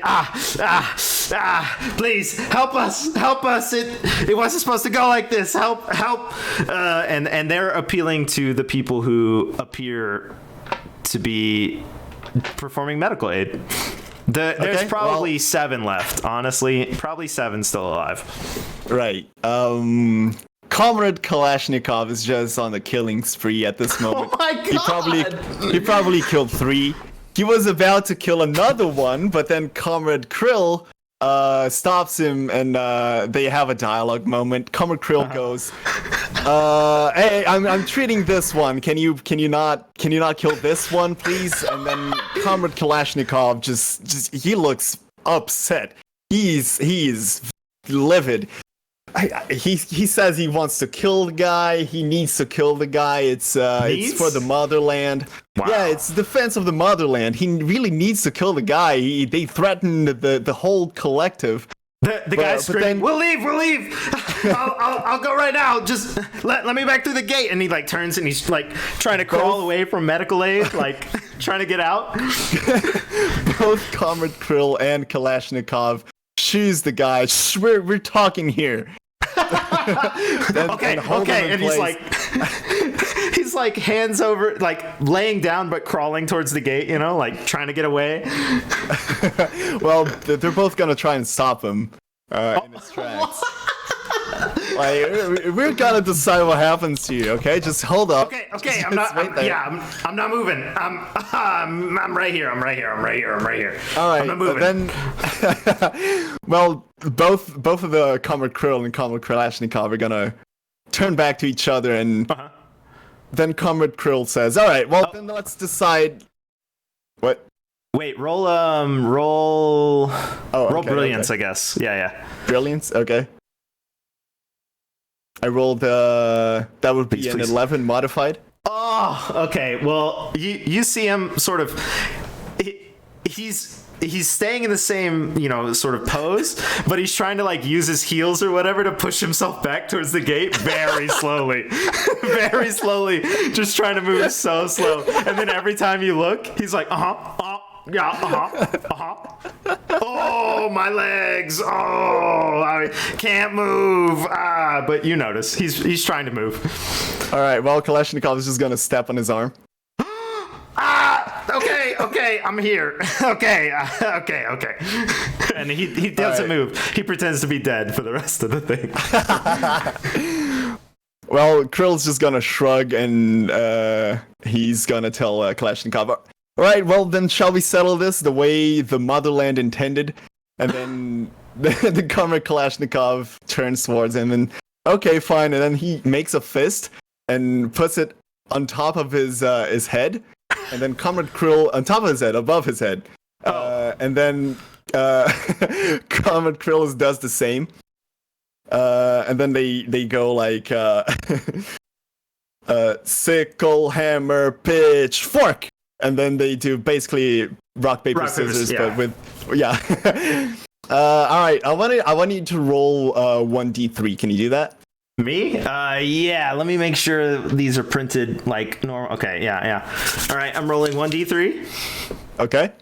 please help us. It wasn't supposed to go like this. Help. And they're appealing to the people who appear to be performing medical aid. There's probably 7 left, honestly. Probably 7 still alive. Right. Comrade Kalashnikov is just on a killing spree at this moment. Oh my God! He probably killed 3. He was about to kill another one, but then Comrade Krill stops him, and they have a dialogue moment. Comrade Krill goes, "Hey, I'm treating this one. Can you not kill this one, please?" And then Comrade Kalashnikov just he looks upset. he's livid. He says he wants to kill the guy. He needs to kill the guy. It's for the motherland. Wow. Yeah, it's defense of the motherland. He really needs to kill the guy. They threatened the whole collective. The guy's screaming, "We'll leave! I'll go right now. Just let me back through the gate." And he like turns and he's like trying to crawl away from medical aid, like trying to get out. Both Comrade Krill and Kalashnikov choose the guy. We're talking here. Okay, and he's like hands over, like laying down but crawling towards the gate, you know, like trying to get away. Well, they're both gonna try and stop him in his tracks. Like, we're gonna decide what happens to you, okay? Just hold up. Okay, I'm not moving. I'm right here. All right, I'm not moving. Then, well, both of the Comrade Krill and Comrade Kalashnikov are gonna turn back to each other, and then Comrade Krill says, "All right, well, then let's decide." What? Wait, roll brilliance, I guess. Yeah. Brilliance, okay. I rolled, that would be an 11 modified. Oh, okay. Well, you see him sort of, he's staying in the same, you know, sort of pose, but he's trying to like use his heels or whatever to push himself back towards the gate very slowly. Very slowly, just trying to move so slow. And then every time you look, he's like, oh, my legs. Oh, I can't move. But you notice he's trying to move. All right. Well, Kalashnikov is just gonna step on his arm. Okay, I'm here. Okay. And he doesn't move. He pretends to be dead for the rest of the thing. Well, Krill's just gonna shrug and he's gonna tell Kalashnikov, "Alright, well then shall we settle this the way the motherland intended?" And then the Comrade Kalashnikov turns towards him and, "Okay, fine." And then he makes a fist and puts it on top of his head. And then Comrade Krill on top of his head, above his head. And then Comrade Krill does the same. And then they go like sickle, hammer, pitch, fork. And then they do basically rock, paper, scissors, but with all right, I want you to roll 1d3. Can you do that? Me? Yeah. Let me make sure these are printed like normal. Okay. Yeah. All right. I'm rolling 1d3. Okay.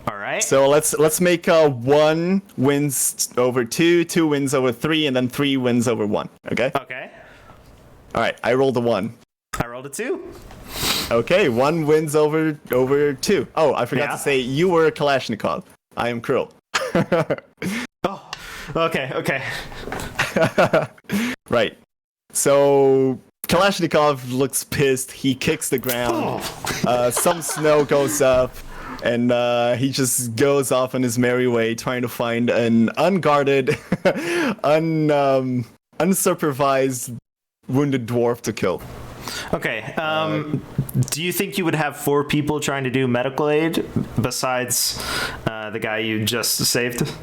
All right. So let's make 1 wins over 2, 2 wins over 3, and then 3 wins over 1. Okay. Okay. All right. I rolled a 1. I rolled a 2. Okay. 1 wins over 2. Oh, I forgot to say you were Kalashnikov. I am Krill. Oh. Okay. Right. So Kalashnikov looks pissed. He kicks the ground. Some snow goes up, and he just goes off on his merry way, trying to find an unguarded, unsupervised wounded dwarf to kill. Okay. Do you think you would have 4 people trying to do medical aid besides the guy you just saved?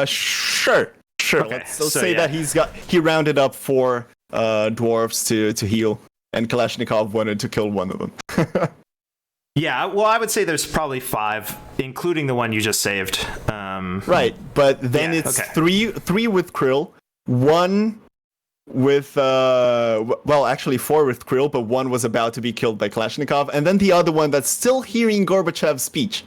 Sure. Okay, Let's say that he rounded up 4 dwarves to heal, and Kalashnikov wanted to kill one of them. Yeah, well, I would say there's probably 5, including the one you just saved. Right, but then it's 3 with Krill, 1 with well, actually 4 with Krill, but 1 was about to be killed by Kalashnikov, and then the other one that's still hearing Gorbachev's speech.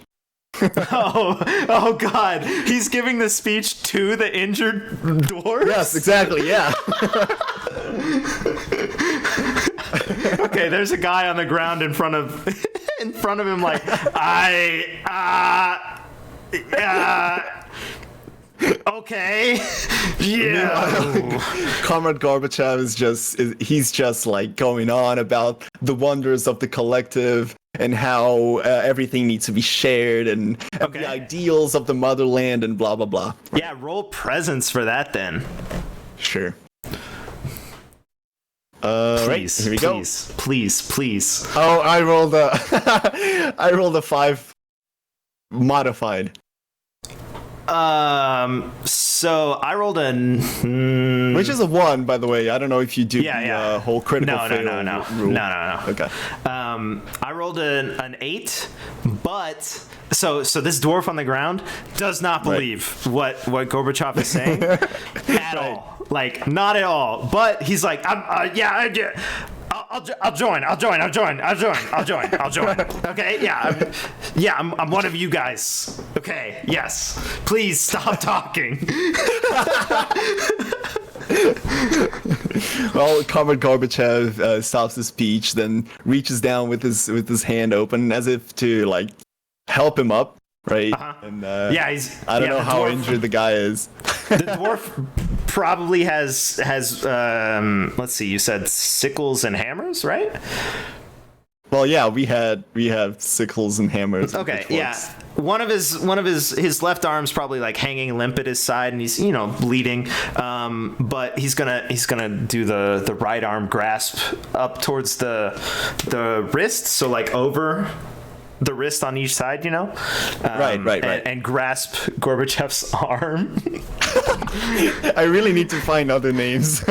Oh God! He's giving the speech to the injured dwarves? Yes, exactly. Yeah. Okay, there's a guy on the ground in front of him, like okay, yeah. Comrade Gorbachev he's just like going on about the wonders of the collective and how everything needs to be shared and the ideals of the motherland and blah blah blah. Yeah, roll presence for that then. Sure. Please, right, here we go. Please. Oh, I rolled a 5 modified. So I rolled which is a 1, by the way. I don't know if you do the whole critical fail rule. No. Okay. I rolled an 8, but so this dwarf on the ground does not believe what Gorbachev is saying at all. Like, not at all. But he's like, I'll join. Okay, I'm one of you guys. Okay, yes. Please stop talking. Well, Comrade Gorbachev stops his speech, then reaches down with his hand open as if to like help him up, right? And I don't know how injured the guy is. The dwarf probably has let's see, you said sickles and hammers, right? Well, yeah, we have sickles and hammers. Okay, yeah. One of his left arm's probably like hanging limp at his side, and he's bleeding. But he's gonna do the right arm grasp up towards the wrist, so like over the wrist on each side, right. And grasp Gorbachev's arm. I really need to find other names.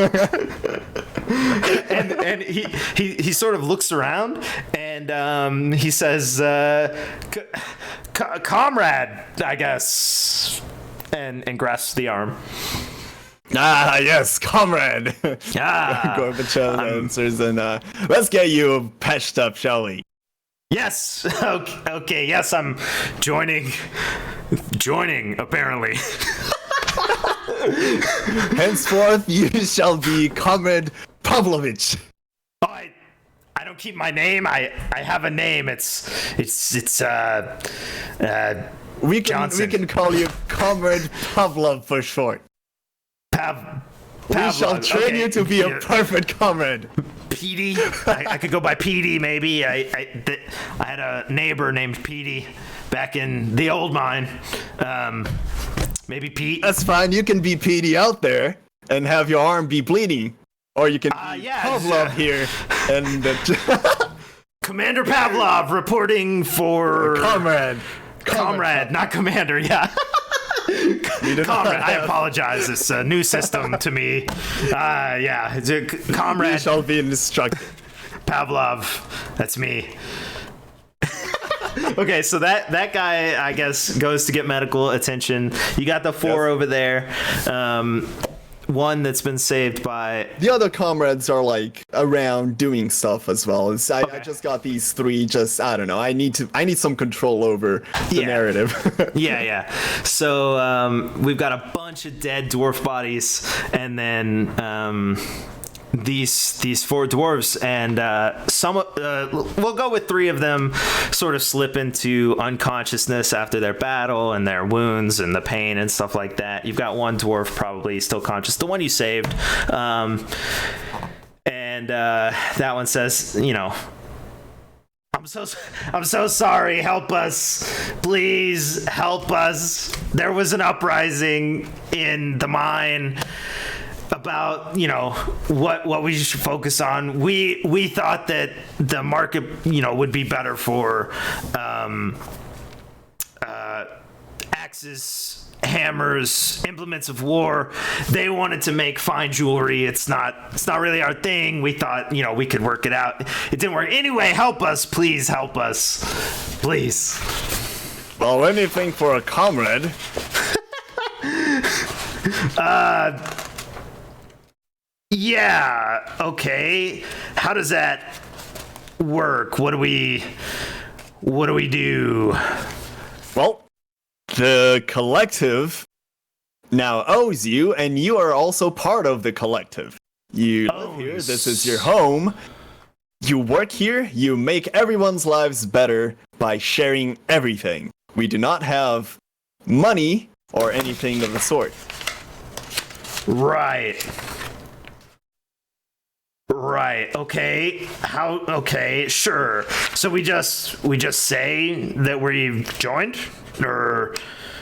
and he sort of looks around and he says, "Comrade, I guess," and grasps the arm. Ah, yes, comrade. Gorbachev answers, and let's get you patched up, shall we? Yes. Okay. Yes, I'm joining. Apparently. Henceforth, you shall be Comrade Pavlovich. Oh, I don't keep my name. I have a name. It's we Johnson. can call you Comrade Pavlov for short. Pavlov. We shall train you to be a perfect comrade. Petey. I could go by Petey, maybe. I had a neighbor named Petey back in the old mine. Maybe Pete. That's fine. You can be Petey out there and have your arm be bleeding, or you can be Pavlov here and Commander Pavlov reporting for Comrade, not Commander. Yeah. Comrade, I apologize. It's a new system to me. It's a Comrade. You shall be instructed. Pavlov, that's me. Okay, so that guy, I guess, goes to get medical attention. You got the 4 over there. One that's been saved by... The other comrades are, like, around doing stuff as well. I just got these 3, I don't know. I need some control over the narrative. Yeah. So, we've got a bunch of dead dwarf bodies, and then, these 4 dwarves, and we'll go with 3 of them sort of slip into unconsciousness after their battle and their wounds and the pain and stuff like that. You've got 1 dwarf probably still conscious, the one you saved, and that one says, I'm so sorry. Help us. Please help us. There was an uprising in the mine about what we should focus on. We thought that the market would be better for axes, hammers, implements of war. They wanted to make fine jewelry. It's not really our thing. We thought we could work it out. It didn't work. Anyway, help us. Please help us. Please. Well, anything for a comrade. Yeah, okay. How does that work? What do we do? Well, the collective now owes you, and you are also part of the collective. You live here, this is your home. You work here, you make everyone's lives better by sharing everything. We do not have money or anything of the sort. Right. Okay. Okay. Sure. So we just say that we've joined, or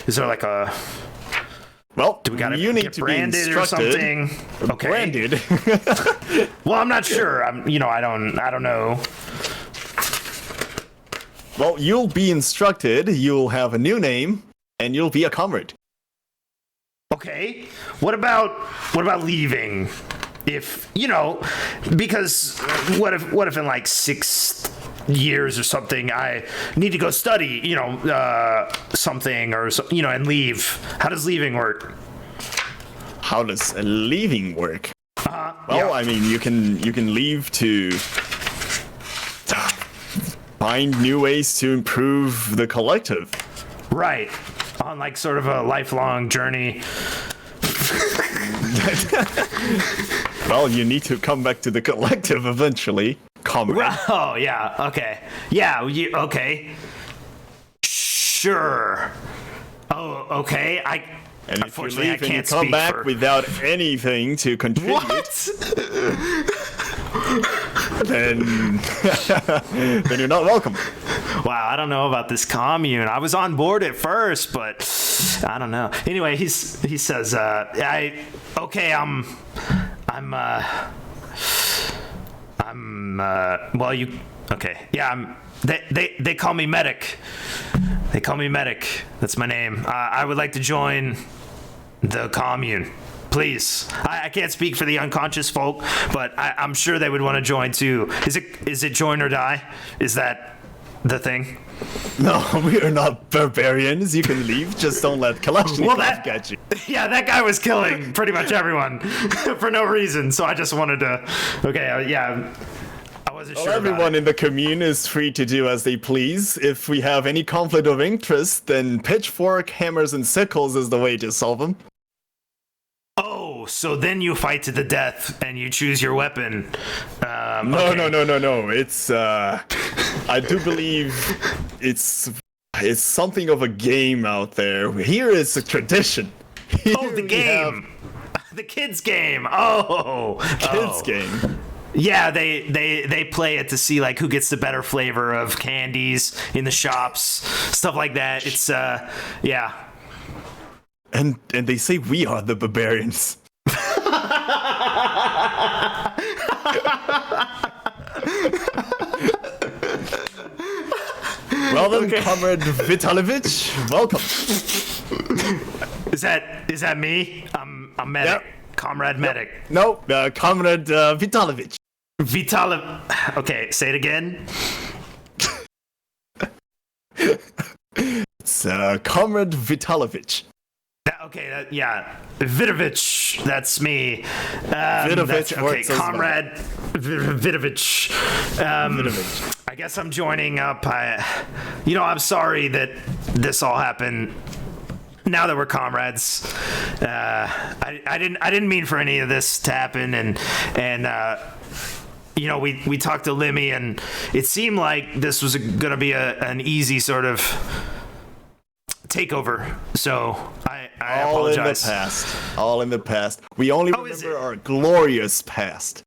is there like a? Well, do we got you need get to branded be or something? Okay. Branded. Well, I'm not sure. I don't know. Well, you'll be instructed. You'll have a new name, and you'll be a comrade. Okay. What about leaving? If, because what if in like 6 years or something I need to go study, something or so, and leave. How does leaving work? How does leaving work? Well, yeah. I mean, you can leave to find new ways to improve the collective. Right. On like sort of a lifelong journey. Well, you need to come back to the collective eventually, comrade. Oh, yeah. Okay. Yeah, okay. Sure. Oh, okay. And if you unfortunately, leave I and you can't come speak back for... without anything to contribute, What? then you're not welcome. Wow, I don't know about this commune. I was on board at first, but I don't know. Anyway, he says, they call me Medic. They call me Medic. That's my name. I would like to join the commune. Please. I can't speak for the unconscious folk, but I'm sure they would want to join too. Is it join or die? Is that the thing? No, we are not barbarians. You can leave. Just don't let Kalashnikov get you. Yeah, that guy was killing pretty much everyone for no reason. So I just wanted to. Okay, yeah. I wasn't sure. Everyone in the commune is free to do as they please. If we have any conflict of interest, then pitchfork, hammers, and sickles is the way to solve them. Oh, so then you fight to the death and you choose your weapon. No. It's I do believe it's something of a game out there. Here is a tradition. Oh, the game. The kids game. Oh. Kids game. Yeah, they play it to see like who gets the better flavor of candies in the shops, stuff like that. It's yeah. And they say we are the barbarians. Well then, okay. Comrade Vitalovich, welcome. Is that me? I'm Medic. Yep. Comrade Medic. No, Comrade Vitalovich. Okay, say it again. It's Comrade Vitalovich. Okay, yeah, Vidovich, that's me. Vidovich, okay, Comrade Vidovich. Vidovich. I guess I'm joining up. I'm sorry that this all happened. Now that we're comrades, I didn't mean for any of this to happen, and we talked to Limmy, and it seemed like this was gonna be an easy sort of takeover. So I apologize. All in the past. We only remember our glorious past.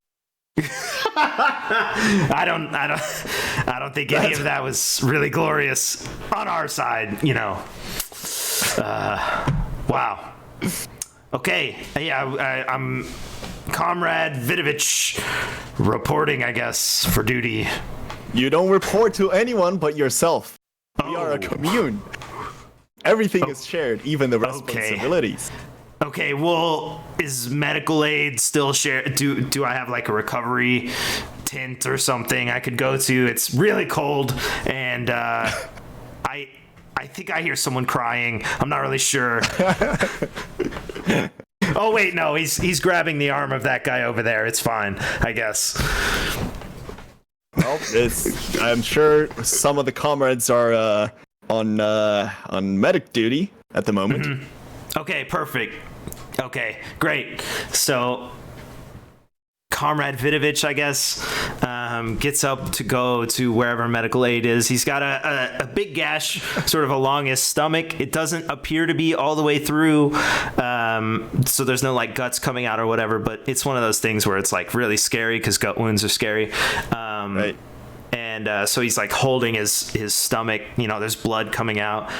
I don't think any of that was really glorious on our side, Wow. Okay. Yeah, I'm Comrade Vidovich reporting, I guess, for duty. You don't report to anyone but yourself. We are a commune. Everything is shared, even the responsibilities. Okay, well, is medical aid still shared? Do I have like a recovery tent or something I could go to? It's really cold, and I think I hear someone crying. I'm not really sure. Oh wait, no, he's grabbing the arm of that guy over there. It's fine, I guess. Well, I'm sure some of the comrades are on medic duty at the moment. Mm-hmm. Okay, perfect. Okay, great. So, Comrade Vidovich, I guess, gets up to go to wherever medical aid is. He's got a big gash sort of along his stomach. It doesn't appear to be all the way through, so there's no like guts coming out or whatever, but it's one of those things where it's like really scary because gut wounds are scary. Right. And so he's like holding his stomach, there's blood coming out.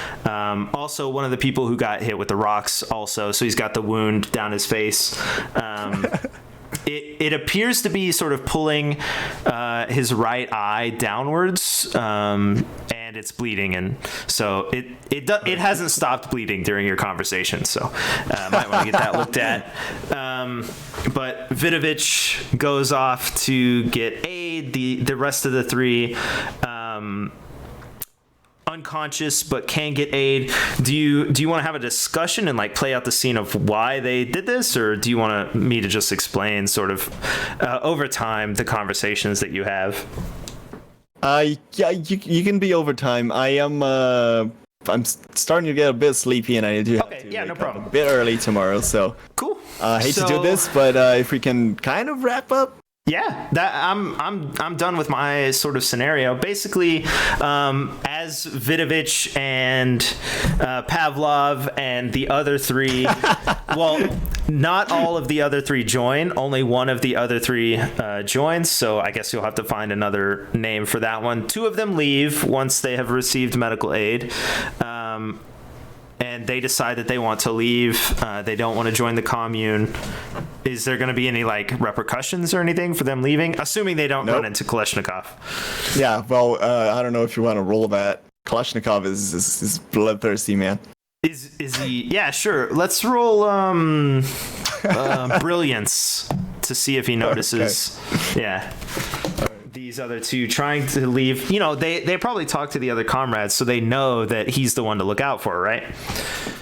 Also, one of the people who got hit with the rocks also, so he's got the wound down his face. It appears to be sort of pulling his right eye downwards, and and it's bleeding, and so it hasn't stopped bleeding during your conversation, so might want to get that looked at. But Vidovich goes off to get aid. The rest of the three unconscious but can get aid. Do you want to have a discussion and like play out the scene of why they did this, or do you want me to just explain sort of over time the conversations that you have? Yeah, you can be overtime. I'm starting to get a bit sleepy, and I do have to no problem. a bit early tomorrow. So cool. Hate to do this, but if we can kind of wrap up. Yeah, that I'm done with my sort of scenario. Basically, as Vidovich and Pavlov and the other three, well, not all of the other three join. Only one of the other three joins. So I guess you'll have to find another name for that one. Two of them leave once they have received medical aid. And they decide that they want to leave. They don't want to join the commune. Is there going to be any like repercussions or anything for them leaving? Assuming they don't run into Kalashnikov. Yeah, well, I don't know if you want to roll that. Kalashnikov is bloodthirsty, man. Is he? Yeah, sure. Let's roll brilliance to see if he notices. Okay. Yeah. These other two trying to leave, they probably talk to the other comrades, so they know that he's the one to look out for, right?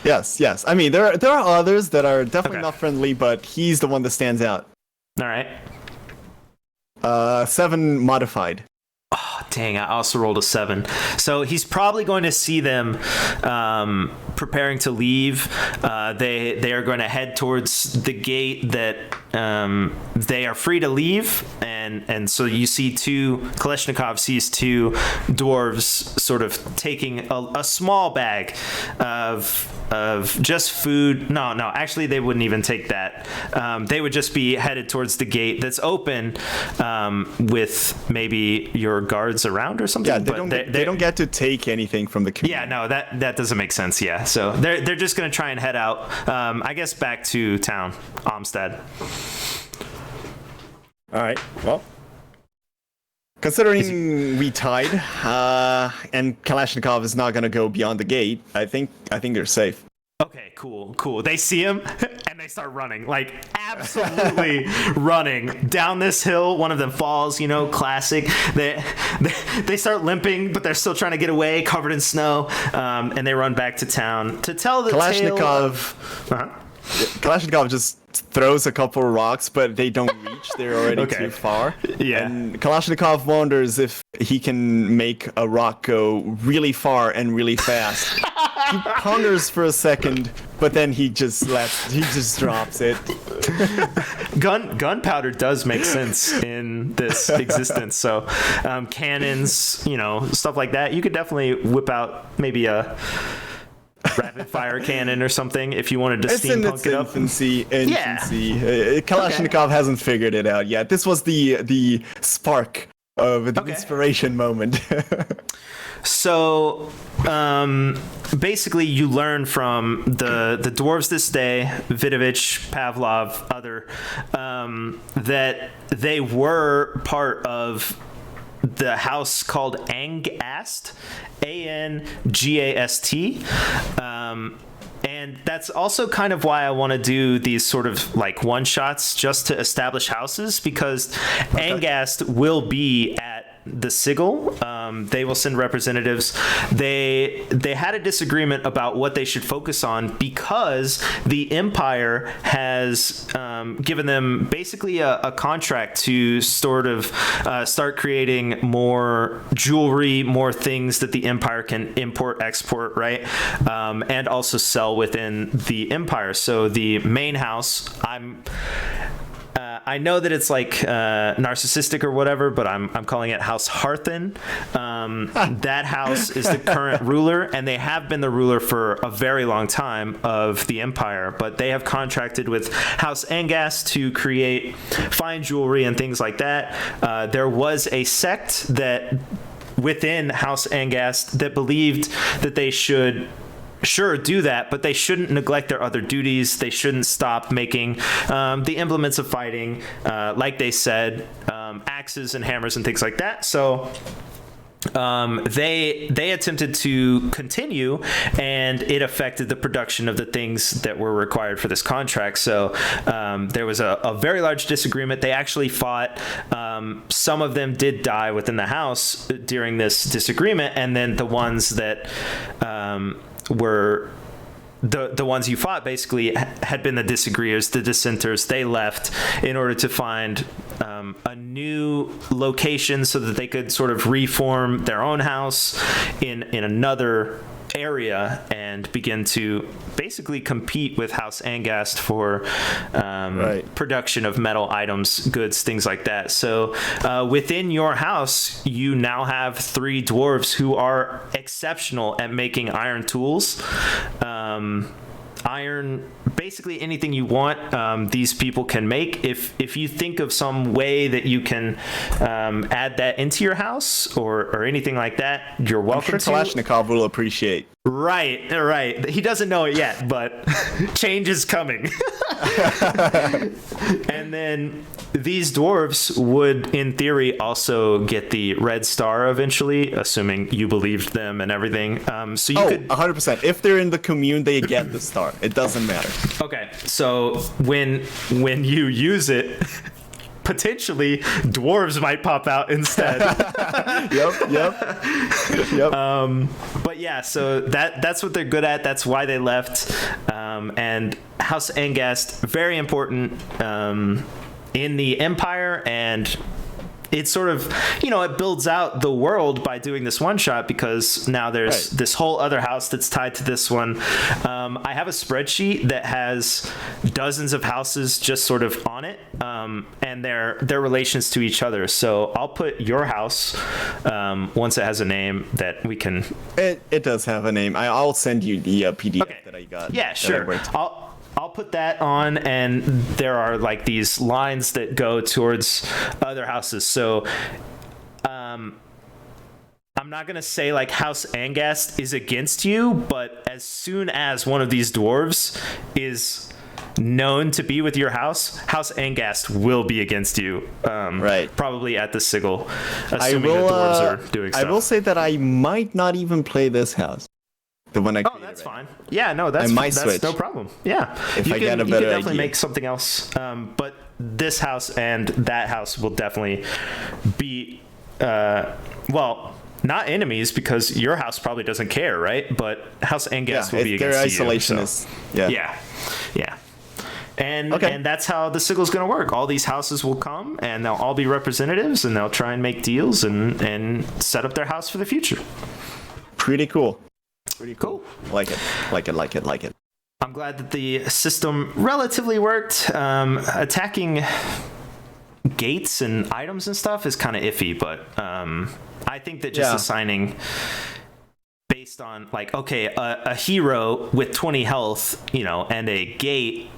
Yes. I mean, there are others that are definitely not friendly, but he's the one that stands out. All right. 7 modified. Oh, dang, I also rolled a 7. So he's probably going to see them preparing to leave. They are going to head towards the gate that they are free to leave. And so you see Kalashnikov sees 2 dwarves sort of taking a small bag of just food. No, actually they wouldn't even take that. They would just be headed towards the gate that's open with maybe your guards around or something. Yeah, they don't get to take anything from the community. Yeah, no, that doesn't make sense. Yeah, so they're just gonna try and head out. I guess back to town, Amstead. All right. Well, considering we tied, and Kalashnikov is not gonna go beyond the gate, I think they're safe. Okay, cool. They see him and they start running, like absolutely running down this hill. One of them falls, classic. They start limping, but they're still trying to get away, covered in snow, and they run back to town to tell the tale of... Kalashnikov just throws a couple of rocks, but they don't reach. They're already too far. Yeah. And Kalashnikov wonders if he can make a rock go really far and really fast. He ponders for a second, but then he just drops it. Gunpowder does make sense in this existence. So cannons, stuff like that. You could definitely whip out maybe a rapid fire cannon or something if you wanted to steampunk it up. Infancy. Kalashnikov hasn't figured it out yet. This was the spark of the inspiration moment. So basically you learn from the dwarves this day, Vidovich, Pavlov, other, that they were part of the house called Angast, Angast. And that's also kind of why I want to do these sort of like one shots just to establish houses, because Angast will be at the sigil. They will send representatives. They had a disagreement about what they should focus on, because the Empire has given them basically a contract to sort of start creating more jewelry, more things that the Empire can import, export, right? And also sell within the Empire. So the main house, I know that it's like narcissistic or whatever, but I'm calling it House Harthen. That house is the current ruler, and they have been the ruler for a very long time of the Empire, but they have contracted with House Angast to create fine jewelry and things like that. There was a sect that within House Angast that believed that they should do that, but they shouldn't neglect their other duties. They shouldn't stop making the implements of fighting, like they said, axes and hammers and things like that. So they attempted to continue, and it affected the production of the things that were required for this contract. So there was a very large disagreement. They actually fought. Some of them did die within the house during this disagreement, and then the ones that were the ones you fought basically had been the disagreeers, the dissenters. They left in order to find a new location so that they could sort of reform their own house in another area and begin to basically compete with House Angast for production of metal items, goods, things like that. So within your house, you now have 3 dwarves who are exceptional at making iron tools. Iron, basically anything you want, these people can make. If you think of some way that you can add that into your house or anything like that, you're welcome. I'm sure Kalashnikov will appreciate. Right. He doesn't know it yet, but change is coming. And then these dwarves would, in theory, also get the red star eventually, assuming you believed them and everything. So you could 100%. If they're in the commune, they get the star. It doesn't matter. Okay. So when you use it, potentially dwarves might pop out instead. Yep. But yeah, so that's what they're good at. That's why they left. And House Angast, very important in the Empire, and it sort of, it builds out the world by doing this one shot, because now there's this whole other house that's tied to this one. I have a spreadsheet that has dozens of houses just sort of on it, and their relations to each other. So I'll put your house, once it has a name that we can. It does have a name. I'll send you the PDF that I got. Yeah, sure. I'll put that on, and there are like these lines that go towards other houses. So I'm not going to say like House Angast is against you, but as soon as one of these dwarves is known to be with your house, House Angast will be against you. Probably at the sigil, assuming the dwarves are doing stuff. I will say that I might not even play this house. The one I created. That's fine. Yeah, no, that's no problem. Yeah, if I get a better idea. You can definitely make something else. But this house and that house will definitely be, not enemies, because your house probably doesn't care, right? But House Angast will be against you. They're isolationists. So. Yeah. And that's how the sigil's going to work. All these houses will come, and they'll all be representatives, and they'll try and make deals and set up their house for the future. Pretty cool. Pretty cool. Like it. I'm glad that the system relatively worked. Attacking gates and items and stuff is kind of iffy, but I think that just assigning based on like, a hero with 20 health, and a gate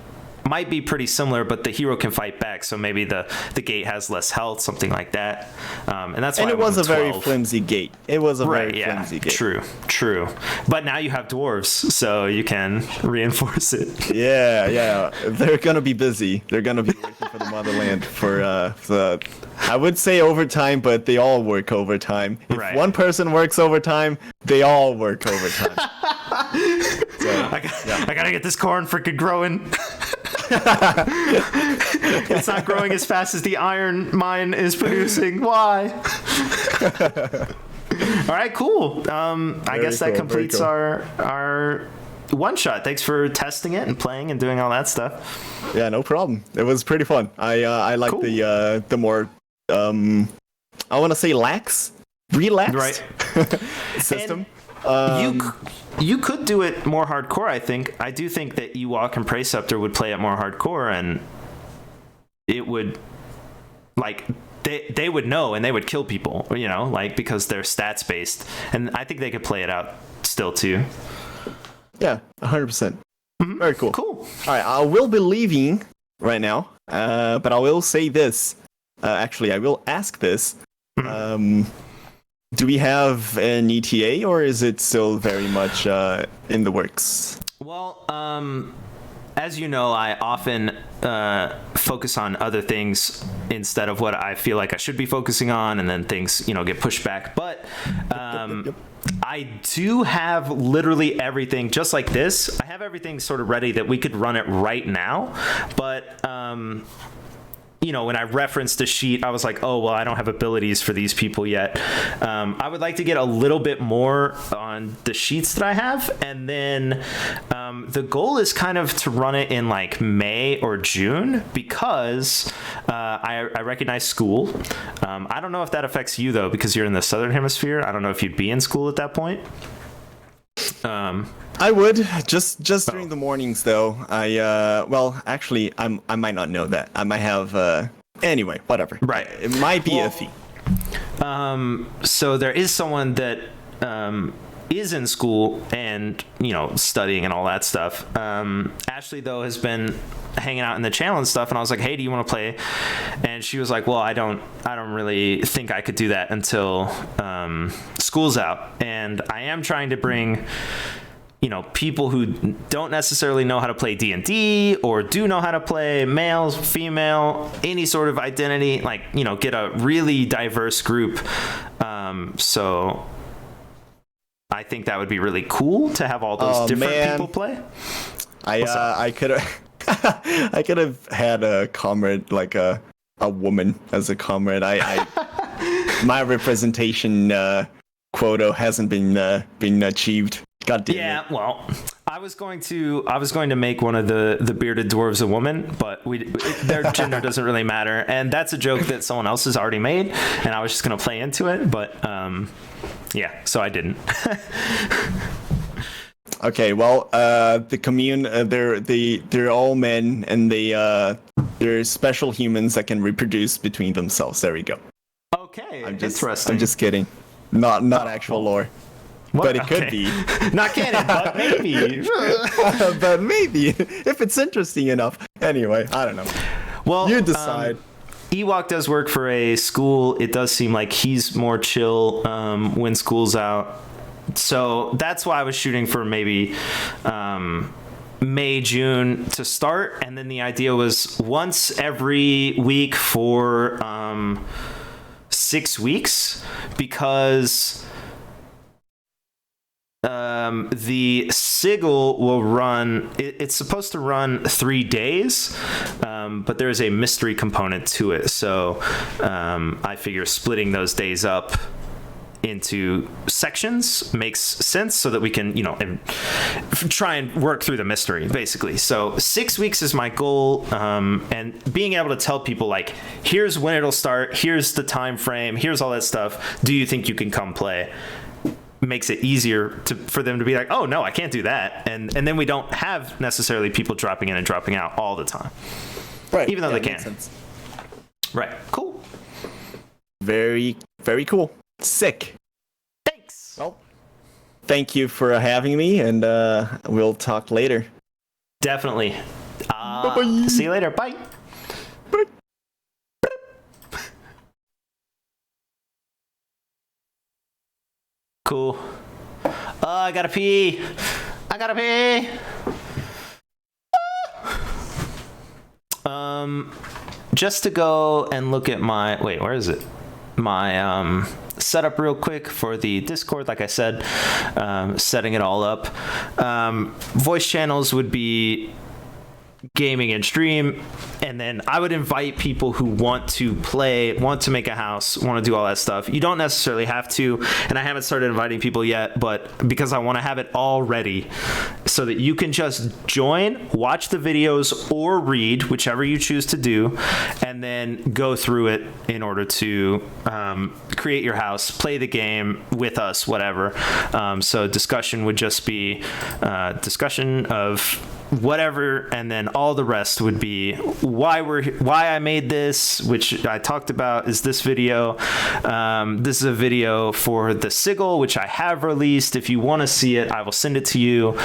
might be pretty similar, but the hero can fight back, so maybe the gate has less health, something like that. And that's why. And it was a very flimsy gate. Flimsy gate. True. But now you have dwarves, so you can reinforce it. Yeah. They're gonna be busy. They're gonna be working for the motherland for I would say overtime, but they all work overtime. If one person works overtime, they all work overtime. I gotta get this corn freaking growing. It's not growing as fast as the iron mine is producing. Why? All right, cool. I guess that completes our one shot. Thanks for testing it and playing and doing all that stuff. Yeah, no problem. It was pretty fun. I like the more I want to say relaxed system. You could do it more hardcore, I think. I do think that Ewok and Preceptor would play it more hardcore, and it would, like, they would know and they would kill people, because they're stats based. And I think they could play it out still, too. Yeah, 100%. Mm-hmm. Very cool. Cool. All right, I will be leaving right now, but I will say this. Actually, I will ask this. Mm-hmm. Do we have an ETA, or is it still very much in the works? Well, as you know, I often focus on other things instead of what I feel like I should be focusing on, and then things, get pushed back. But I do have literally everything just like this. I have everything sort of ready that we could run it right now. But when I referenced the sheet, I was like, oh, well, I don't have abilities for these people yet. I would like to get a little bit more on the sheets that I have. And then the goal is kind of to run it in like May or June, because I recognize school. I don't know if that affects you, though, because you're in the Southern Hemisphere. I don't know if you'd be in school at that point. I would just during the mornings, though. Actually, I might not know that. I might have anyway, whatever. Right. It might be a fee. So there is someone that is in school and studying and all that stuff. Ashley, though, has been hanging out in the channel and stuff, and I was like, hey, do you want to play? And she was like, well, I don't really think I could do that until school's out. And I am trying to bring people who don't necessarily know how to play D&D, or do know how to play, male, female, any sort of identity, like, get a really diverse group. So I think that would be really cool to have all those different people play. I could have I could have had a comrade, like a woman as a comrade. My representation quota hasn't been achieved. God damn it. Yeah, well, I was going to make one of the bearded dwarves a woman, but their gender doesn't really matter, and that's a joke that someone else has already made, and I was just going to play into it, but yeah, so I didn't. Okay, well, the commune, they're all men, and they're special humans that can reproduce between themselves. There we go. Okay, interesting. I'm just kidding. Not actual lore. What? But it could be. Not canon, but maybe. But maybe, if it's interesting enough. Anyway, I don't know. Well, you decide. Ewok does work for a school. It does seem like he's more chill when school's out. So that's why I was shooting for maybe May, June to start. And then the idea was once every week for 6 weeks, because the sigil will run, it's supposed to run 3 days, but there is a mystery component to it. So I figure splitting those days up into sections makes sense, so that we can and try and work through the mystery, basically. So 6 weeks is my goal, and being able to tell people, like, here's when it'll start, here's the time frame, here's all that stuff, do you think you can come play, makes it easier for them to be like, oh no, I can't do that, and then we don't have necessarily people dropping in and dropping out all the time, right? Even though they can. Makes sense. Right. Cool. Very, very cool. Sick. Thanks. Well, thank you for having me, and we'll talk later. Definitely. Bye-bye. See you later. Bye. Bye. Cool. I gotta pee. Just to go and look at my, wait, where is it? My setup real quick for the Discord. Like I said, setting it all up. Voice channels would be gaming and stream, and then I would invite people who want to play, want to make a house, want to do all that stuff. You don't necessarily have to, and I haven't started inviting people yet, but because I want to have it all ready so that you can just join, watch the videos, or read, whichever you choose to do, and then go through it in order to create your house, play the game with us, whatever. So discussion would just be discussion of whatever, and then all the rest would be why I made this, which I talked about is this video. This is a video for the sigil, which I have released. If you want to see it, I will send it to you.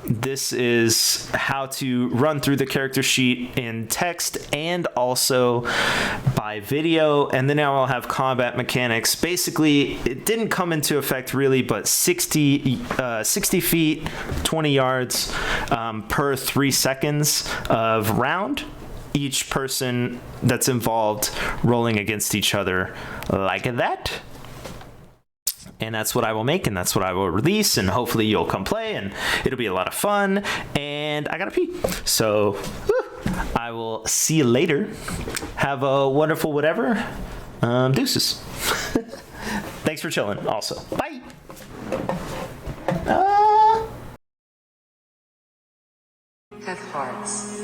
This is how to run through the character sheet in text and also by by video, and then I'll have combat mechanics. Basically, it didn't come into effect really, but 60 feet, 20 yards per 3 seconds of round. Each person that's involved rolling against each other like that. And that's what I will make, and that's what I will release, and hopefully you'll come play, and it'll be a lot of fun. And I gotta pee. So, I will see you later. Have a wonderful whatever. Deuces. Thanks for chilling also. Bye. Have hearts.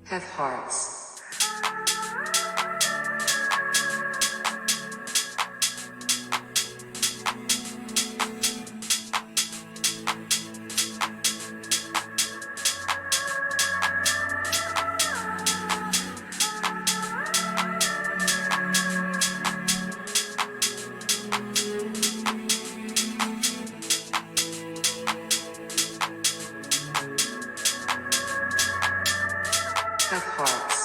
Have hearts. Have hearts.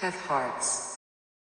Have hearts.